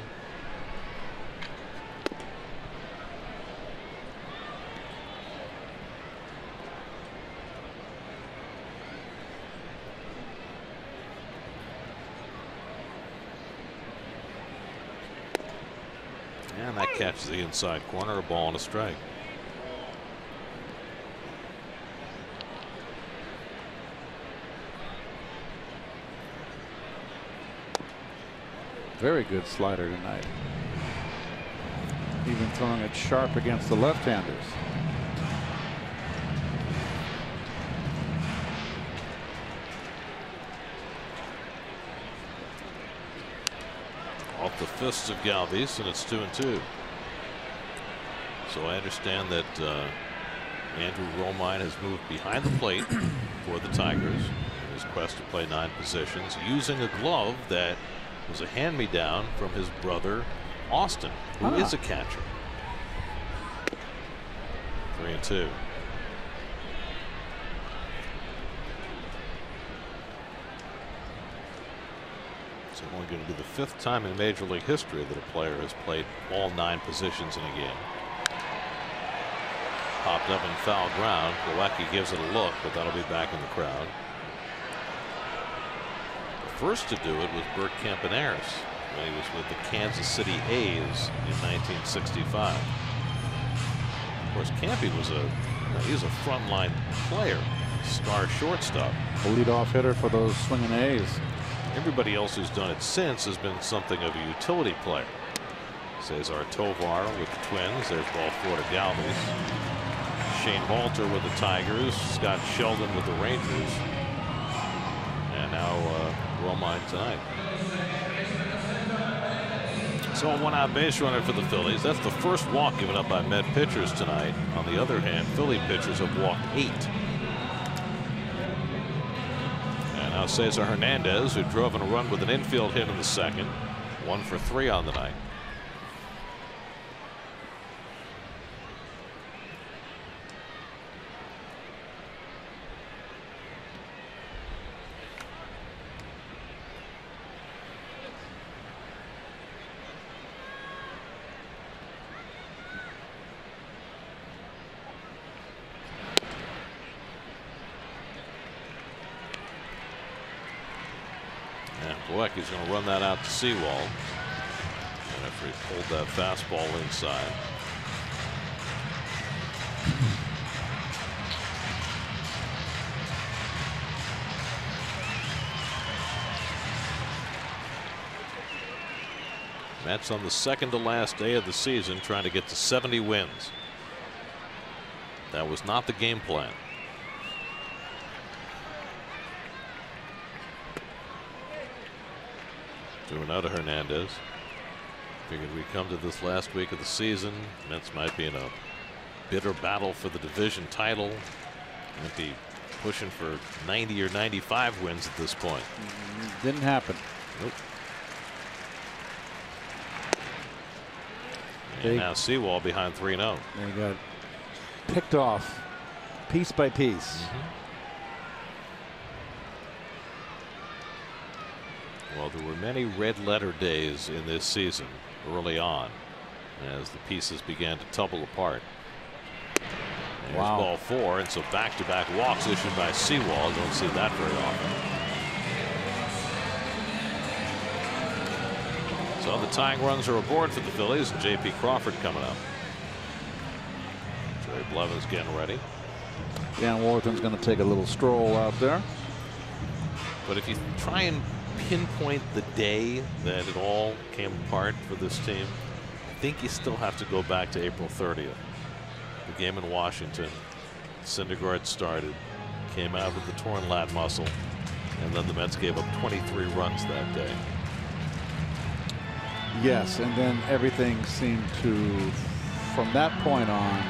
And that catches the inside corner, a ball and a strike. Very good slider tonight. Even throwing it sharp against the left-handers. Off the fists of Galvis, and it's 2-2. So I understand that Andrew Romine has moved behind the plate for the Tigers in his quest to play 9 positions, using a glove that was a hand-me-down from his brother Austin, who is a catcher. 3-2. It's only going to be the 5th time in Major League history that a player has played all 9 positions in a game. Popped up in foul ground. Plawecki gives it a look, but that'll be back in the crowd. The first to do it was Bert Campaneris when he was with the Kansas City A's in 1965. Of course, Campy was a frontline player, star shortstop, a leadoff hitter for those swinging A's. Everybody else who's done it since has been something of a utility player. Cesar Tovar with the Twins. There's ball 4 to Galvis. Shane Halter with the Tigers. Scott Sheldon with the Rangers. And now Romine tonight. So a 1-out base runner for the Phillies. That's the first walk given up by Met pitchers tonight. On the other hand, Philly pitchers have walked 8. And now Cesar Hernandez, who drove in a run with an infield hit in the second. 1 for 3 on the night. Plawecki's going to run that out to Sewald. And after he pulled that fastball inside. Mets on the second to last day of the season trying to get to 70 wins. That was not the game plan. Out of Hernandez. Figured we come to this last week of the season. Mets might be in a bitter battle for the division title. Might be pushing for 90 or 95 wins at this point. Didn't happen. Nope. And now Sewall behind 3-0. They got picked off piece by piece. Well, there were many red letter days in this season early on as the pieces began to tumble apart. There's ball 4, and so back-to-back walks issued by Sewall. Don't see that very often. So the tying runs are aboard for the Phillies, and J.P. Crawford coming up. Jerry Blevins getting ready. Dan Warthen's going to take a little stroll out there. But if you try and pinpoint the day that it all came apart for this team, I think you still have to go back to April 30th. The game in Washington. Syndergaard started, came out with the torn lat muscle, and then the Mets gave up 23 runs that day. Yes, and then everything seemed to, from that point on,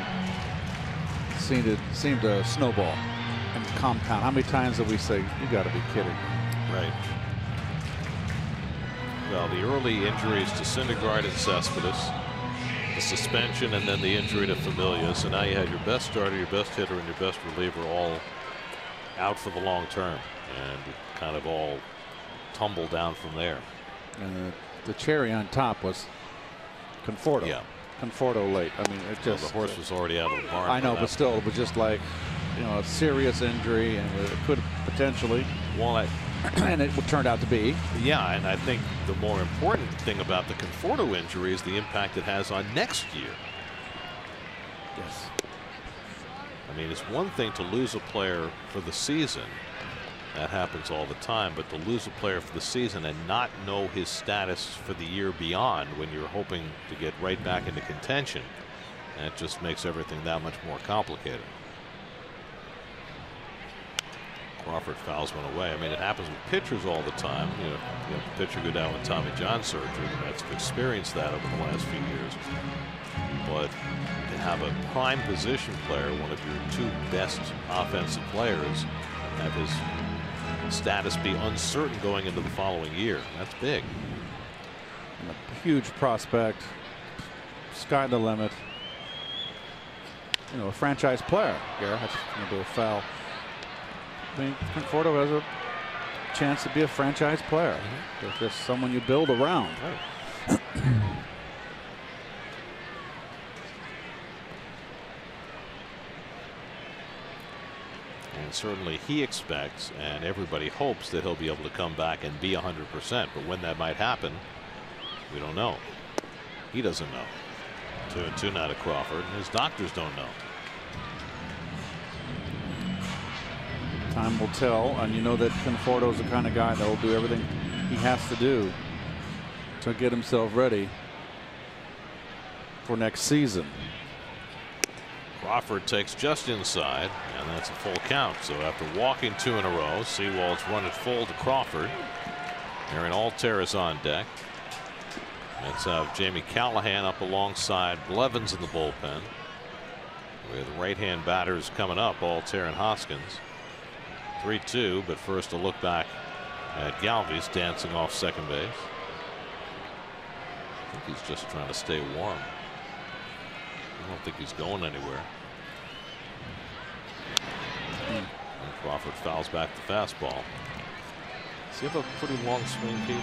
seemed to snowball and compound. How many times did we say, "You got to be kidding me"? Right. Well, the early injuries to Syndergaard and Cespedes, the suspension, and then the injury to Familia. So now you had your best starter, your best hitter, and your best reliever all out for the long term, and it kind of all tumbled down from there. And the cherry on top was Conforto. Yeah. Conforto late. I mean, it just. Well, the horse was already out of the barn. I know, but still, it was just like, you know, a serious injury, and it could potentially. Well, and it turned out to be. Yeah, and I think the more important thing about the Conforto injury is the impact it has on next year. Yes. I mean, it's one thing to lose a player for the season. That happens all the time, but to lose a player for the season and not know his status for the year beyond when you're hoping to get right back into contention, that just makes everything that much more complicated. Crawford fouls one away. I mean, it happens with pitchers all the time. You know, the pitcher go down with Tommy John surgery. The Mets have experienced that over the last few years. But to have a prime position player, one of your two best offensive players, have his status be uncertain going into the following year, that's big. And a huge prospect, sky the limit. You know, a franchise player. Garrett, that's going to be a foul. I mean, Conforto has a chance to be a franchise player. If there's someone you build around. Right. And certainly he expects, and everybody hopes, that he'll be able to come back and be 100%. But when that might happen, we don't know. He doesn't know. 2-2 now to Crawford, and his doctors don't know. Time will tell, and you know that Conforto's the kind of guy that will do everything he has to do to get himself ready for next season. Crawford takes just inside, and that's a full count. So after walking 2 in a row, Sewald's run it full to Crawford. Aaron Altair is on deck. Let's have Jamie Callahan up alongside Blevins in the bullpen. With right-hand batters coming up, Altair and Hoskins. 3-2, but first a look back at Galvis dancing off second base. I think he's just trying to stay warm. I don't think he's going anywhere. And Crawford fouls back the fastball. Does he have a pretty long swing, Pete?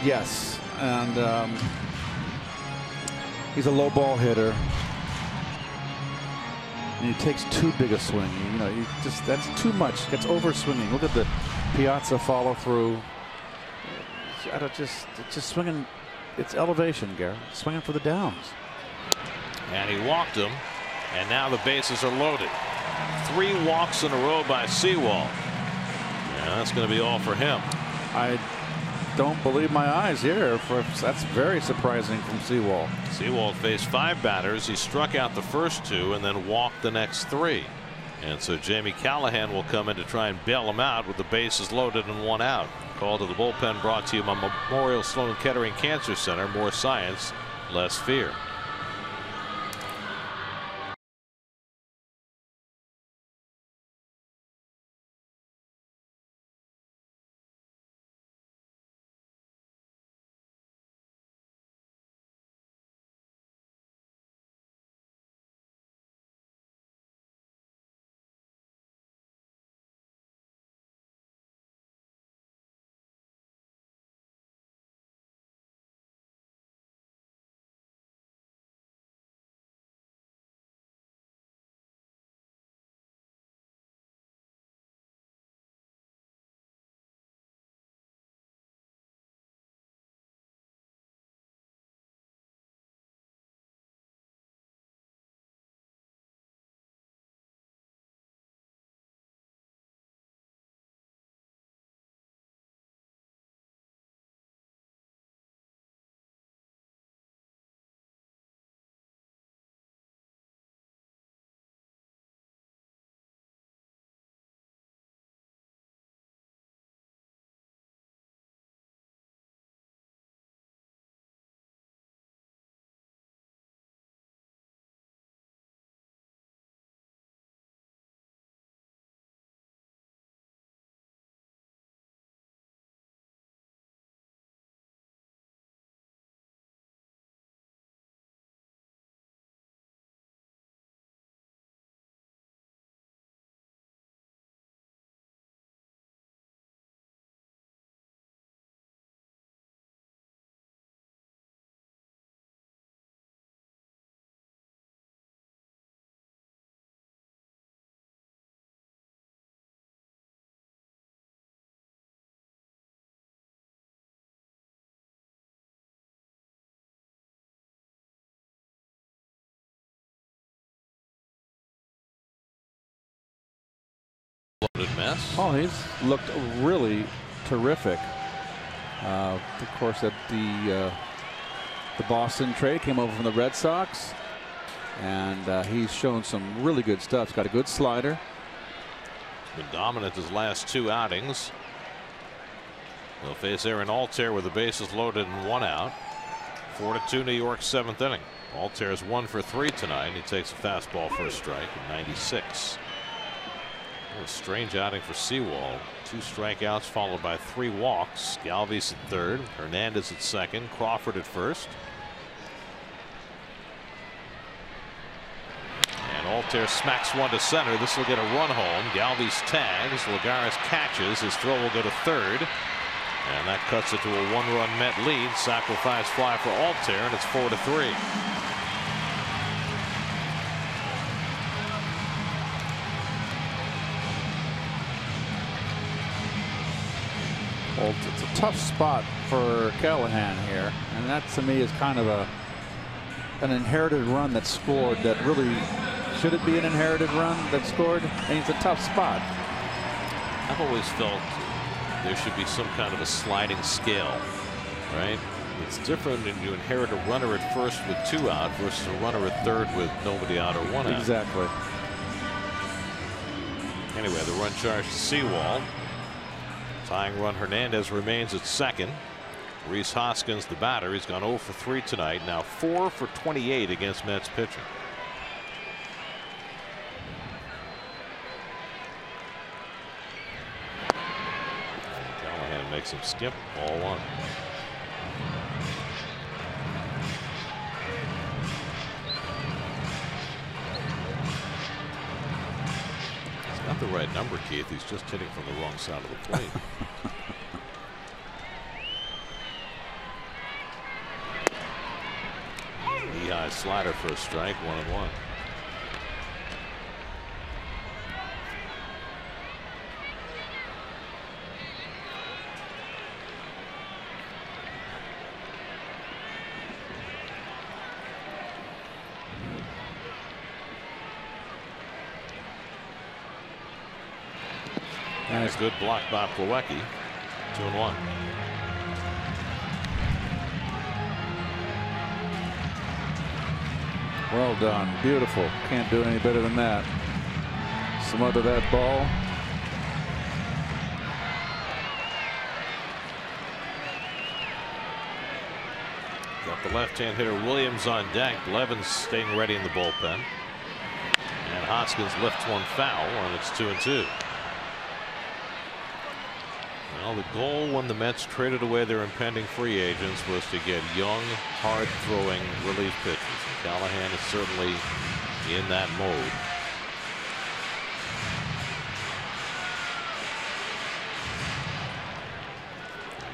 Yes, and he's a low ball hitter. And he takes too big a swing. You know, you just, that's too much. It's over swinging. Look at the Piazza follow through. It's just swinging. It's elevation, Garrett. Swinging for the downs. And he walked him, and now the bases are loaded. 3 walks in a row by Sewald. Yeah, that's going to be all for him. I don't believe my eyes here. That's very surprising from Sewald. Sewald faced 5 batters. He struck out the first 2 and then walked the next 3. And so Jamie Callahan will come in to try and bail him out with the bases loaded and 1 out. Call to the bullpen brought to you by Memorial Sloan Kettering Cancer Center. More science, less fear. loaded mess. Oh, he's looked really terrific. Of course, at the Boston trade, came over from the Red Sox, and he's shown some really good stuff. He's got a good slider. He's been dominant his last 2 outings. They'll face Aaron Altair with the bases loaded and 1 out. 4-2 New York, 7th inning. Altair's 1 for 3 tonight. He takes a fastball for a strike at 96. A strange outing for Sewald. 2 strikeouts followed by 3 walks. Galvis at third, Hernandez at second, Crawford at first. And Altair smacks one to center. This will get a run home. Galvis tags. Lagares catches. His throw will go to third. And that cuts it to a 1-run Met lead. Sacrifice fly for Altair, and it's 4-3. Well, it's a tough spot for Callahan here, and that to me is kind of an inherited run that scored. That really should it be an inherited run that scored? And it's a tough spot. I've always felt there should be some kind of a sliding scale, right? It's different when you inherit a runner at first with 2 out versus a runner at third with nobody out or 1 out. Exactly. Anyway, the run charge to Sewald. Tying run Hernandez remains at second. Rhys Hoskins, the batter, he's gone 0 for 3 tonight. Now 4 for 28 against Mets pitching. Callahan makes him skip. Ball 1. Not the right number, Keith. He's just hitting from the wrong side of the plate. Knee-high slider for a strike, 1-1. Nice, good block by Plawecki. 2-1. Well done. Beautiful. Can't do any better than that. Smother that ball. Got the left-hand hitter Williams on deck. Blevins staying ready in the bullpen. And Hoskins lifts one foul, and it's 2-2. Well, the goal when the Mets traded away their impending free agents was to get young, hard-throwing relief pitchers. And Callahan is certainly in that mode.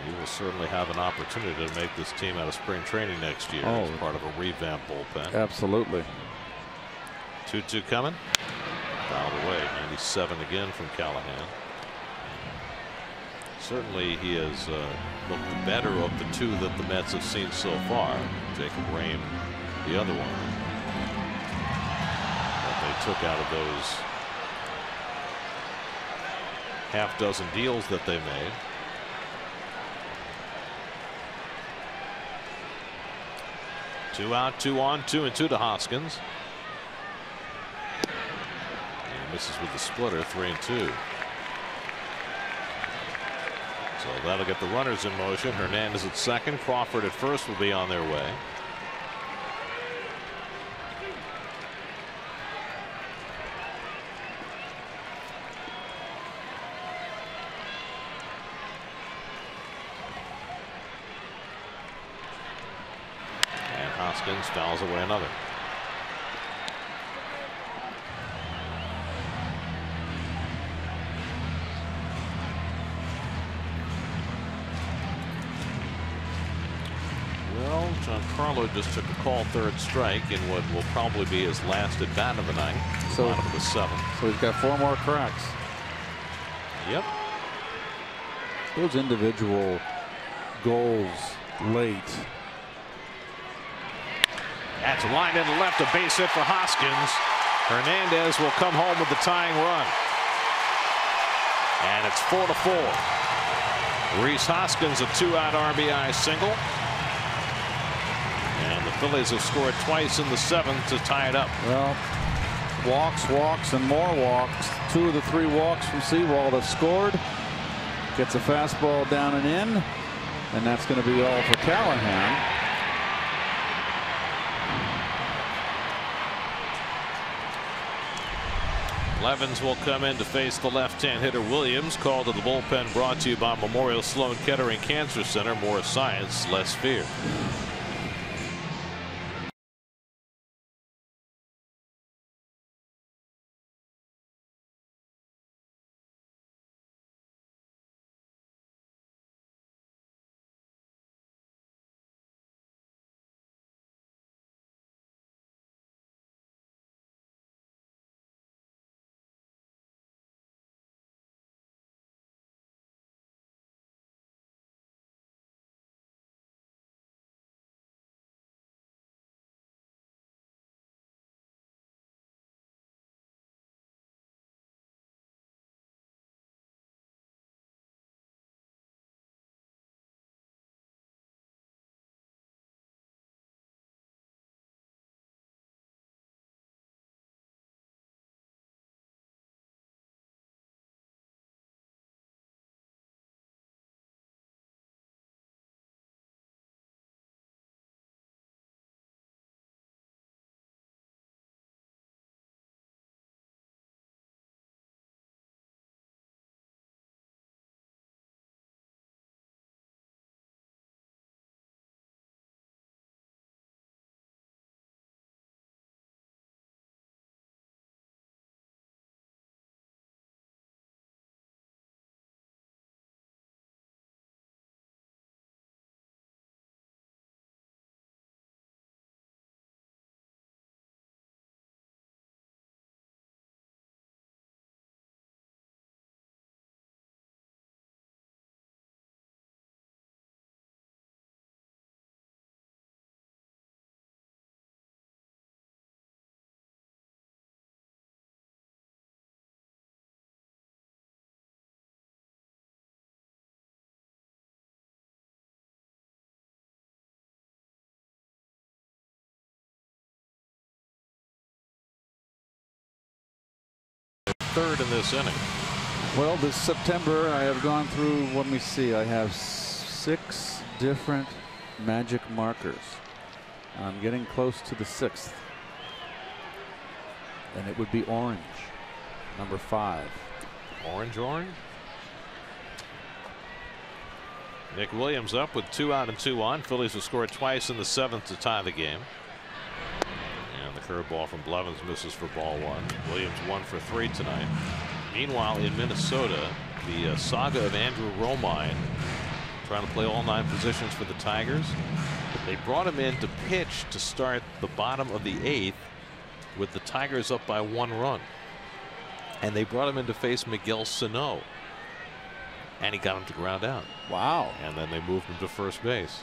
He will certainly have an opportunity to make this team out of spring training next year as part of a revamped bullpen. Absolutely. 2-2 coming. Fouled away. 97 again from Callahan. Certainly he has looked better of the 2 that the Mets have seen so far. Jacob Rhame, the other one that they took out of those half-dozen deals that they made. Two out, 2 on, 2-2 to Hoskins. And misses with the splitter, 3-2. So that'll get the runners in motion. Hernandez at second. Crawford at first will be on their way. And Hoskins fouls away another. Giancarlo just took a call, 3rd strike in what will probably be his last at bat of the night. So bottom of the 7th. So he's got 4 more cracks. Yep. Those individual goals late. That's line into left, a base hit for Hoskins. Hernandez will come home with the tying run. And it's 4-4. Rhys Hoskins a 2-out RBI single. And the Phillies have scored twice in the 7th to tie it up. Well, walks, and more walks. 2 of the 3 walks from Sewald have scored. Gets a fastball down and in, and that's going to be all for Callahan. Blevins will come in to face the left-hand hitter Williams. Call to the bullpen brought to you by Memorial Sloan Kettering Cancer Center. More science, less fear. Third in this inning. Well, this September I have gone through, let me see, I have 6 different magic markers. I'm getting close to the 6th. And it would be orange, number 5. Orange. Nick Williams up with 2 out and 2 on. Phillies have scored twice in the 7th to tie the game. And the curveball from Blevins misses for ball 1. Williams 1 for 3 tonight. Meanwhile, in Minnesota, the saga of Andrew Romine trying to play all 9 positions for the Tigers. They brought him in to pitch to start the bottom of the 8th with the Tigers up by 1 run. And they brought him in to face Miguel Sano. And he got him to ground out. Wow. And then they moved him to first base.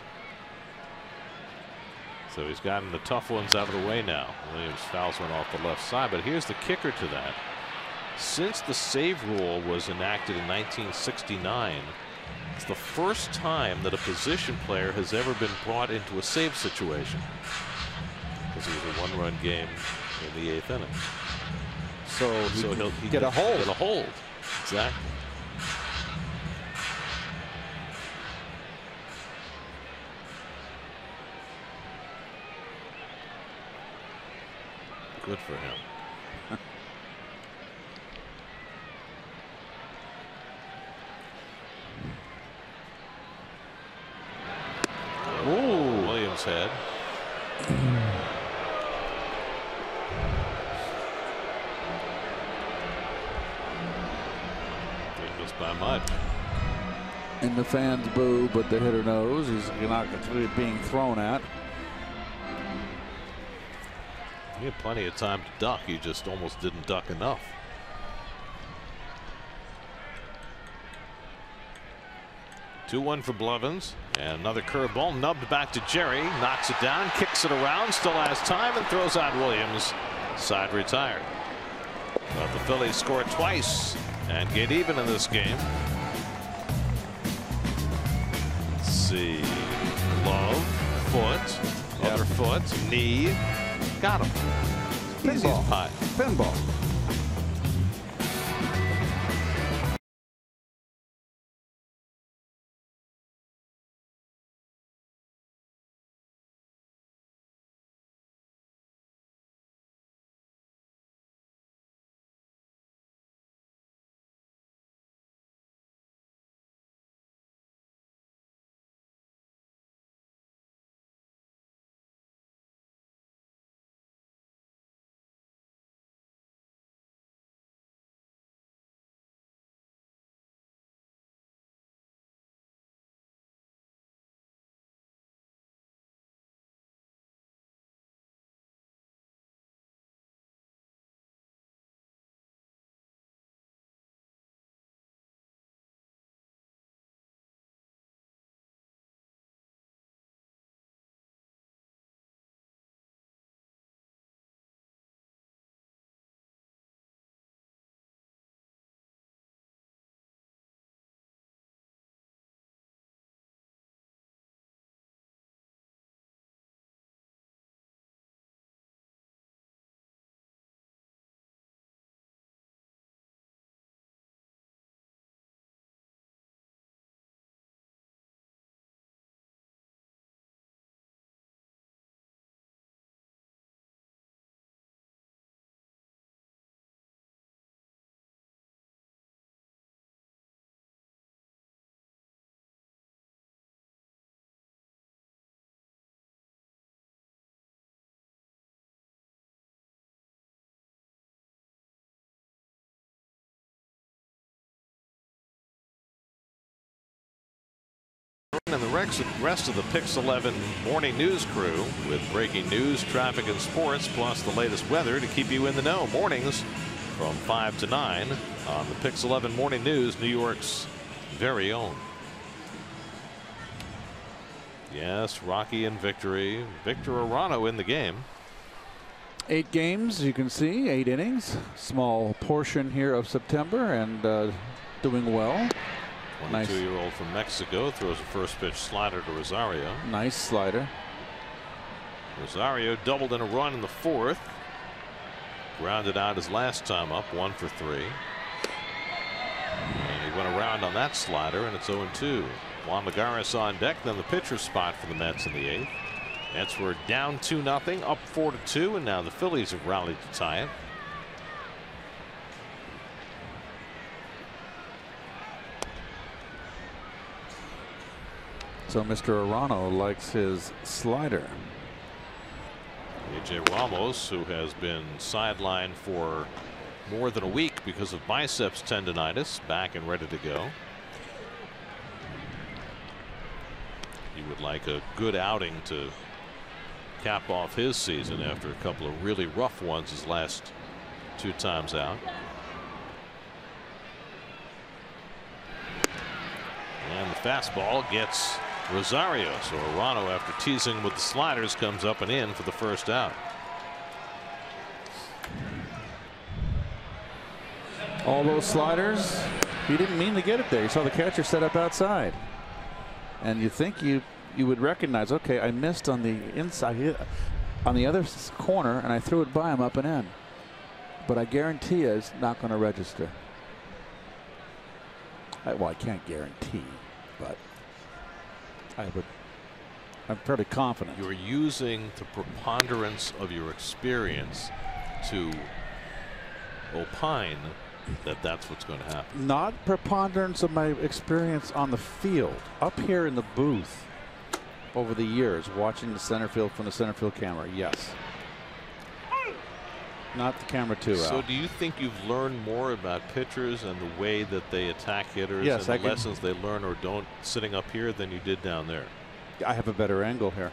So he's gotten the tough ones out of the way now. Williams fouls one off the left side. But here's the kicker to that. Since the save rule was enacted in 1969, it's the first time that a position player has ever been brought into a save situation. Because it was a 1-run game in the 8th inning. So he'll get a hold. Get a hold. Exactly. Good for him. Ooh. Williams' head. He missed by much. And the fans boo, but the hitter knows he's not being thrown at. He had plenty of time to duck. He just almost didn't duck enough. Two-1 for Blevins. And another curveball nubbed back to Jerry. Knocks it down, kicks it around, still has time, and throws out Williams. Side retired. But the Phillies scored twice and get even in this game. Let's see. Glove, foot, other foot, knee. Got him. Easy as pie. Pinball. And the rest of the Pix 11 morning news crew with breaking news, traffic, and sports, plus the latest weather to keep you in the know. Mornings from 5 to 9 on the Pix 11 morning news, New York's very own. Yes, Rocky in victory. Victor Arano in the game. 8 games, you can see, 8 innings. Small portion here of September, and doing well. 22-year-old from Mexico throws a first pitch slider to Rosario. Nice slider. Rosario doubled in a run in the 4th. Grounded out his last time up, 1 for 3. And he went around on that slider, and it's 0-2. Juan Lagares on deck, then the pitcher's spot for the Mets in the 8th. Mets were down 2-0, up 4-2, and now the Phillies have rallied to tie it. So Mr. Arano likes his slider. AJ Ramos, who has been sidelined for more than a week because of biceps tendonitis, back and ready to go. He would like a good outing to cap off his season after a couple of really rough ones his last 2 times out. And the fastball gets Rosario. So Arano, after teasing with the sliders, comes up and in for the first out. All those sliders, he didn't mean to get it there. He saw the catcher set up outside. And you think you would recognize, okay, I missed on the inside, on the other corner, and I threw it by him up and in. But I guarantee you it's not going to register. Well, I can't guarantee, but I'm pretty confident. You're using the preponderance of your experience to opine that that's what's going to happen. Not preponderance of my experience on the field. Up here in the booth over the years, watching the center field from the center field camera, yes. Not the camera too. So do you think you've learned more about pitchers and the way that they attack hitters, yes, and the lessons they learn or don't sitting up here than you did down there? I have a better angle here.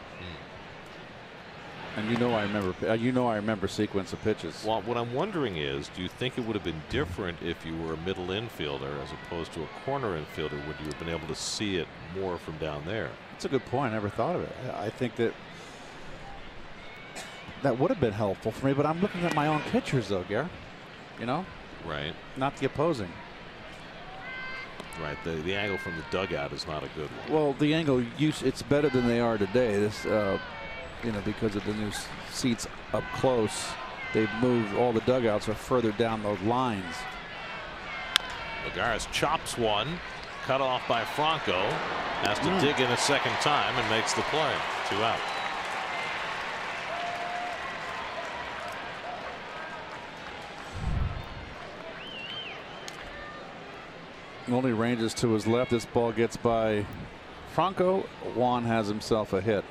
And I remember sequence of pitches. Well, what I'm wondering is, do you think it would have been different if you were a middle infielder as opposed to a corner infielder? Would you have been able to see it more from down there? That's a good point. I never thought of it. I think that would have been helpful for me, but I'm looking at my own pitchers though, Gary. You know? Right. Not the opposing. Right, the angle from the dugout is not a good one. Well, the angle, it's better than they are today. This, you know, because of the new seats up close, they've moved. All the dugouts are further down those lines. Lagares chops one, cut off by Franco. Has to dig in a second time and makes the play. 2 out. Only ranges to his left. This ball gets by Franco. Juan has himself a hit.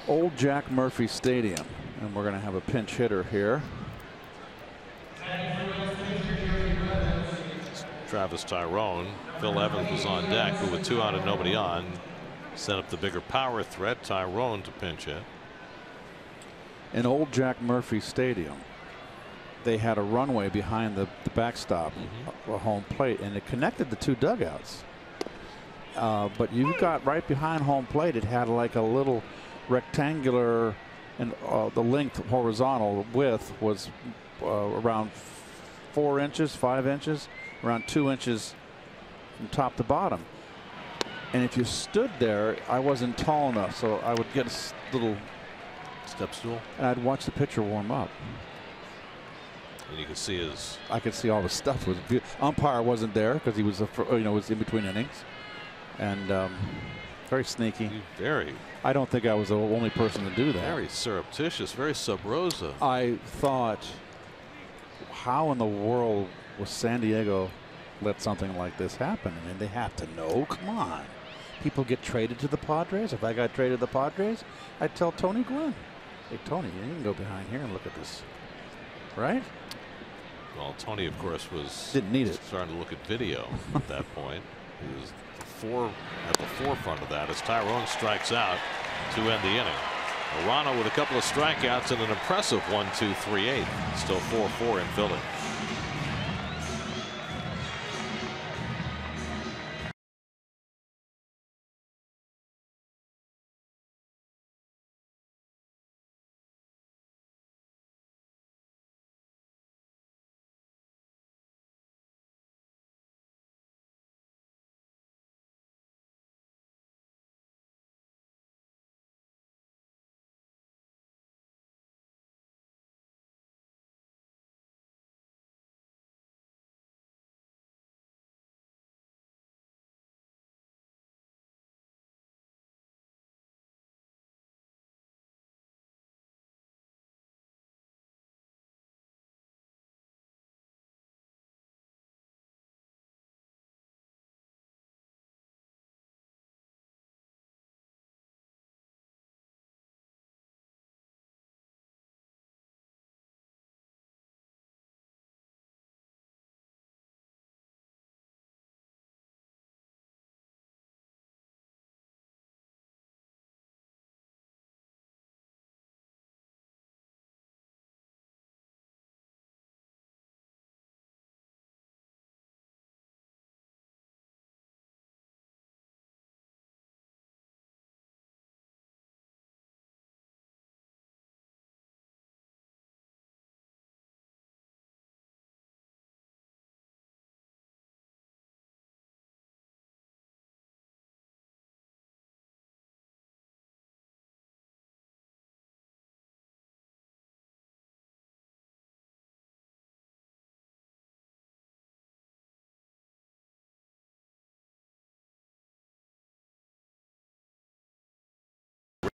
Old Jack Murphy Stadium, and we're going to have a pinch hitter here. Travis Tyrone. Phil Evans was on deck, but with 2 out and nobody on, set up the bigger power threat. Tyrone to pinch hit. In Old Jack Murphy Stadium, they had a runway behind the backstop, a home plate, and it connected the 2 dugouts. But you got right behind home plate, it had like a little rectangular, and the length horizontal width was around 4 inches, 5 inches, around 2 inches from top to bottom. And if you stood there, I wasn't tall enough, so I would get a little step stool, and I'd watch the pitcher warm up. And you could see his. I could see all the stuff. Was umpire wasn't there because he was, was in between innings, and very sneaky. Very. I don't think I was the only person to do that. Very surreptitious. Very sub rosa. I thought, how in the world was San Diego let something like this happen? I mean, they have to know. Come on, people get traded to the Padres. If I got traded to the Padres, I'd tell Tony Gwynn, "Hey Tony, you can go behind here and look at this." Right? Well, Tony, of course, didn't need it. Starting to look at video at that point. He was at the forefront of that as Tyrone strikes out to end the inning. Arano with a couple of strikeouts and an impressive 1-2-3-8. Still 4-4 in Philly.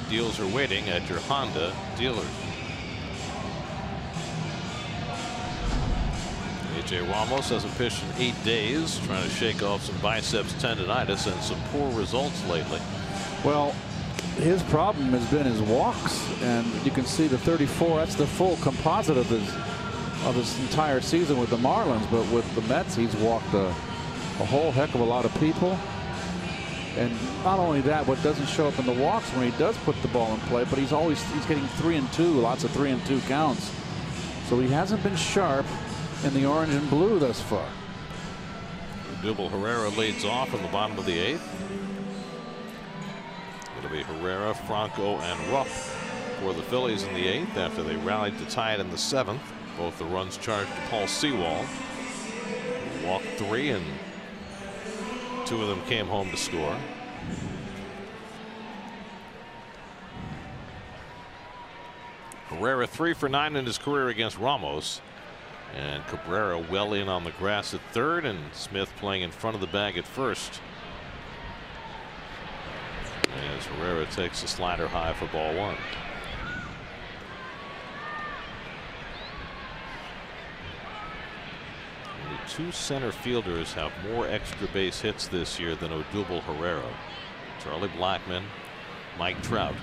Deals are waiting at your Honda dealers. AJ Ramos hasn't pitched in 8 days, trying to shake off some biceps tendonitis and some poor results lately. Well, his problem has been his walks, and you can see the 34. That's the full composite of his entire season with the Marlins. But with the Mets, he's walked a whole heck of a lot of people. And not only that, what doesn't show up in the walks when he does put the ball in play, but he's getting 3-2, lots of 3-2 counts. So he hasn't been sharp in the orange and blue thus far. Double Herrera leads off in the bottom of the 8th. It'll be Herrera, Franco, and Rupp for the Phillies in the 8th after they rallied to tie it in the 7th. Both the runs charged to Paul Sewald. Walked 3 and 2 of them came home to score. Herrera 3 for 9 in his career against Ramos. And Cabrera well in on the grass at third, and Smith playing in front of the bag at first. As Herrera takes a slider high for ball 1. Only 2 center fielders have more extra base hits this year than Odubel Herrera. Charlie Blackmon, Mike Trout.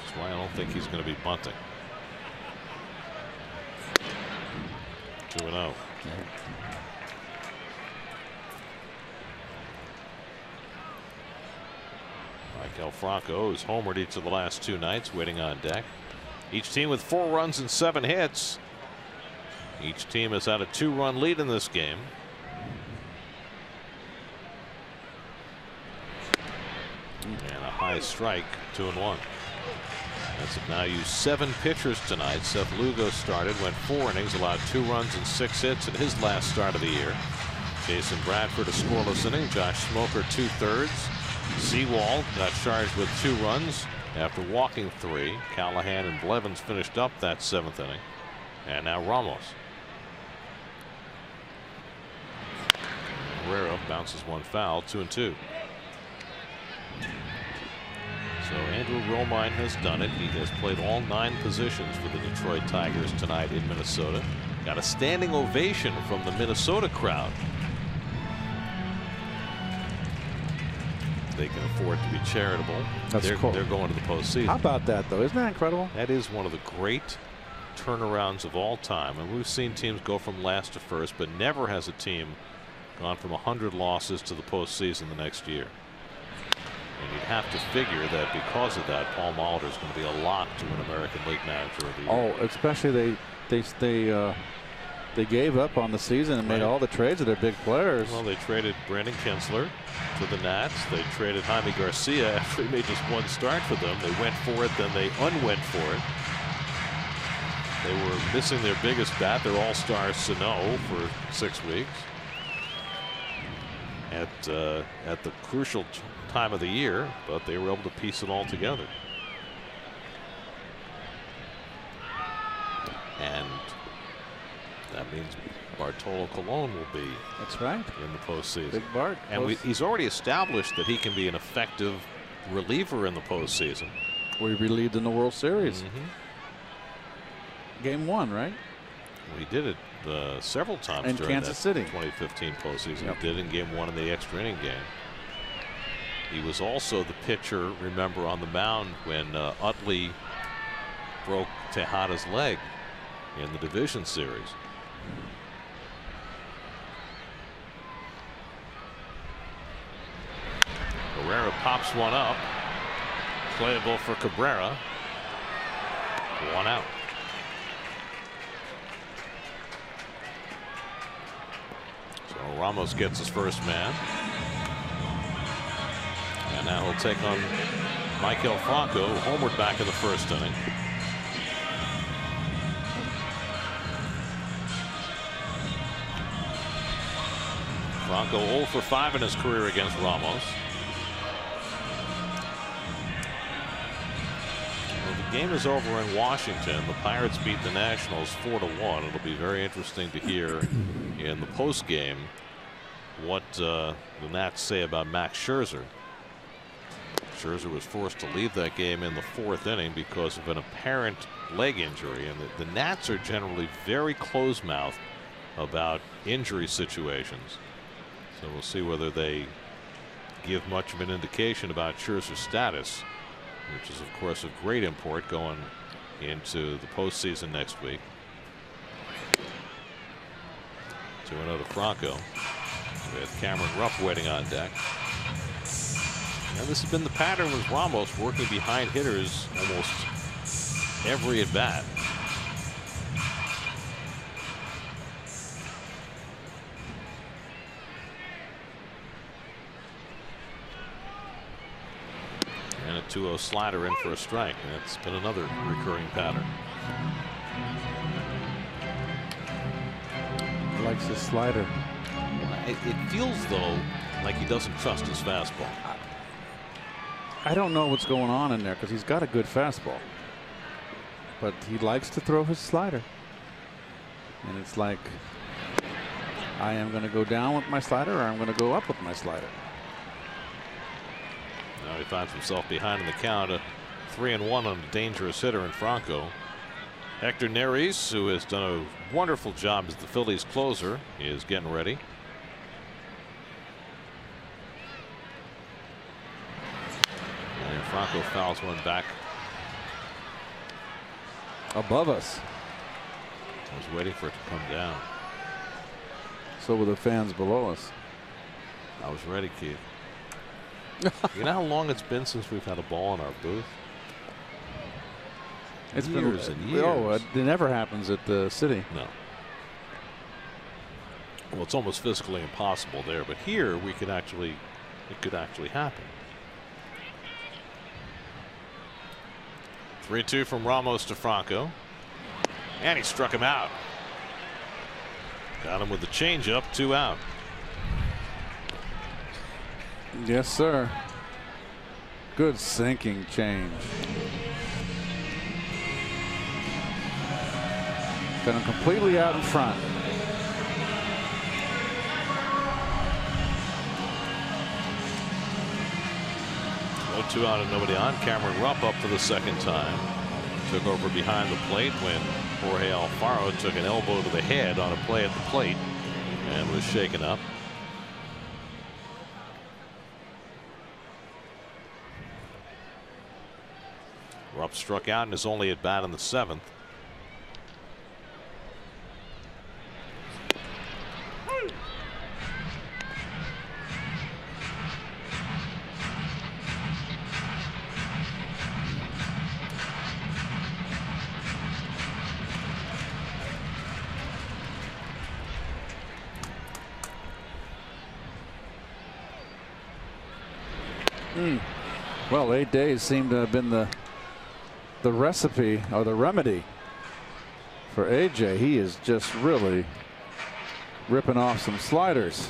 That's why I don't think he's going to be bunting. 2-0. Maikel Franco has homered each of the last 2 nights, waiting on deck. Each team with 4 runs and 7 hits. Each team has had a 2-run lead in this game. And a high strike, 2-1. Mets have now used 7 pitchers tonight. Seth Lugo started, went 4 innings, allowed 2 runs and 6 hits in his last start of the year. Jason Bradford a scoreless inning. Josh Smoker 2/3. Sewald got charged with 2 runs after walking 3. Callahan and Blevins finished up that 7th inning. And now Ramos. Herrera bounces 1 foul, 2-2. So Andrew Romine has done it. He has played all 9 positions for the Detroit Tigers tonight in Minnesota. Got a standing ovation from the Minnesota crowd. They can afford to be charitable. They're going to the postseason. How about that, though? Isn't that incredible? That is one of the great turnarounds of all time. And we've seen teams go from last to first, but never has a team gone from 100 losses to the postseason the next year. And you'd have to figure that because of that, Paul Molitor is going to be a lock to an American League Manager of the Year. Oh, especially they gave up on the season and made all the trades of their big players. Well, they traded Brandon Kinsler to the Nats. They traded Jaime Garcia after he made just 1 start for them. They went for it, then they unwent for it. They were missing their biggest bat, their all-star Sano, for 6 weeks. At the crucial time of the year, but they were able to piece it all together. And that means Bartolo Colon will be That's right. in the postseason. Big Bart. And he's already established that he can be an effective reliever in the postseason. We relieved in the World Series. Game 1, right? Well, he did it several times in during Kansas that City 2015 postseason. Yep. He did in Game 1 in the extra inning game. He was also the pitcher, remember, on the mound when Utley broke Tejada's leg in the division series. Herrera pops one up. Playable for Cabrera. 1 out. So Ramos gets his first man. And now he'll take on Maikel Franco, who homered back in the 1st inning. Franco 0 for 5 in his career against Ramos. Well, the game is over in Washington. The Pirates beat the Nationals 4-1. It'll be very interesting to hear in the post game what the Nats say about Max Scherzer. Scherzer was forced to leave that game in the 4th inning because of an apparent leg injury, and the Nats are generally very close-mouthed about injury situations. So we'll see whether they give much of an indication about Scherzer's status, which is of course of great import going into the postseason next week. 2-0 to Franco with Cameron Rupp waiting on deck. And this has been the pattern with Ramos, working behind hitters almost every at bat. And a 2-0 slider in for a strike. That's been another recurring pattern. He likes his slider. It feels though Like he doesn't trust his fastball. I don't know what's going on in there because he's got a good fastball, but he likes to throw his slider. And it's like, I am going to go down with my slider or I'm going to go up with my slider. Now he finds himself behind in the count, a 3-1 on a dangerous hitter in Franco. Hector Neris, who has done a wonderful job as the Phillies closer, is getting ready. And Franco fouls one back Above us. I was waiting for it to come down. So were the fans below us. I was ready, Keith. You know how long it's been since we've had a ball in our booth? It's years been, and years. Oh, it never happens at the city. No. Well, it's almost physically impossible there, but here we could actually, it could actually happen. 3-2 from Ramos to Franco, and he struck him out. Got him with the changeup, 2 out. Yes, sir. Good sinking change. Got him completely out in front. No 2 out and nobody on. Cameron Rupp up for the second time. Took over behind the plate when Jorge Alfaro took an elbow to the head on a play at the plate and was shaken up. Rupp struck out and is only at bat in the 7th. Well, 8 days seem to have been the recipe or the remedy for AJ. He is just really ripping off some sliders.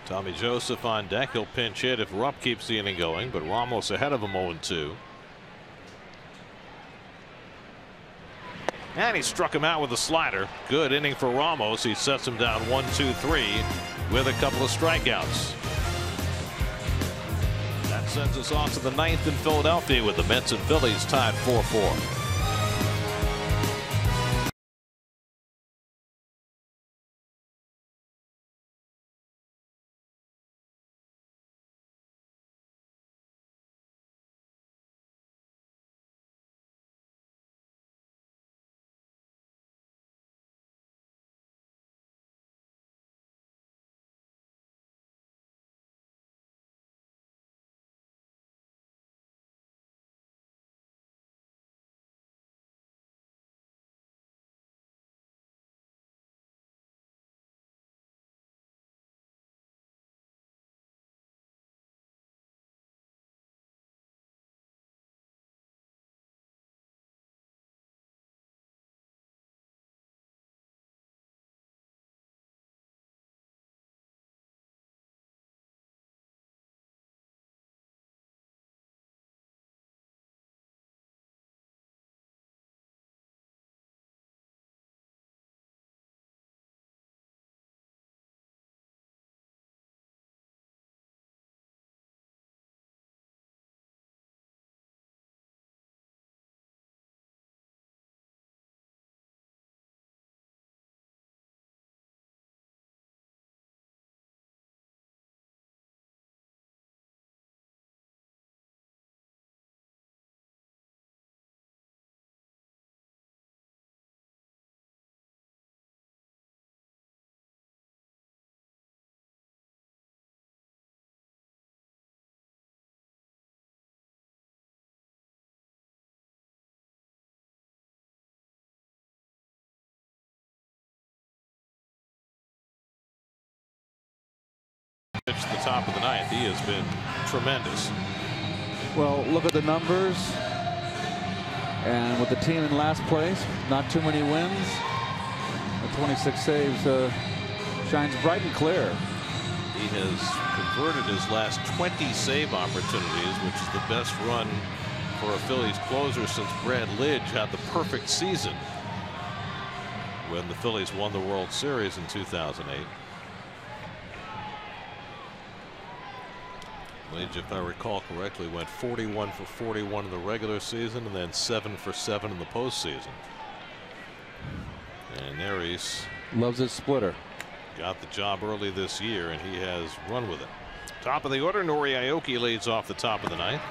Tommy Joseph on deck. He'll pinch hit if Rupp keeps the inning going, but Ramos ahead of him 0-2. And he struck him out with a slider. Good inning for Ramos. He sets him down 1-2-3 with a couple of strikeouts. That sends us off to the 9th in Philadelphia with the Mets and Phillies tied 4-4. Pitch the top of the 9th. He has been tremendous. Well, look at the numbers. And with the team in last place, not too many wins. 26 saves shines bright and clear. He has converted his last 20 save opportunities, which is the best run for a Phillies closer since Brad Lidge had the perfect season when the Phillies won the World Series in 2008. Lidge, if I recall correctly, went 41 for 41 in the regular season and then 7 for 7 in the postseason. And Neris loves his splitter. Got the job early this year, and he has run with it. Top of the order, Nori Aoki leads off the top of the ninth.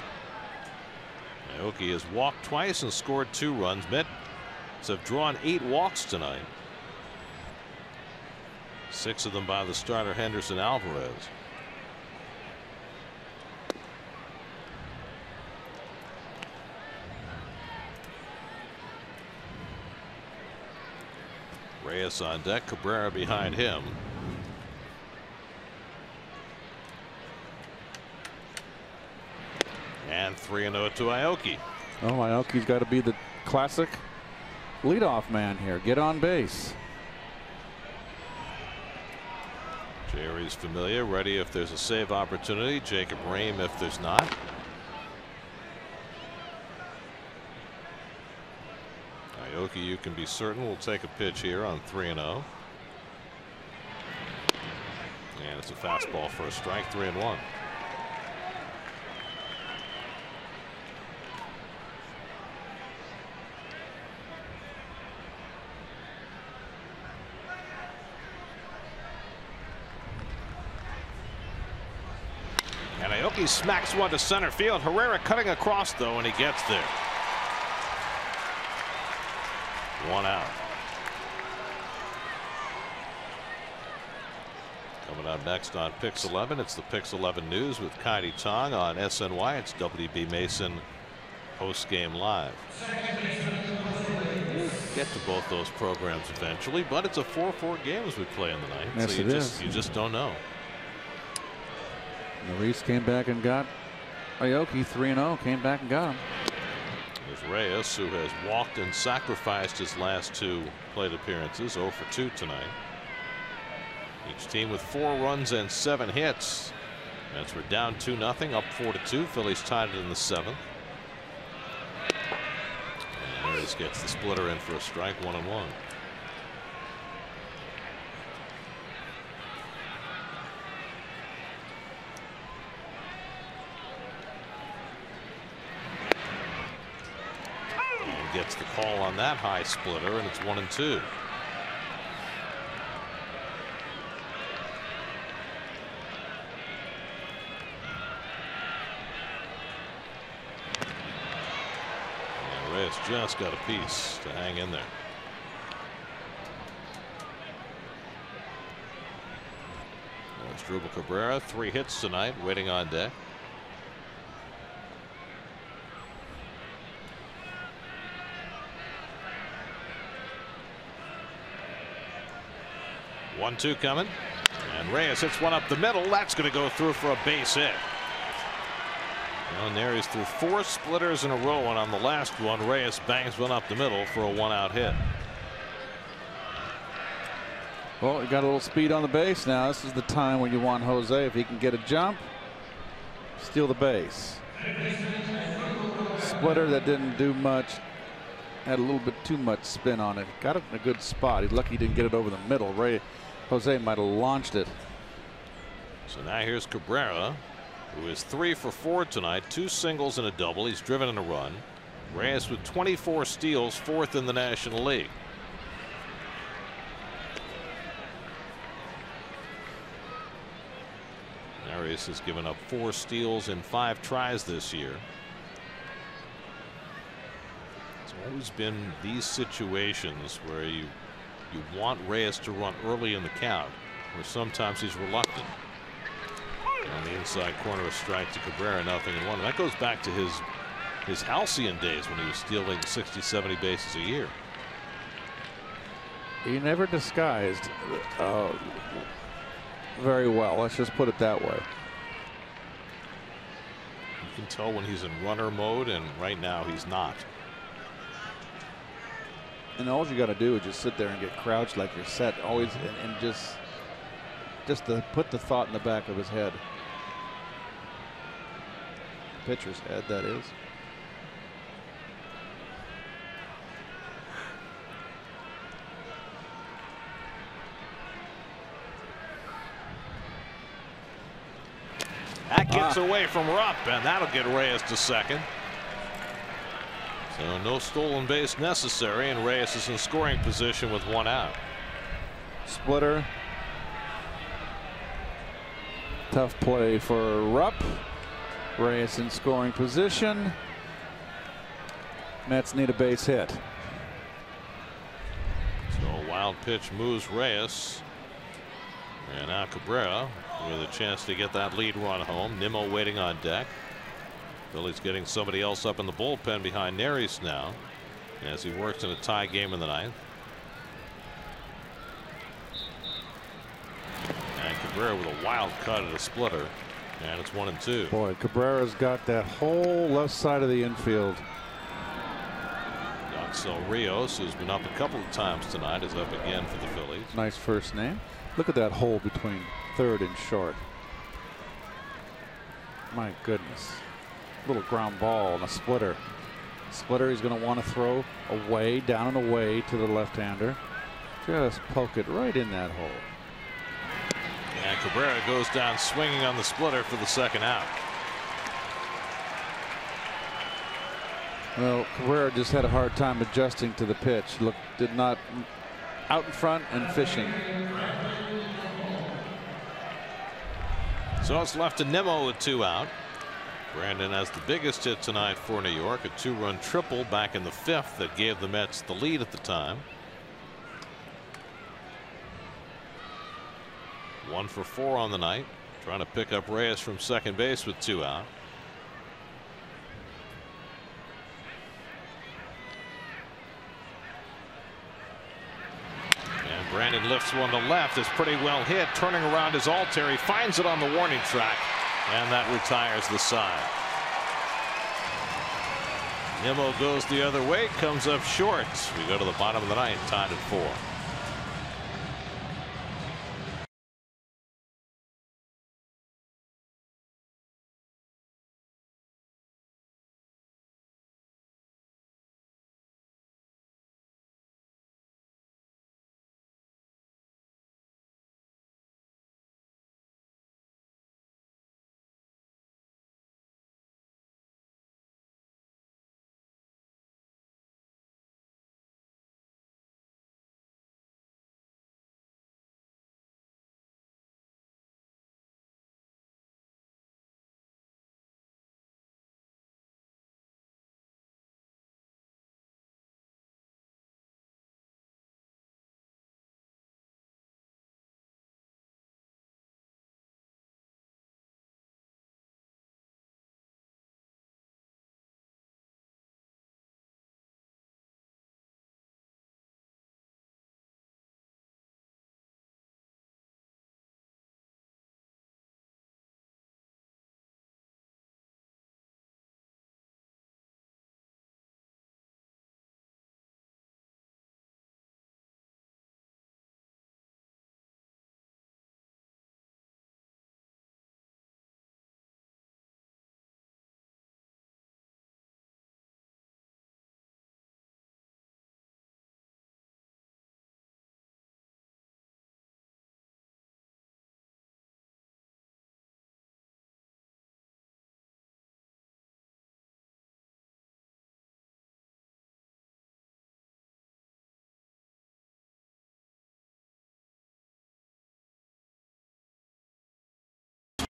Aoki has walked twice and scored 2 runs. Mets have drawn 8 walks tonight. 6 of them by the starter Henderson Alvarez. Reyes on deck, Cabrera behind him. And 3-0 to Aoki. Oh, Aoki's got to be the classic leadoff man here. Get on base. Jerry's familiar, ready if there's a save opportunity. Jacob Rame if there's not. Aoki, you can be certain, will take a pitch here on 3-0. And it's a fastball for a strike, 3-1. And Aoki smacks one to center field. Herrera cutting across though, and he gets there. 1 out. Coming up next on Pix 11, it's the Pix 11 News with Kaidi Tong on SNY. It's WB Mason post game live. We'll get to both those programs eventually, but it's a 4-4 game as we play in the night. Yes, So you just don't know. Maurice came back and got Aoki. 3-0, came back and got him. There's Reyes, who has walked and sacrificed his last 2 plate appearances. 0 for 2 tonight. Each team with 4 runs and 7 hits. Mets were down 2-0, up 4-2. Phillies tied it in the 7th. And Reyes gets the splitter in for a strike, 1-1. Gets the call on that high splitter, and it's 1-2. And Reyes just got a piece to hang in there. There's Drupal Cabrera, 3 hits tonight, waiting on deck. 1-2 coming, and Reyes hits one up the middle. That's going to go through for a base hit. Well, Neris threw 4 splitters in a row, and on the last one, Reyes bangs one up the middle for a 1-out hit. Well, you got a little speed on the base now. This is the time when you want Jose, if he can get a jump, steal the base. Splitter that didn't do much. Had a little bit too much spin on it. Got it in a good spot. He's lucky he didn't get it over the middle. Jose might have launched it. So now here's Cabrera, who is 3 for 4 tonight, 2 singles and a double. He's driven in a run. Reyes with 24 steals, 4th in the National League. Reyes has given up 4 steals in 5 tries this year. It's always been these situations where you want Reyes to run early in the count, where sometimes he's reluctant. On the inside corner, a strike to Cabrera, 0-1. That goes back to his halcyon days when he was stealing 60-70 bases a year. He never disguised very well. Let's just put it that way. You can tell when he's in runner mode, and right now he's not. And all you got to do is just sit there and get crouched like you're set always, and just to put the thought in the back of his head. Pitcher's head, that is. That gets away from Rupp, and that'll get Reyes to second. So no stolen base necessary, and Reyes is in scoring position with 1 out. Splitter. Tough play for Rupp. Reyes in scoring position. Mets need a base hit. So a wild pitch moves Reyes. And now Cabrera with a chance to get that lead run home. Nimmo waiting on deck. Phillies getting somebody else up in the bullpen behind Neris now as he works in a tie game in the 9th. And Cabrera with a wild cut at a splitter, and it's 1-2. Boy, Cabrera's got that whole left side of the infield. Axel Rios, who's been up a couple of times tonight, is up again for the Phillies. Nice first name. Look at that hole between third and short. My goodness. Little ground ball and a splitter. Splitter he's going to want to throw away, down and away to the left-hander. Just poke it right in that hole. And Cabrera goes down swinging on the splitter for the second out. Well, Cabrera just had a hard time adjusting to the pitch. Look, did not out in front and fishing. So it's left to Nimmo with 2 out. Brandon has the biggest hit tonight for New York, a 2-run triple back in the 5th that gave the Mets the lead at the time. 1 for 4 on the night, trying to pick up Reyes from second base with 2 out. And Brandon lifts one to left. It's pretty well hit. Turning around is Alteri. Finds it on the warning track. And that retires the side. Nimmo goes the other way, comes up short. We go to the bottom of the 9th, tied at 4.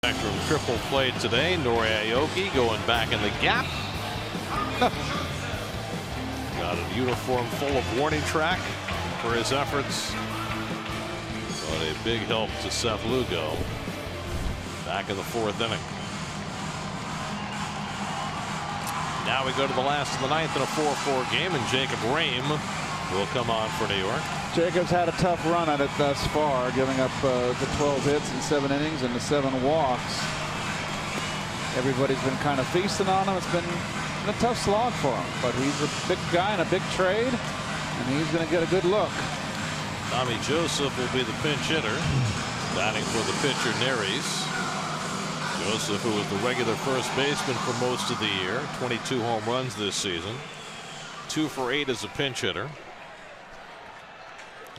Spectrum triple played today. Nori Aoki going back in the gap. Got a uniform full of warning track for his efforts. But a big help to Seth Lugo back in the 4th inning. Now we go to the last of the 9th in a 4-4 game, and Jacob Rame will come on for New York. Jacobs had a tough run at it thus far, giving up the 12 hits in 7 innings and the 7 walks. Everybody's been kind of feasting on him. It's been a tough slog for him, but he's a big guy in a big trade. And he's going to get a good look. Tommy Joseph will be the pinch hitter, batting for the pitcher Neris. Joseph, who was the regular first baseman for most of the year, 22 home runs this season, 2 for 8 as a pinch hitter.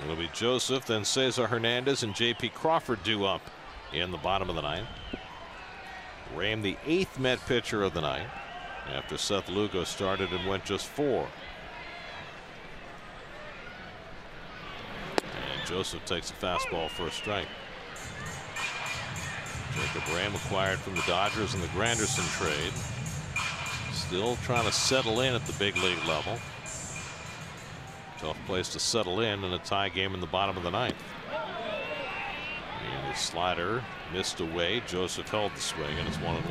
It'll be Joseph, then Cesar Hernandez and J.P. Crawford due up in the bottom of the ninth. Rame, the 8th Met pitcher of the night, after Seth Lugo started and went just 4. And Joseph takes a fastball for a strike. Jacob Rame, acquired from the Dodgers in the Granderson trade, still trying to settle in at the big league level. Tough place to settle in a tie game in the bottom of the ninth. And his slider missed away. Joseph held the swing, and it's 1-1.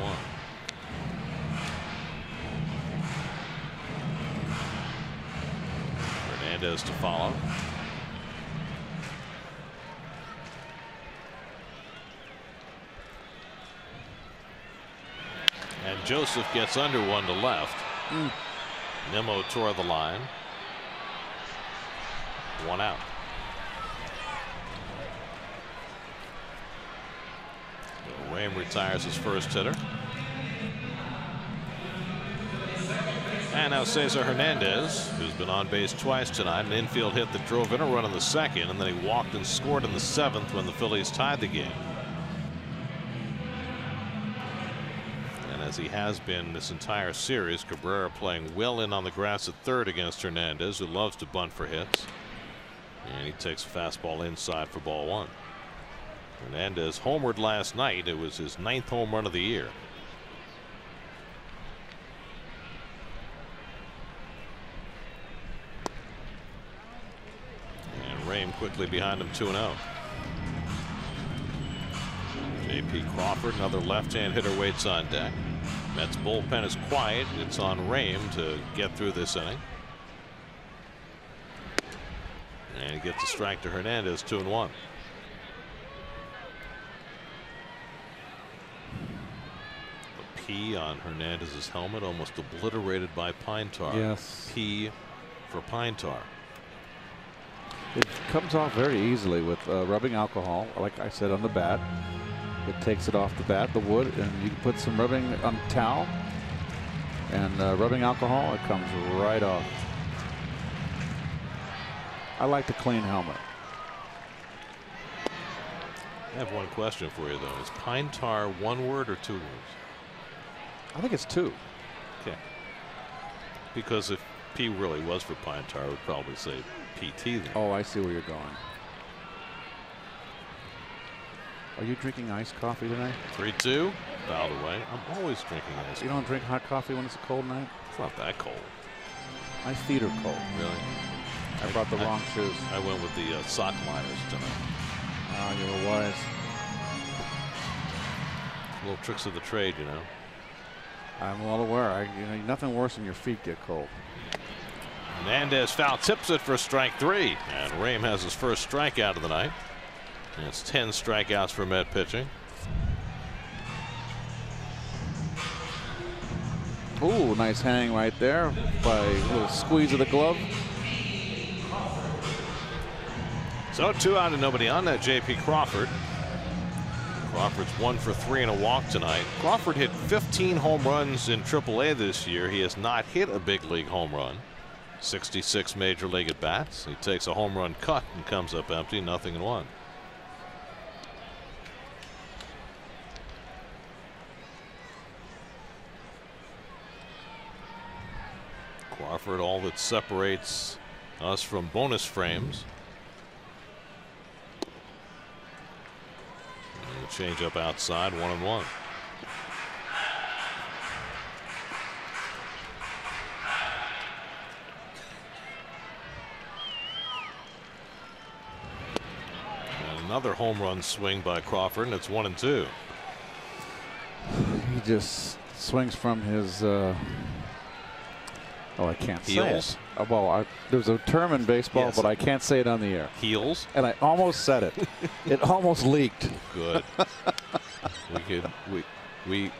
Hernandez to follow. And Joseph gets under 1 to left. Nimmo tore the line. 1 out. Rame retires his first hitter. And now Cesar Hernandez, who's been on base twice tonight, an infield hit that drove in a run in the second, and then he walked and scored in the 7th when the Phillies tied the game. And as he has been this entire series, Cabrera playing well in on the grass at third against Hernandez, who loves to bunt for hits. And he takes a fastball inside for ball 1. Hernandez homered last night. It was his 9th home run of the year. And Rame quickly behind him, 2-0. J.P. Crawford, another left-hand hitter, waits on deck. Mets bullpen is quiet. It's on Rame to get through this inning. And he gets a strike to Hernandez, 2-1. The P on Hernandez's helmet almost obliterated by pine tar. Yes. P for pine tar. It comes off very easily with rubbing alcohol, like I said, on the bat. It takes it off the bat, the wood, and you can put some rubbing on a towel and rubbing alcohol. It comes right off. I like the clean helmet. I have one question for you, though. Is pine tar 1 word or 2 words? I think it's 2. Okay. Because if P really was for pine tar, I would probably say PT then. Oh, I see where you're going. Are you drinking iced coffee tonight? 3-2. Fouled away. I'm always drinking iced. You don't drink hot coffee when it's a cold night? It's not that cold. My feet are cold. Really? I brought the wrong shoes. I went with the sock liners tonight. Ah, you were wise. Little tricks of the trade, you know. I'm well aware. Nothing worse than your feet get cold. Hernandez foul tips it for strike 3, and Rame has his first strikeout of the night. And it's 10 strikeouts for Met pitching. Ooh, nice hang right there by a little squeeze of the glove. So 2 out and nobody on that. J.P. Crawford. Crawford's 1 for 3 and a walk tonight. Crawford hit 15 home runs in AAA this year. He has not hit a big league home run. 66 major league at bats. He takes a home run cut and comes up empty, 0-1. Crawford, all that separates us from bonus frames. And the change up outside, 1-1. And another home run swing by Crawford, and it's 1-2. He just swings from his oh, I can't heels. say it. Well, there's a term in baseball, yes, but I can't say it on the air. Heels. And I almost said it. It almost leaked. Good. we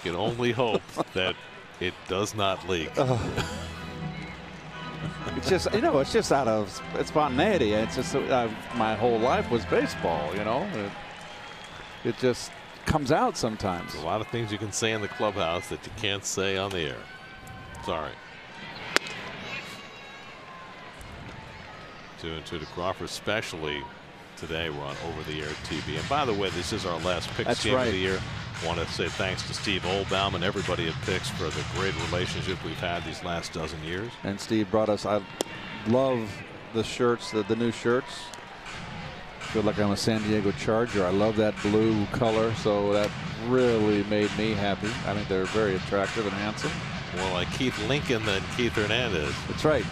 can only hope that it does not leak. It's It's just, you know, it's just out of spontaneity. It's just my whole life was baseball. You know, it just comes out sometimes. There's a lot of things you can say in the clubhouse that you can't say on the air. Sorry. 2-2 to Crawford, especially today. We're on over-the-air TV. And by the way, this is our last Picks game of the year. I want to say thanks to Steve Olbaum and everybody at Picks for the great relationship we've had these last dozen years. And Steve brought us. I love the shirts, the new shirts. Feel like I'm a San Diego Charger. I love that blue color, so that really made me happy. I think they're very attractive and handsome. More like Keith Lincoln than Keith Hernandez. That's right.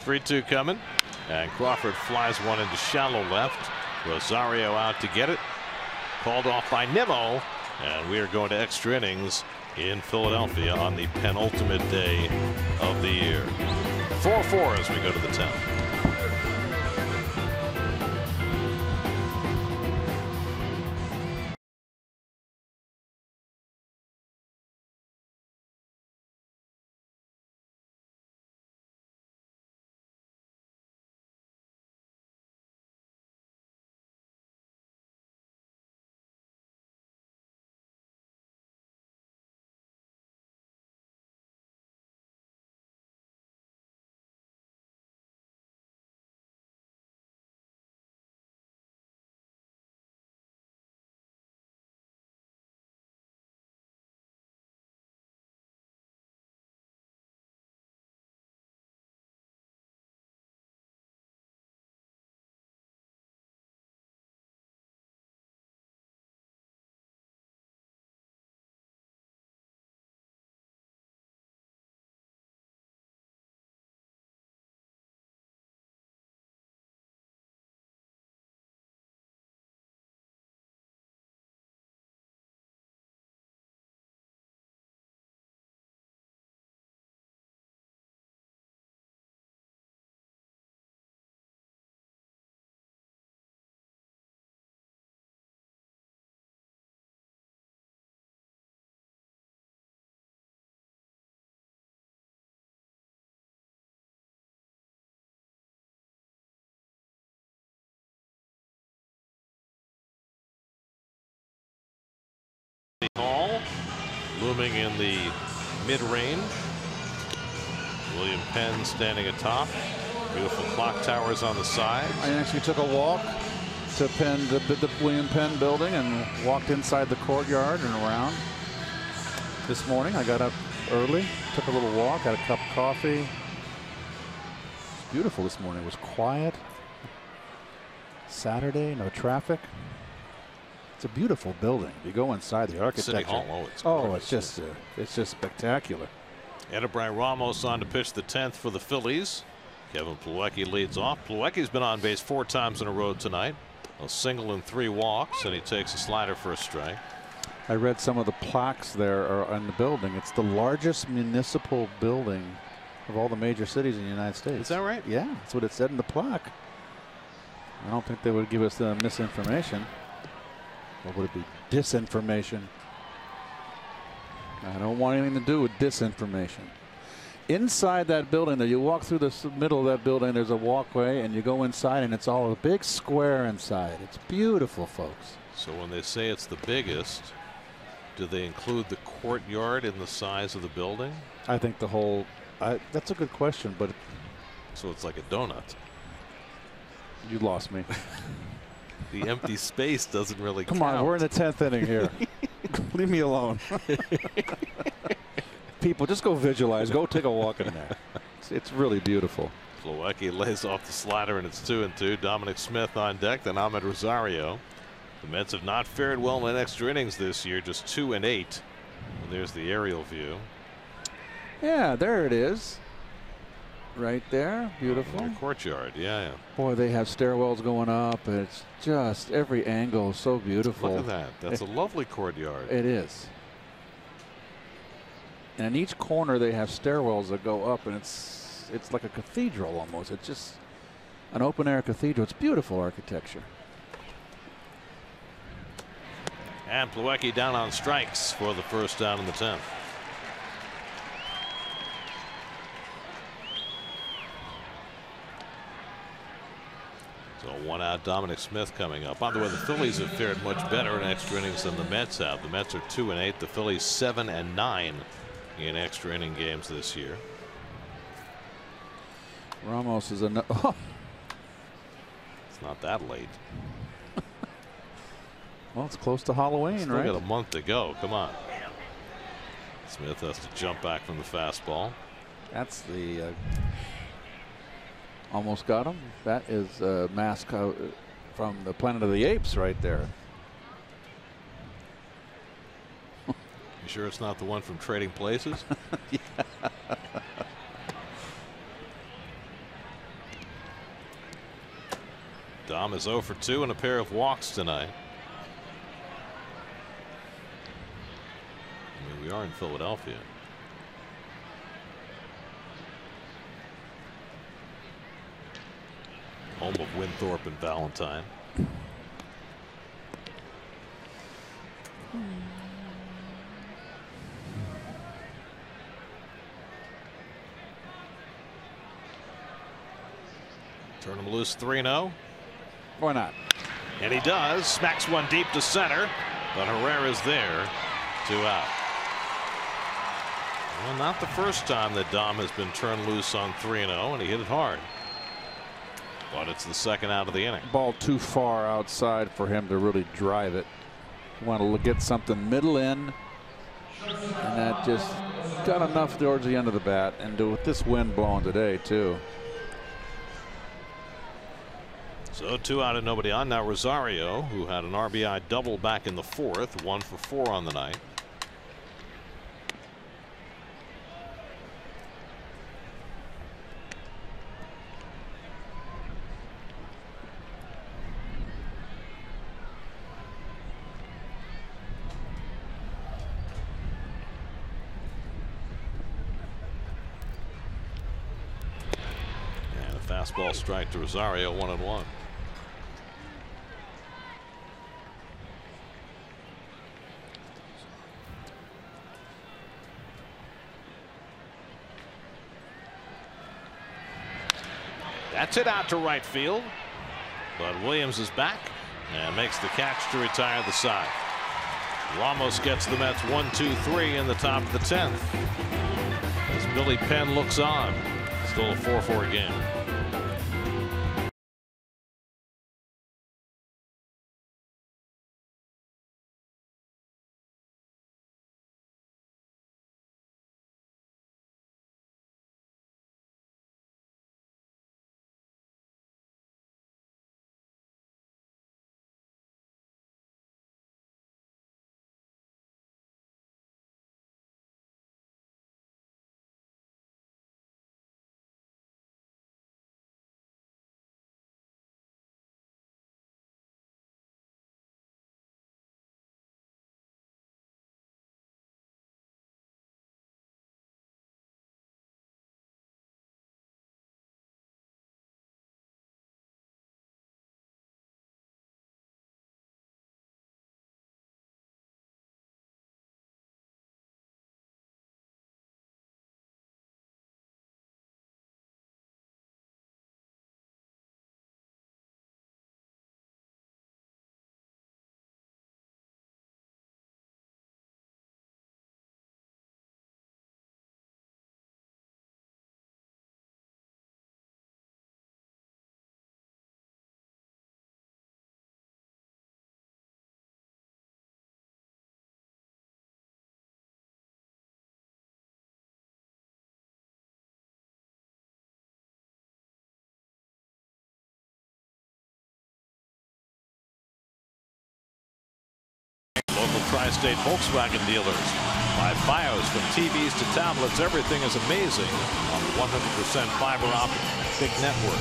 3-2 coming, and Crawford flies one into shallow left. Rosario out to get it. Called off by Nimmo, and we are going to extra innings in Philadelphia on the penultimate day of the year. 4-4 as we go to the 10th. Hall looming in the mid-range. William Penn standing atop. Beautiful clock towers on the side. I actually took a walk to Penn, the William Penn building, and walked inside the courtyard and around. This morning I got up early, took a little walk, had a cup of coffee. It was beautiful this morning. It was quiet. Saturday, no traffic. It's a beautiful building. You go inside, the architecture. City Hall, it's just spectacular. Edebry Ramos on to pitch the 10th for the Phillies. Kevin Plawecki leads off. Plawecki's been on base 4 times in a row tonight. A single and 3 walks, and he takes a slider for a strike. I read some of the plaques there are in the building. It's the largest municipal building of all the major cities in the United States. Is that right? Yeah, that's what it said in the plaque. I don't think they would give us misinformation. Or would it be disinformation? I don't want anything to do with disinformation. Inside that building, there you walk through the middle of that building, there's a walkway, and you go inside, and it's all a big square inside. It's beautiful, folks. So when they say it's the biggest, do they include the courtyard in the size of the building? I think the whole, that's a good question, but. So it's like a donut. You lost me. The empty space doesn't really Come count. on, we're in the 10th inning here. Leave me alone. People, just go visualize. Go take a walk in there. It's really beautiful. Plawecki lays off the slider, and it's 2-2. Dominic Smith on deck, then Ahmed Rosario. The Mets have not fared well in extra innings this year, just 2-8. And there's the aerial view. Yeah, there it is. Right there. Beautiful. In the courtyard, yeah. Boy, they have stairwells going up. It's just every angle is so beautiful. Look at that. That's a lovely courtyard. It is. And in each corner they have stairwells that go up, and it's like a cathedral almost. It's just an open air cathedral. It's beautiful architecture. And Plawecki down on strikes for the first down in the 10th. got Dominic Smith coming up. By the way, the Phillies have fared much better in extra innings than the Mets have. The Mets are 2-8. The Phillies 7-9 in extra inning games this year. Ramos is a. It's not that late. Well, it's close to Halloween, Still right? got a month to go. Come on. Smith has to jump back from the fastball. That's the. Almost got him. That is a mask from the Planet of the Apes right there. You sure it's not the one from Trading Places? Yeah. Dom is 0 for 2 and a pair of walks tonight. I mean, we are in Philadelphia. Home of Winthorpe and Valentine. Turn him loose 3-0. Why not? And he does. Smacks one deep to center. But Herrera's there. 2 out. Well, not the first time that Dom has been turned loose on 3-0, and he hit it hard. But it's the second out of the inning. Ball too far outside for him to really drive it. You want to get something middle in, and that just got enough towards the end of the bat. And with this wind blowing today too. So 2 out and nobody on. Now Rosario, who had an RBI double back in the 4th, 1 for 4 on the night. Fastball strike to Rosario, 1-1. That's it out to right field. But Williams is back and makes the catch to retire the side. Ramos gets the Mets 1-2-3 in the top of the 10th. As Billy Penn looks on. Still a 4-4 game. Local tri-state Volkswagen dealers. Buy FiOS from TVs to tablets. Everything is amazing on the 100% fiber optic network.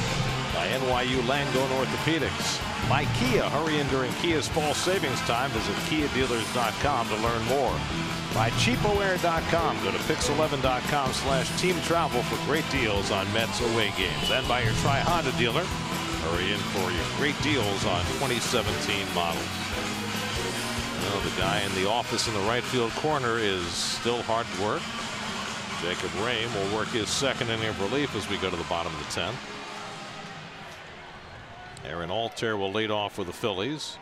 By NYU Langone Orthopedics. By Kia. Hurry in during Kia's fall savings time. Visit KiaDealers.com to learn more. By CheapoAir.com. Go to Pix11.com/team travel for great deals on Mets away games. And by your Tri-Honda dealer. Hurry in for your great deals on 2017 models. Well, the guy in the office in the right field corner is still hard at work. Jacob Rame will work his second inning of relief as we go to the bottom of the 10th. Aaron Altair will lead off for the Phillies.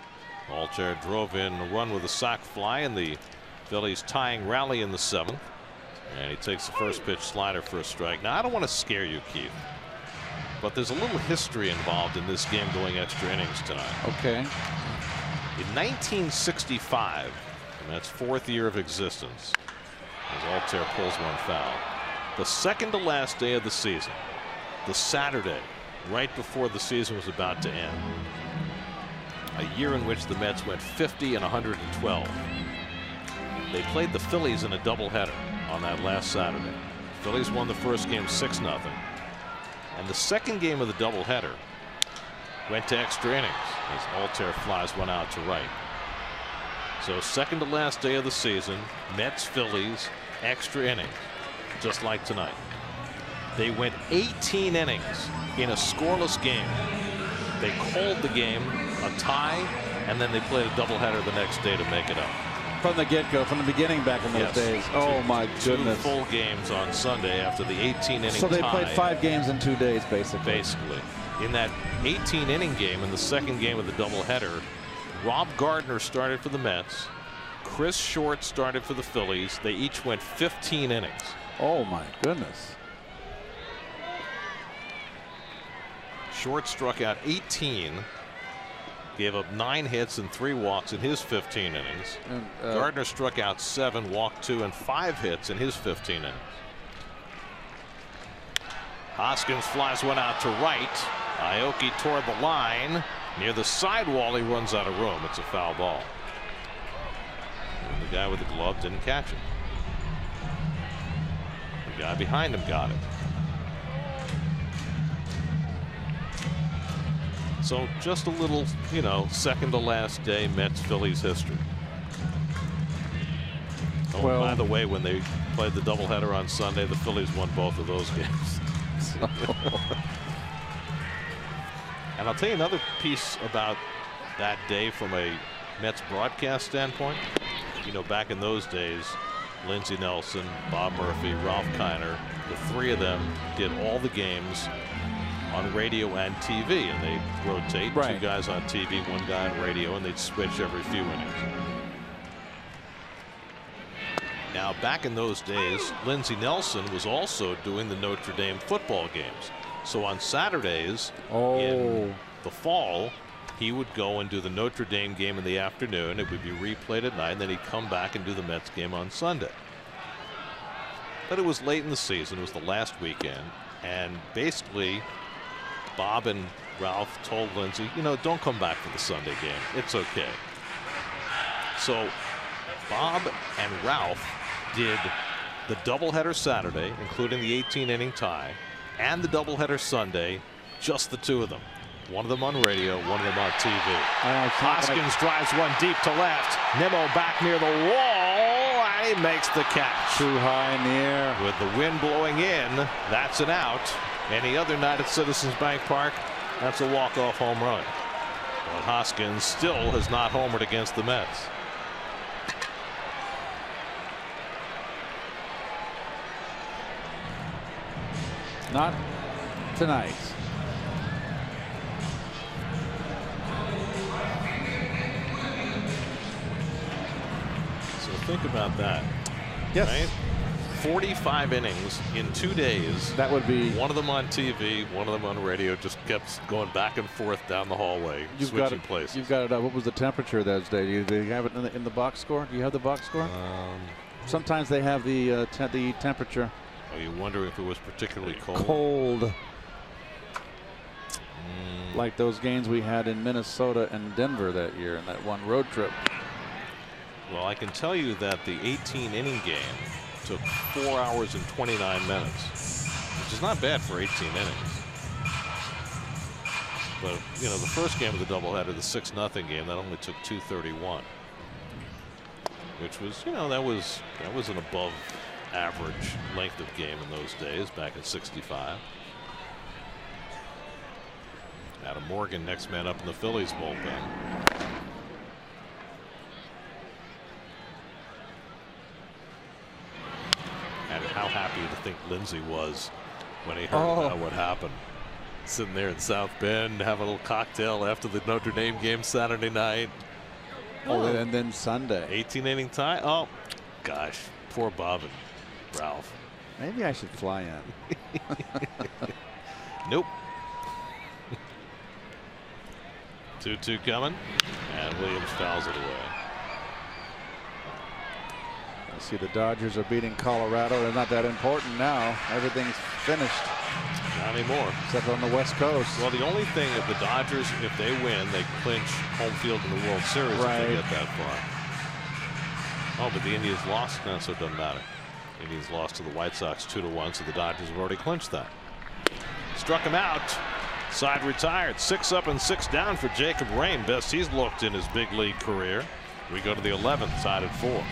Altair drove in a run with a sac fly in the Phillies tying rally in the 7th. And he takes the first pitch slider for a strike. Now, I don't want to scare you, Keith, but there's a little history involved in this game going extra innings tonight. Okay. In 1965, and that's 4th year of existence, as Altair pulls one foul, the second to last day of the season, the Saturday right before the season was about to end, a year in which the Mets went 50 and 112. They played the Phillies in a doubleheader on that last Saturday. The Phillies won the first game 6-0, and the second game of the doubleheader went to extra innings as Altair flies one out to right. So second to last day of the season, Mets Phillies extra innings, just like tonight. They went 18 innings in a scoreless game. They called the game a tie, and then they played a doubleheader the next day to make it up. From the get-go, from the beginning back in those days. Oh, my goodness. 2 full games on Sunday after the 18-inning tie. So they played 5 games in 2 days, basically. Basically. In that 18-inning game, in the second game of the doubleheader, Rob Gardner started for the Mets. Chris Short started for the Phillies. They each went 15 innings. Oh, my goodness. Short struck out 18. Gave up 9 hits and 3 walks in his 15 innings. And, Gardner struck out 7, walked 2, and 5 hits in his 15 innings. Hoskins flies one out to right. Aoki toward the line. Near the sidewall, he runs out of room. It's a foul ball. And the guy with the glove didn't catch it. The guy behind him got it. So just a little, you know, second to last day Mets Phillies history. Oh, well, by the way, when they played the doubleheader on Sunday, the Phillies won both of those games. And I'll tell you another piece about that day from a Mets broadcast standpoint. You know, back in those days, Lindsey Nelson, Bob Murphy, Ralph Kiner, the 3 of them did all the games on radio and TV, and they'd rotate. Right. 2 guys on TV, 1 guy on radio, and they'd switch every few innings. Now, back in those days, Lindsey Nelson was also doing the Notre Dame football games. So on Saturdays in the fall, he would go and do the Notre Dame game in the afternoon. It would be replayed at night, and then he'd come back and do the Mets game on Sunday. But it was late in the season. It was the last weekend, and basically Bob and Ralph told Lindsey, you know, don't come back for the Sunday game. It's okay. So Bob and Ralph did the doubleheader Saturday, including the 18-inning tie, and the doubleheader Sunday, just the 2 of them. One of them on radio, one of them on TV. Hoskins drives one deep to left. Nimmo back near the wall, and he makes the catch. Too high in the air. With the wind blowing in, that's an out. Any other night at Citizens Bank Park, that's a walk-off home run. But Hoskins still has not homered against the Mets. Not tonight. So think about that. Yes. Right? 45 innings in 2 days. That would be one of them on TV, one of them on radio. Just kept going back and forth down the hallway, switching places. You've got it. What was the temperature those days? Do you have it in the box score? Do you have the box score? Sometimes they have the temperature. Oh, you wonder if it was particularly cold? Cold. Like those games we had in Minnesota and Denver that year in that one road trip. Well, I can tell you that the 18-inning game took 4 hours and 29 minutes, which is not bad for 18 innings. But, you know, the first game of the doubleheader, the 6-0 game, that only took 2:31, which was, you know, that was an above average length of game in those days back in '65. Adam Morgan, next man up in the Phillies bullpen. And how happy to think Lindsey was when he heard about what happened. Sitting there in South Bend, having a little cocktail after the Notre Dame game Saturday night. Oh, and then Sunday. 18-inning tie. Oh, gosh, poor Bob and Ralph. Maybe I should fly in. Nope. 2-2 coming, and Williams fouls it away. I see the Dodgers are beating Colorado. They're not that important now. Everything's finished. Not anymore. Except on the West Coast. Well, the only thing, if the Dodgers, if they win, they clinch home field in the World Series if they get that far. Oh, but the Indians lost, no, so it doesn't matter. The Indians lost to the White Sox 2-1, so the Dodgers have already clinched that. Struck him out. Side retired. 6 up and 6 down for Jacob Rain. Best he's looked in his big league career. We go to the 11th, tied at 4.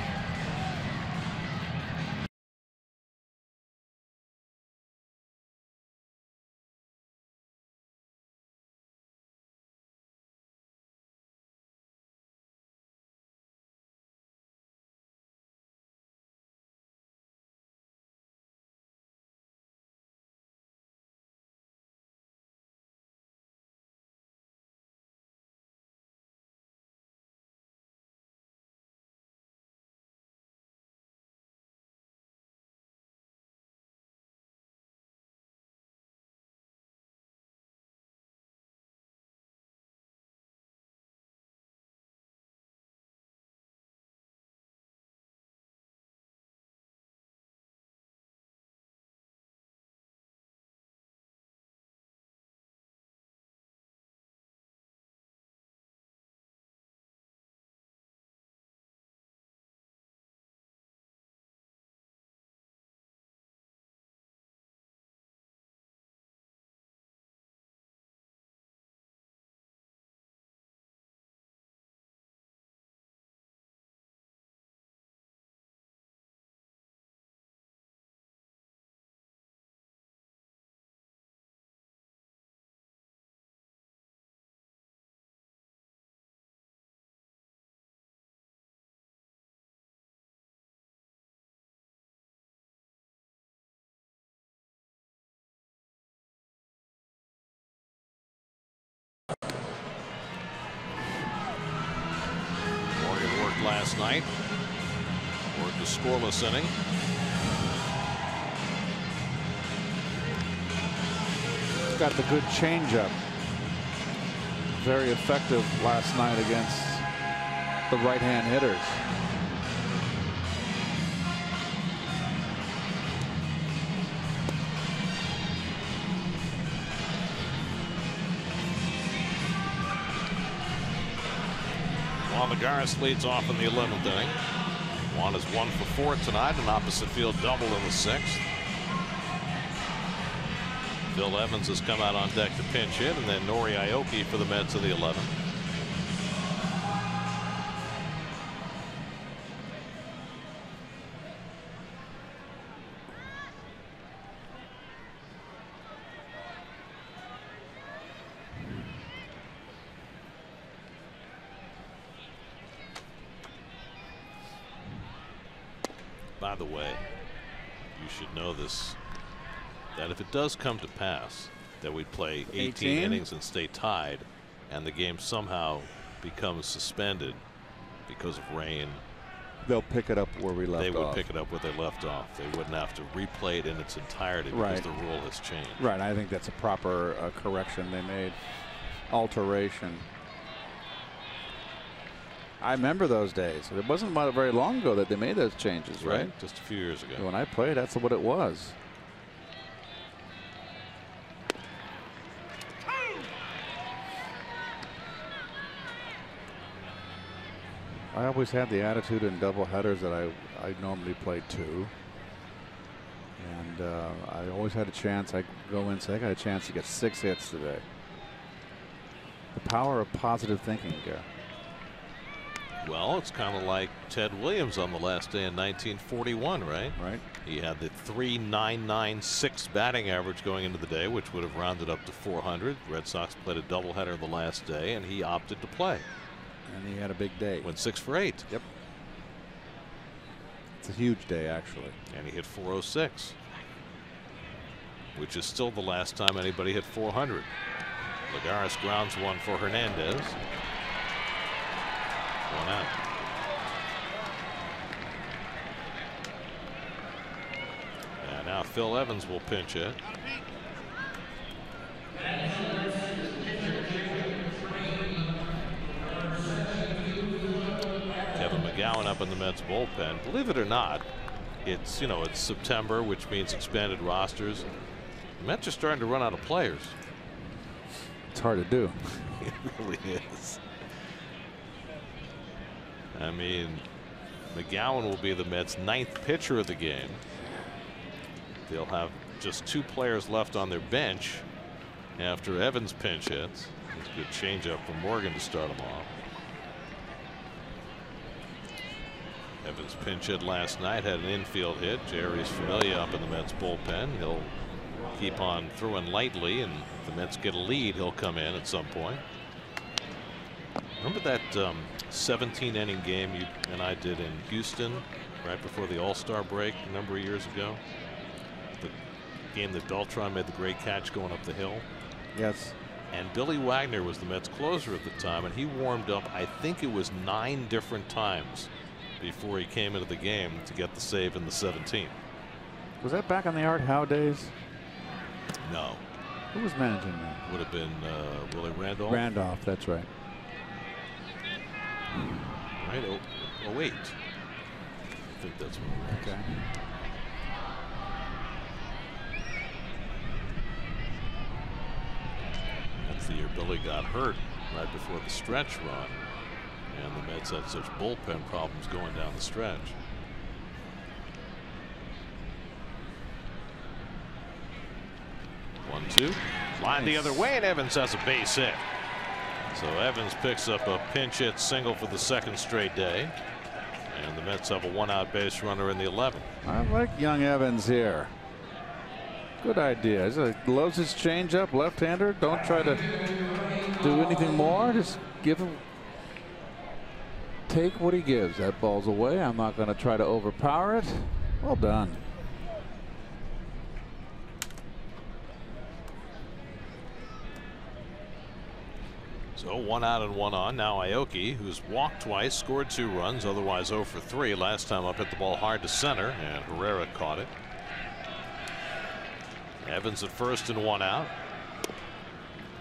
Last night, worked a scoreless inning. Got the good changeup. Very effective last night against the right-hand hitters. Lagares leads off in the 11th inning. Juan is 1 for 4 tonight, an opposite field double in the 6th. Phil Evans has come out on deck to pinch hit, and then Nori Aoki for the Mets in the 11th. By the way, you should know this, that if it does come to pass that we play 18 innings and stay tied, and the game somehow becomes suspended because of rain, they'll pick it up where we left off. They would pick it up where they left off. They wouldn't have to replay it in its entirety because the rule has changed. Right. I think that's a proper correction they made. Alteration. I remember those days. It wasn't very long ago that they made those changes, right? Just a few years ago. When I played, that's what it was. I always had the attitude in double headers that I normally played 2. And I always had a chance. I go in and say, I got a chance to get 6 hits today. The power of positive thinking, Gary. Well, it's kind of like Ted Williams on the last day in 1941, right? Right. He had the .399.6 batting average going into the day, which would have rounded up to 400. Red Sox played a doubleheader the last day, and he opted to play. And he had a big day. Went 6 for 8. Yep. It's a huge day, actually. And he hit .406. which is still the last time anybody hit 400. Lagares grounds one for Hernandez. 1 out. And now Phil Evans will pinch it. Kevin McGowan up in the Mets bullpen. Believe it or not, it's it's September, which means expanded rosters. The Mets are starting to run out of players. It's hard to do. It really is. I mean, McGowan will be the Mets' 9th pitcher of the game. They'll have just 2 players left on their bench after Evans pinch hits. It's a good changeup from Morgan to start him off. Evans pinch hit last night, had an infield hit. Jerry's familiar up in the Mets bullpen. He'll keep on throwing lightly, and if the Mets get a lead, he'll come in at some point. Remember that 17-inning game you and I did in Houston right before the All-Star break a number of years ago? The game that Beltran made the great catch going up the hill. Yes. And Billy Wagner was the Mets closer at the time, and he warmed up, I think it was 9 different times before he came into the game to get the save in the 17th. Was that back on the Art Howe days? No. Who was managing that? Would have been Willie Randolph. Randolph, that's right. Right. Oh wait. I think that's what it was. Okay. That's the year Billy got hurt right before the stretch run, and the Mets had such bullpen problems going down the stretch. One, two. Line the other way, and Evans has a base hit. So Evans picks up a pinch hit single for the 2nd straight day. And the Mets have a 1-out base runner in the 11th. I like young Evans here. Good idea. He loves his changeup, left-hander. Don't try to do anything more. Just give him. Take what he gives. That ball's away. I'm not going to try to overpower it. Well done. So 1 out and 1 on. Now Aoki, who's walked twice, scored 2 runs, otherwise 0 for 3. Last time up, hit the ball hard to center, and Herrera caught it. Evans at first and 1 out.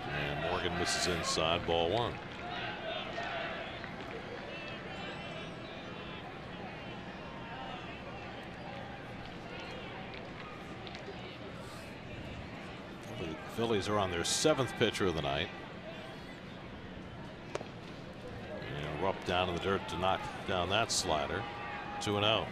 And Morgan misses inside, ball 1. The Phillies are on their 7th pitcher of the night. Up down in the dirt to knock down that slider. 2-0.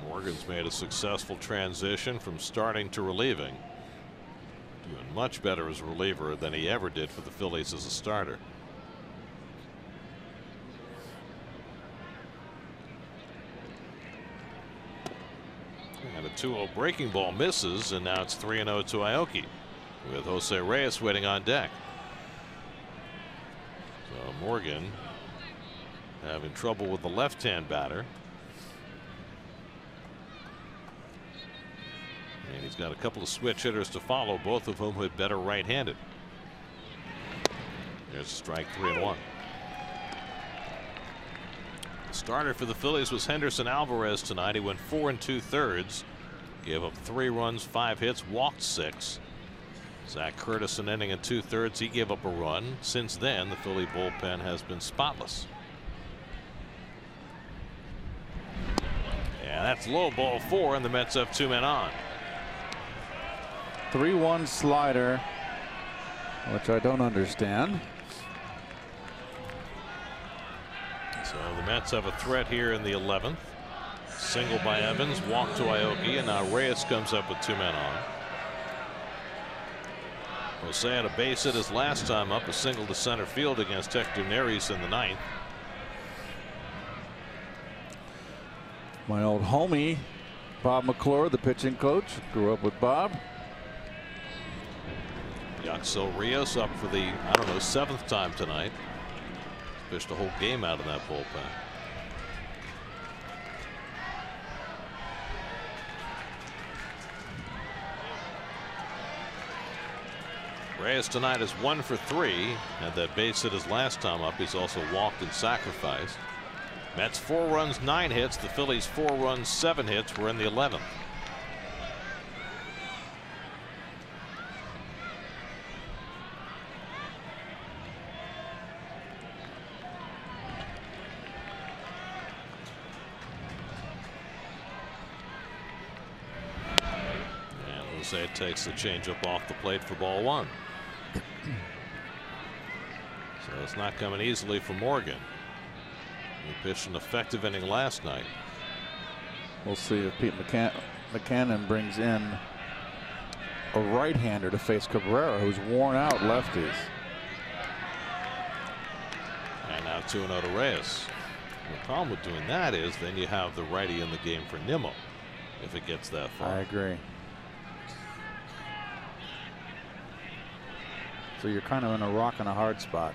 Morgan's made a successful transition from starting to relieving. Doing much better as a reliever than he ever did for the Phillies as a starter. And a 2-0 breaking ball misses, and now it's 3-0 to Aoki with Jose Reyes waiting on deck. So Morgan having trouble with the left-hand batter. And he's got a couple of switch hitters to follow, both of whom hit better right-handed. There's strike 3-1. Starter for the Phillies was Henderson Alvarez tonight. He went 4 2/3, gave up 3 runs, 5 hits, walked 6. Zach Curtis an inning and 2/3. He gave up a run. Since then, the Philly bullpen has been spotless. Yeah, that's low, ball 4, and the Mets have 2 men on. 3-1 slider, which I don't understand. So the Mets have a threat here in the 11th. Single by Evans, walk to Aoki, and now Reyes comes up with 2 men on. Jose had a base hit his last time up, a single to center field against Hector Neris in the 9th. My old homie, Bob McClure, the pitching coach, grew up with Bob. Yaxel Rios up for the, 7th time tonight. Fished a whole game out of that bullpen. Reyes tonight is 1 for 3. Had that base hit his last time up. He's also walked and sacrificed. Mets 4 runs, 9 hits. The Phillies 4 runs, 7 hits. We're in the 11th. And Jose takes the changeup off the plate for ball 1. So it's not coming easily for Morgan. He pitched an effective inning last night. We'll see if Pete McCannon brings in a right-hander to face Cabrera, who's worn out lefties. And now 2-0 to Reyes. The problem with doing that is then you have the righty in the game for Nimmo if it gets that far. I agree. So you're kind of in a rock and a hard spot.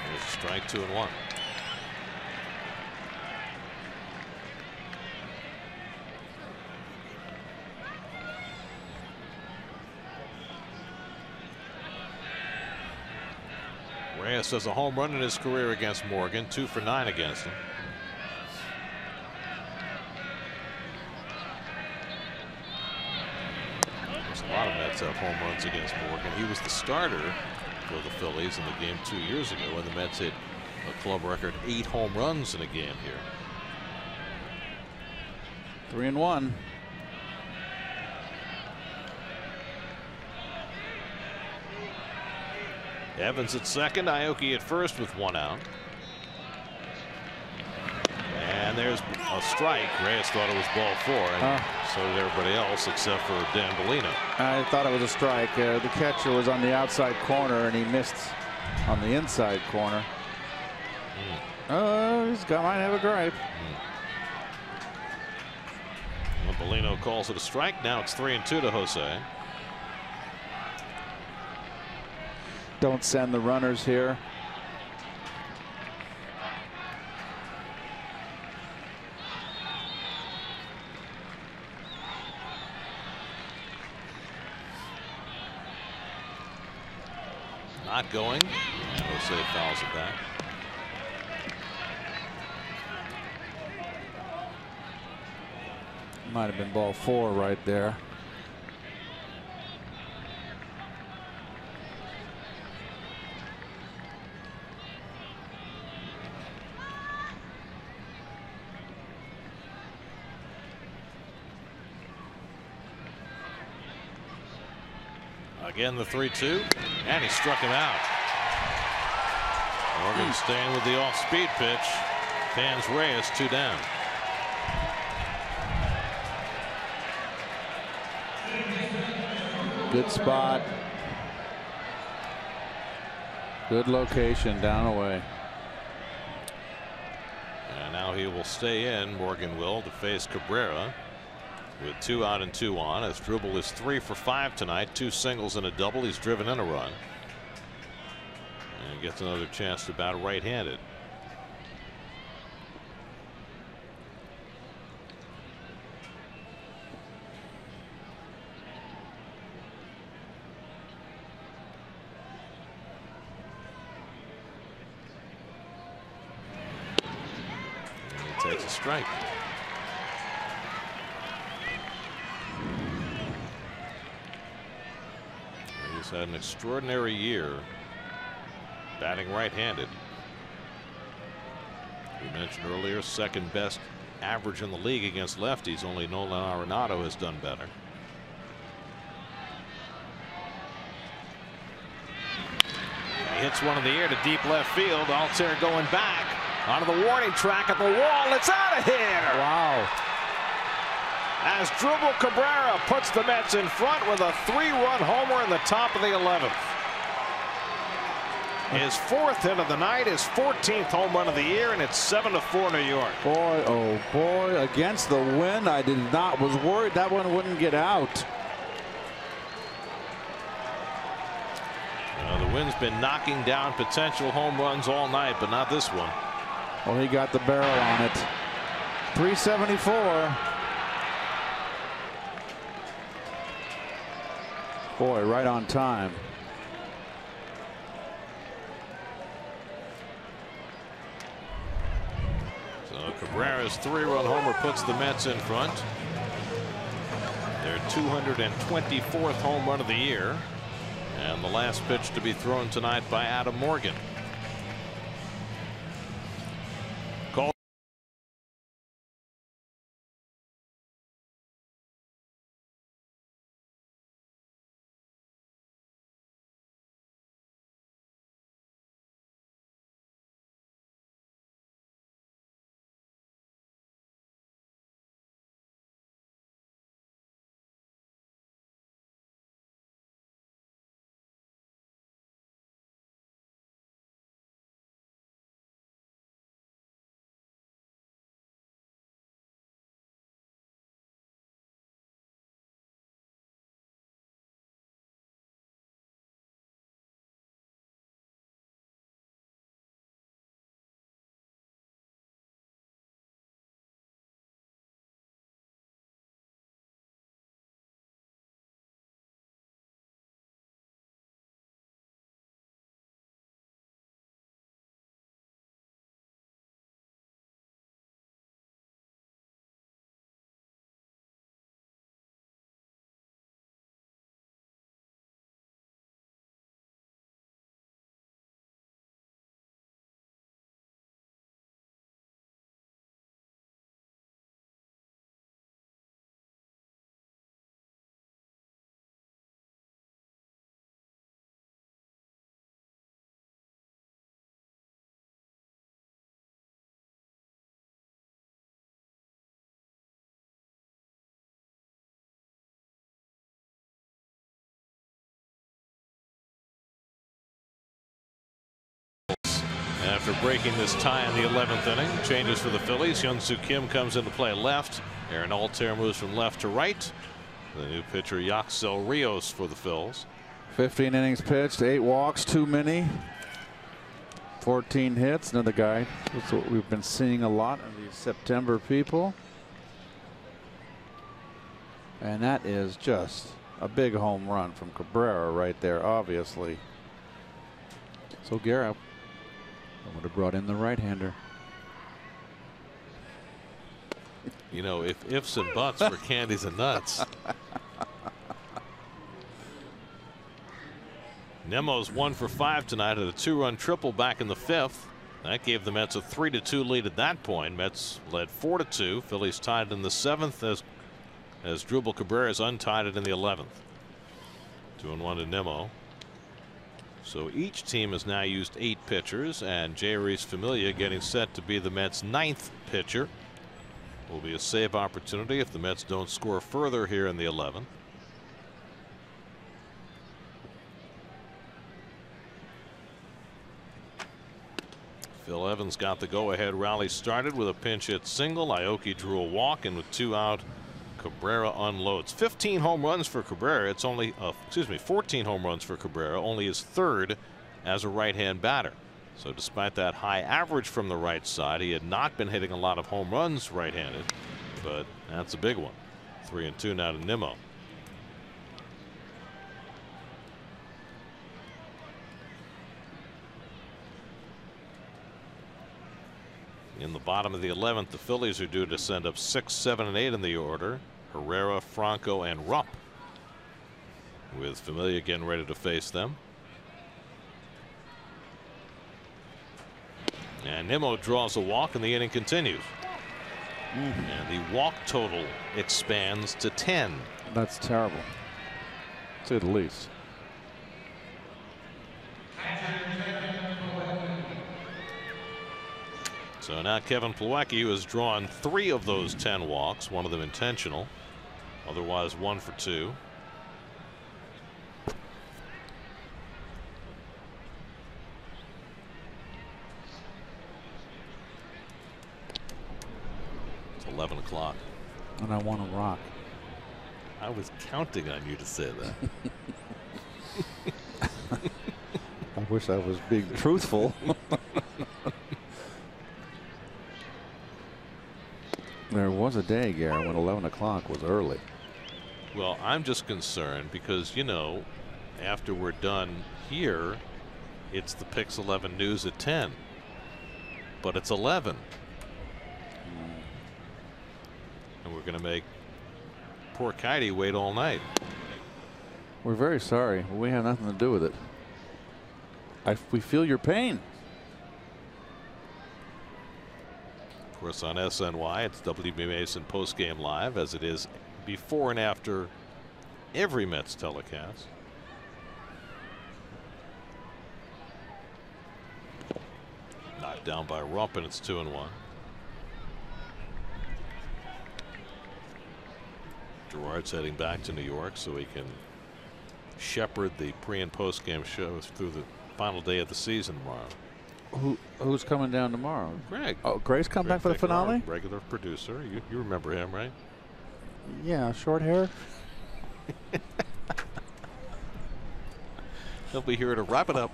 There's a strike, 2-1. Reyes has a home run in his career against Morgan, 2 for 9 against him. A lot of Mets have home runs against Morgan. He was the starter for the Phillies in the game 2 years ago when the Mets hit a club record 8 home runs in a game here. 3-1. Evans at second, Aoki at first with 1 out. And there's a strike. Reyes thought it was ball 4, and so did everybody else except for Dan Bellino. I thought it was a strike. The catcher was on the outside corner and he missed on the inside corner. Might have a gripe. Well, Bellino calls it a strike. Now it's 3-2 to Jose. Don't send the runners here. Not going. And Jose fouls it back. Might have been ball 4 right there. Again, the 3-2, and he struck him out. Morgan staying with the off-speed pitch. Fans Reyes 2 down. Good spot. Good location down away. And now he will stay in, Morgan will, to face Cabrera. With 2 out and 2 on. His dribble is 3 for 5 tonight. 2 singles and a double. He's driven in a run. And gets another chance to bat right-handed. And he takes a strike. Had an extraordinary year batting right-handed. We mentioned earlier, second best average in the league against lefties. Only Nolan Arenado has done better. He hits one in the air to deep left field. Altair going back onto the warning track at the wall. It's out of here. Wow. As Dribble Cabrera puts the Mets in front with a 3-run homer in the top of the 11th. His 4th hit of the night, his 14th home run of the year, and it's 7-4 New York. Boy, oh boy, against the wind. Was worried that one wouldn't get out. The wind's been knocking down potential home runs all night, but not this one. Well, he got the barrel on it. 374. Boy, right on time. So Cabrera's 3-run homer puts the Mets in front. Their 224th home run of the year, and the last pitch to be thrown tonight by Adam Morgan. After breaking this tie in the 11th inning, changes for the Phillies. Hyun-Soo Kim comes into play left. Aaron Altair moves from left to right. The new pitcher Yaxel Rios for the Phils. 15 innings pitched, 8 walks, too many. 14 hits. Another guy. That's what we've been seeing a lot of these September people. And that is just a big home run from Cabrera right there, obviously. So Guerra would have brought in the right-hander. You know, if ifs and buts were candies and nuts. Nemo's 1 for 5 tonight at a 2-run triple back in the 5th. That gave the Mets a 3-2 lead at that point. Mets led 4-2. Phillies tied in the 7th as Drupal Cabrera is untied it in the 11th. 2-1 to Nemo. So each team has now used 8 pitchers, and Jeurys Familia getting set to be the Mets' 9th pitcher. Will be a save opportunity if the Mets don't score further here in the 11th. Phil Evans got the go-ahead rally started with a pinch hit single. Aoki drew a walk, and with 2 out, Cabrera unloads. 15 home runs for Cabrera. It's only 14 home runs for Cabrera, only his 3rd as a right-hand batter. So despite that high average from the right side, he had not been hitting a lot of home runs right-handed, but that's a big one. 3-2 now to Nimmo. In the bottom of the 11th, the Phillies are due to send up 6, 7, and 8 in the order. Herrera, Franco, and Rupp, with Familia getting ready to face them. And Nimmo draws a walk, and the inning continues. And the walk total expands to 10. That's terrible, to say the least. So now Kevin Plawecki, who has drawn 3 of those 10 walks, one of them intentional, otherwise 1 for 2. It's 11 o'clock. And I want to rock. I was counting on you to say that. wish I was being truthful. There was a day, Gary, when 11 o'clock was early. Well, I'm just concerned because, you know, after we're done here, it's the Pix 11 news at 10. But it's 11. And we're going to make poor Kitey wait all night. We're very sorry. We have nothing to do with it. We feel your pain. Of course, on SNY, it's WB Mason postgame live, as it is before and after every Mets telecast. Knocked down by Rump, and it's 2-1. Gerard's heading back to New York so he can shepherd the pre and post game shows through the final day of the season tomorrow. Who's coming down tomorrow? Greg. Oh, Greg's coming back for the finale? Regular producer. You remember him, right? Yeah, short hair. He'll be here to wrap it up.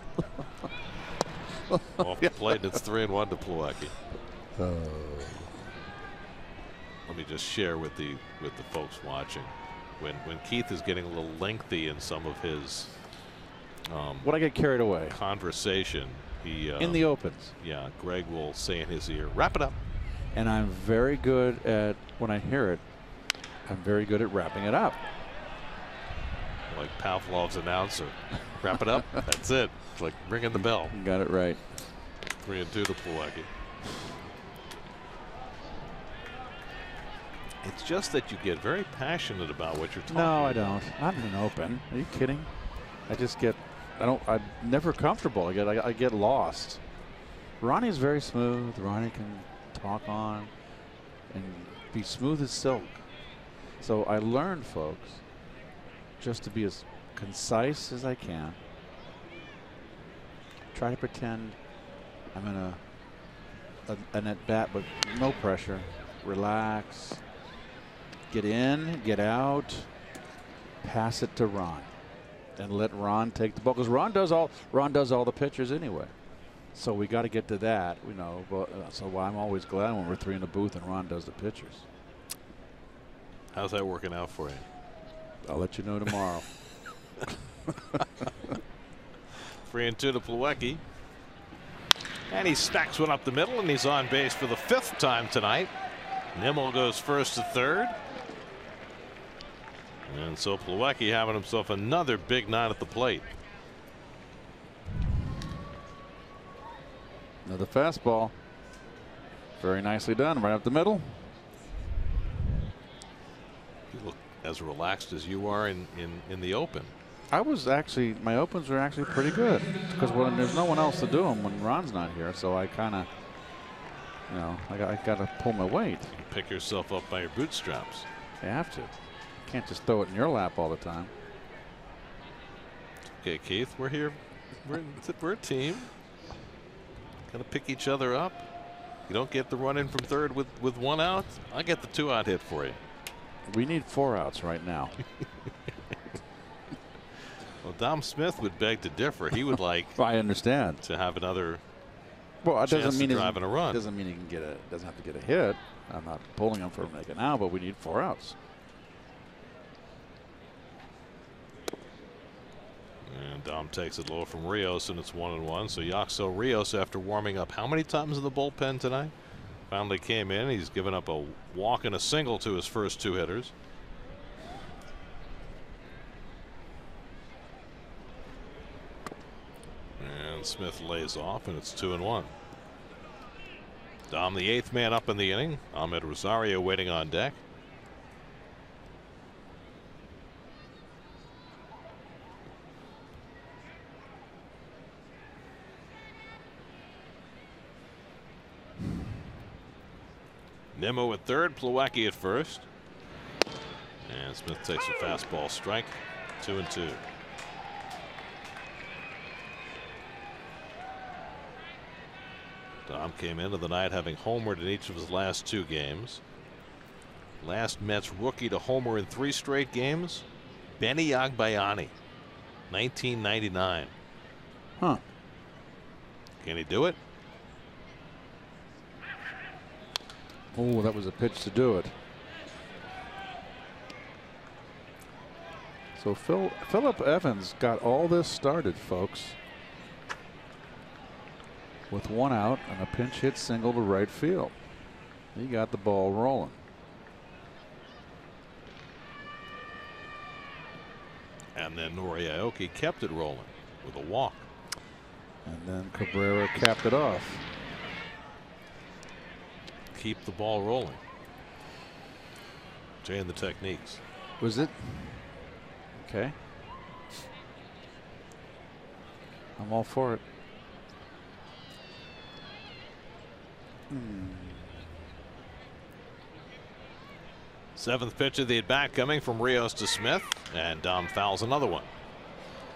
Off the plate, and it's 3-1 to Milwaukee. Let me just share with the folks watching. When Keith is getting a little lengthy in some of his When I get carried away conversation, he in the opens. Yeah, Greg will say in his ear, "Wrap it up." And I'm very good at, when I hear it, I'm very good at wrapping it up. Like Pavlov's announcer, wrap it up. That's it. It's like ringing the bell. You got it right. 3-2 to Milwaukee. It's just that you get very passionate about what you're talking about. No, I don't. Not in an open. Are you kidding? I just get, I'm never comfortable. I get lost. Ronnie's very smooth. Ronnie can talk on and be smooth as silk. So I learned, folks, just to be as concise as I can. Try to pretend I'm in an at bat, but no pressure. Relax. Get in, get out, pass it to Ron, and let Ron take the ball, because Ron does all the pitchers anyway. So we got to get to that, you know. But so I'm always glad when we're three in the booth and Ron does the pitchers. How's that working out for you? I'll let you know tomorrow. 3-2 to Milwaukee. And he stacks one up the middle, and he's on base for the 5th time tonight. Nimmo goes first to third. And so Milwaukee having himself another big night at the plate. Another fastball. Very nicely done, right up the middle. You look as relaxed as you are in the open. I was actually, my opens were actually pretty good, because when there's no one else to do them when Ron's not here, so I kind of, you know, I got to pull my weight. You pick yourself up by your bootstraps. You have to. Can't just throw it in your lap all the time. Okay, Keith, we're here. We're a team. Got to pick each other up. You don't get the run in from third with 1 out. I get the 2-out hit for you. We need 4 outs right now. Well, Dom Smith would beg to differ. He would like. I understand. To have another. Well, it doesn't mean driving a run. Doesn't mean he can get a. Doesn't have to get a hit. I'm not pulling him for a make it now, but we need 4 outs. And Dom takes it low from Rios, and it's 1-1. So Yaxo Rios, after warming up how many times in the bullpen tonight, finally came in. He's given up a walk and a single to his first 2 hitters. And Smith lays off, and it's 2-1. Dom, the 8th man up in the inning. Ahmed Rosario waiting on deck. Nimmo at third, Plawecki at first. And Smith takes a fastball strike. 2-2. Dom came into the night having homered in each of his last 2 games. Last Mets rookie to homer in 3 straight games, Benny Agbayani, 1999. Huh. Can he do it? Oh, that was a pitch to do it. So Phillip Evans got all this started, folks, with 1 out and a pinch hit single to right field. He got the ball rolling. And then Nori Aoki kept it rolling with a walk. And then Cabrera capped it off. Keep the ball rolling. Jay and the techniques. Was it? Okay. I'm all for it. Seventh pitch of the at bat coming from Rios to Smith, and Dom fouls another one.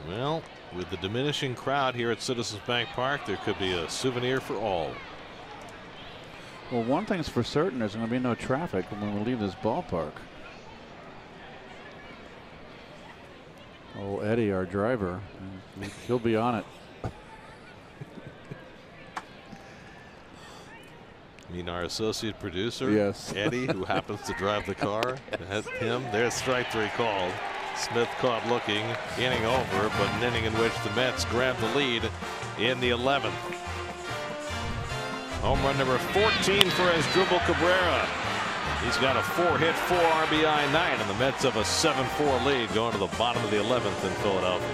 Well, with the diminishing crowd here at Citizens Bank Park, there could be a souvenir for all. Well, one thing's for certain, there's going to be no traffic when we leave this ballpark. Oh, Eddie, our driver, he'll be on it. I mean, our associate producer, yes, Eddie, who happens to drive the car. That's him. There's strike 3 called. Smith caught looking, inning over, but an inning in which the Mets grabbed the lead in the 11th. Home run number 14 for Asdrubal Cabrera. He's got a 4-hit, 4 RBI night, and the Mets have a 7-4 lead going to the bottom of the 11th in Philadelphia.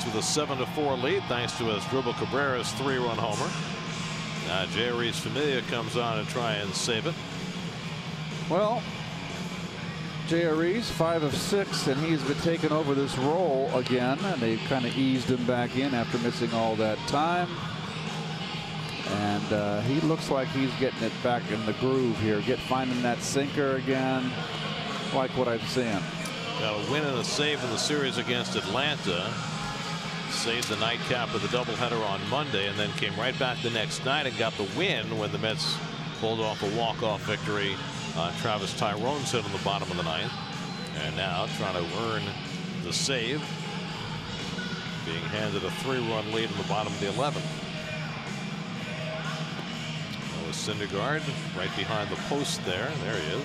With a 7-4 lead thanks to Asdrubal Cabrera's 3-run homer. Now Jay Familia comes on and try and save it. Well, Jay 5 of 6, and he's been taking over this role again, and they've kind of eased him back in after missing all that time. And he looks like he's getting it back in the groove here, finding that sinker again. Like what I'm seeing. Got a win and a save in the series against Atlanta. Saved the nightcap of the doubleheader on Monday, and then came right back the next night and got the win when the Mets pulled off a walk-off victory on Travis Tyrone's hit on the bottom of the 9th. And now trying to earn the save, being handed a 3-run lead in the bottom of the 11th. Syndergaard right behind the post there. There he is.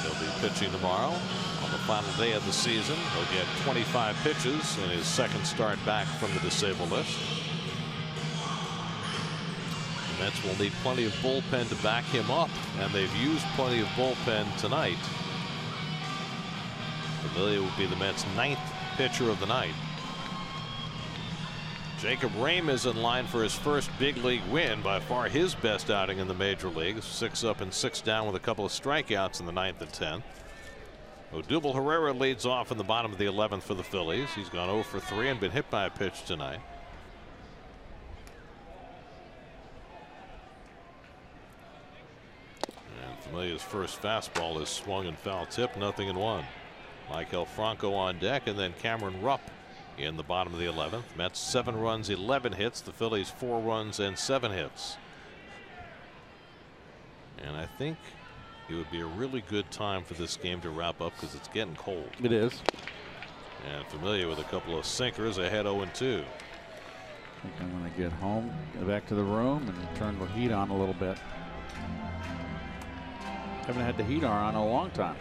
He'll be pitching tomorrow on the final day of the season. He'll get 25 pitches in his second start back from the disabled list. The Mets will need plenty of bullpen to back him up, and they've used plenty of bullpen tonight. Familia will be the Mets' 9th pitcher of the night. Jacob Rame is in line for his first big league win, by far his best outing in the major leagues. 6 up and 6 down with a couple of strikeouts in the 9th and 10th. Odubel Herrera leads off in the bottom of the 11th for the Phillies. He's gone 0 for 3 and been hit by a pitch tonight. And Familia's first fastball is swung and foul tip, 0-1. Maikel Franco on deck, and then Cameron Rupp in the bottom of the 11th. Mets 7 runs, 11 hits. The Phillies 4 runs and 7 hits. And I think it would be a really good time for this game to wrap up because it's getting cold. It is. And Familia with a couple of sinkers ahead 0-2. I think I'm going to get home, go back to the room, and turn the heat on a little bit. Haven't had the heat on in a long time.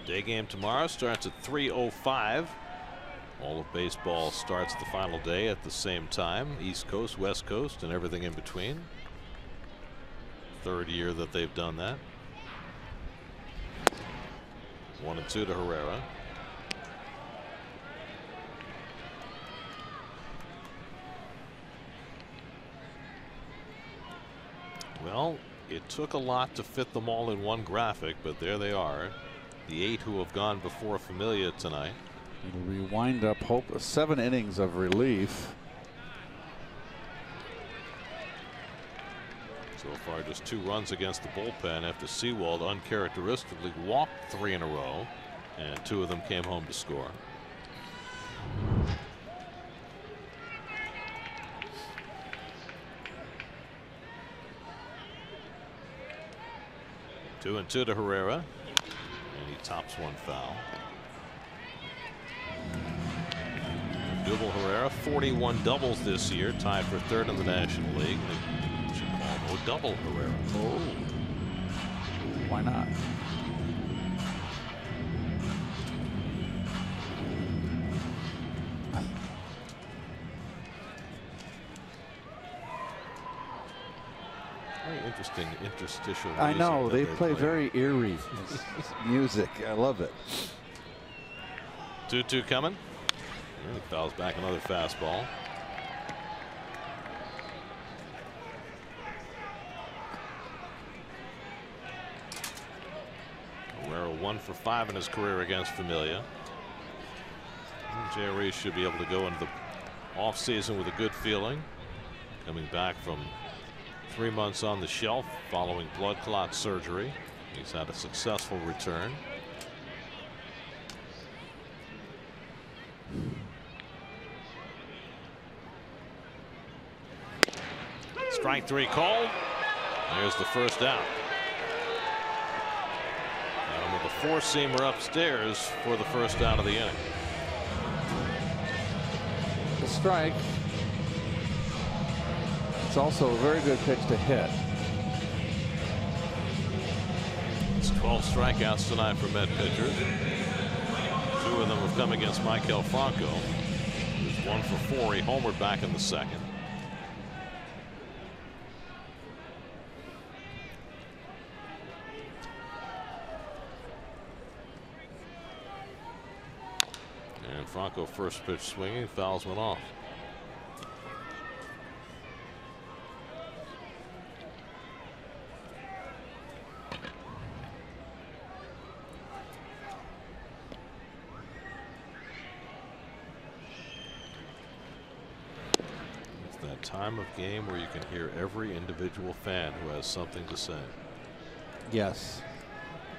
Day game tomorrow starts at 3:05. All of baseball starts the final day at the same time. East Coast, West Coast, and everything in between. 3rd year that they've done that. 1-2 to Herrera. Well, it took a lot to fit them all in one graphic, but there they are. The 8 who have gone before Familia tonight. It'll be wind up 7 innings of relief. So far just 2 runs against the bullpen after Sewald uncharacteristically walked 3 in a row, and 2 of them came home to score. Two and 2 to Herrera, and he tops one foul. Double Herrera, 41 doubles this year, tied for 3rd in the National League. They should call him double Herrera. Oh, why not? Very interesting interstitial. I know they play play very eerie music. I love it. 2-2 coming. And he fouls back another fastball. Herrera 1 for 5 in his career against Familia. JRE should be able to go into the offseason with a good feeling. Coming back from 3 months on the shelf following blood clot surgery. He's had a successful return. Strike 3 called. There's the first out. And with a 4-seamer upstairs for the first out of the inning. The strike. It's also a very good pitch to hit. It's 12 strikeouts tonight for Met pitchers. 2 of them have come against Maikel Franco. Who's 1 for 4. He homered back in the 2nd. And Franco first pitch swinging, fouls one off. It's that time of game where you can hear every individual fan who has something to say. Yes,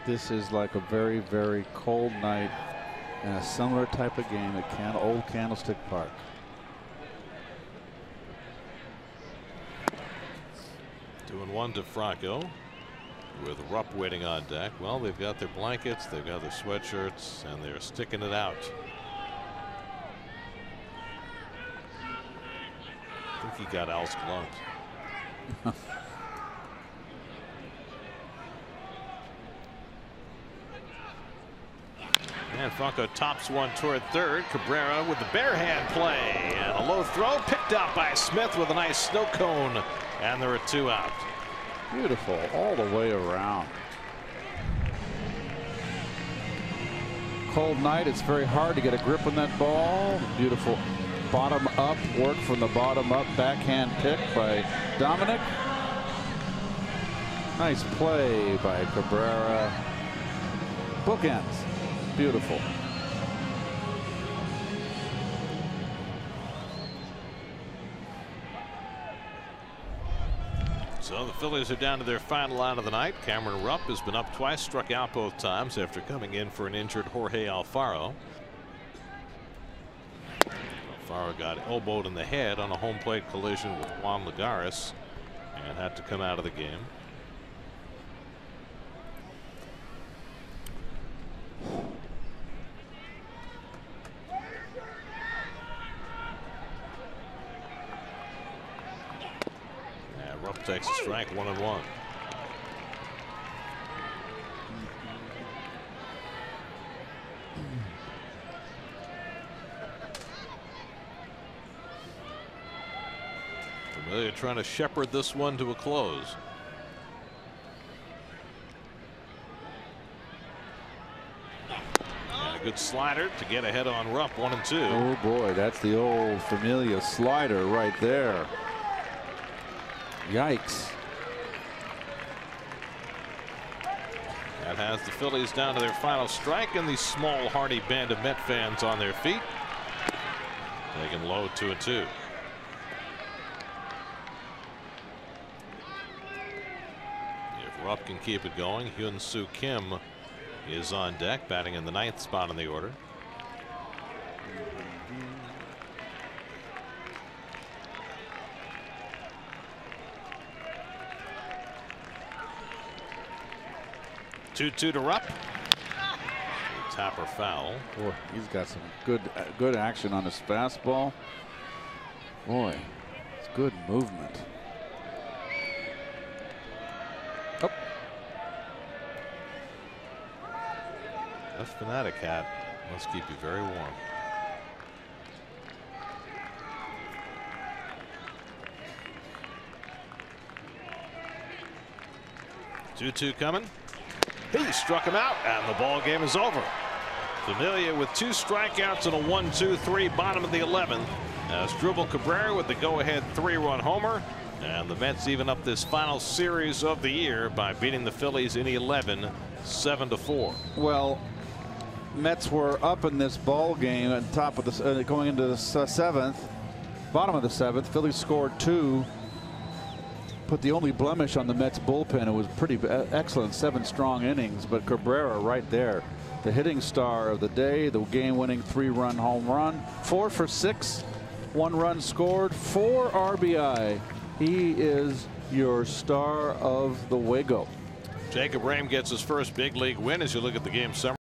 this is like a very, very cold night in a similar type of game at Old Candlestick Park. Two and 1 to Franco with Rupp waiting on deck. Well, they've got their blankets, they've got their sweatshirts, and they're sticking it out. I think he got Al's gloves. And Franco tops one toward 3rd. Cabrera with the bare hand play, and a low throw picked out by Smith with a nice snow cone, and there are 2 out. Beautiful all the way around. Cold night. It's very hard to get a grip on that ball. Beautiful bottom up work from the bottom up backhand pick by Dominic. Nice play by Cabrera. Bookends. Beautiful. So the Phillies are down to their final out of the night. Cameron Rupp has been up twice, struck out both times after coming in for an injured Jorge Alfaro. Alfaro got elbowed in the head on a home plate collision with Juan Lagares and had to come out of the game. Rupp takes a strike, 1-1. Familia trying to shepherd this one to a close. And a good slider to get ahead on Rupp, 1-2. Oh boy, that's the old Familia slider right there. Yikes. That has the Phillies down to their final strike, and the small hardy band of Met fans on their feet. Taken low, 2-2. If Rupp can keep it going, Hyun-Soo Kim is on deck, batting in the 9th spot in the order. Two to Rupp. Tapper foul. Boy, he's got some good action on his fastball. Boy, it's good movement. Oh. That fanatic hat must keep you very warm. Two coming. He struck him out, and the ball game is over. Familia with 2 strikeouts and a 1-2-3 bottom of the 11th. As Dribble Cabrera with the go-ahead 3-run homer, and the Mets even up this final series of the year by beating the Phillies in 11, 7-4. Well, Mets were up in this ball game at the top of the going into the 7th, bottom of the 7th. Phillies scored 2. Put the only blemish on the Mets bullpen. It was pretty excellent, 7 strong innings, but Cabrera right there, the hitting star of the day, the game-winning 3-run home run, 4 for 6, 1 run scored, 4 RBI. He is your star of the Wago. Jacob Rame gets his first big league win as you look at the game summary.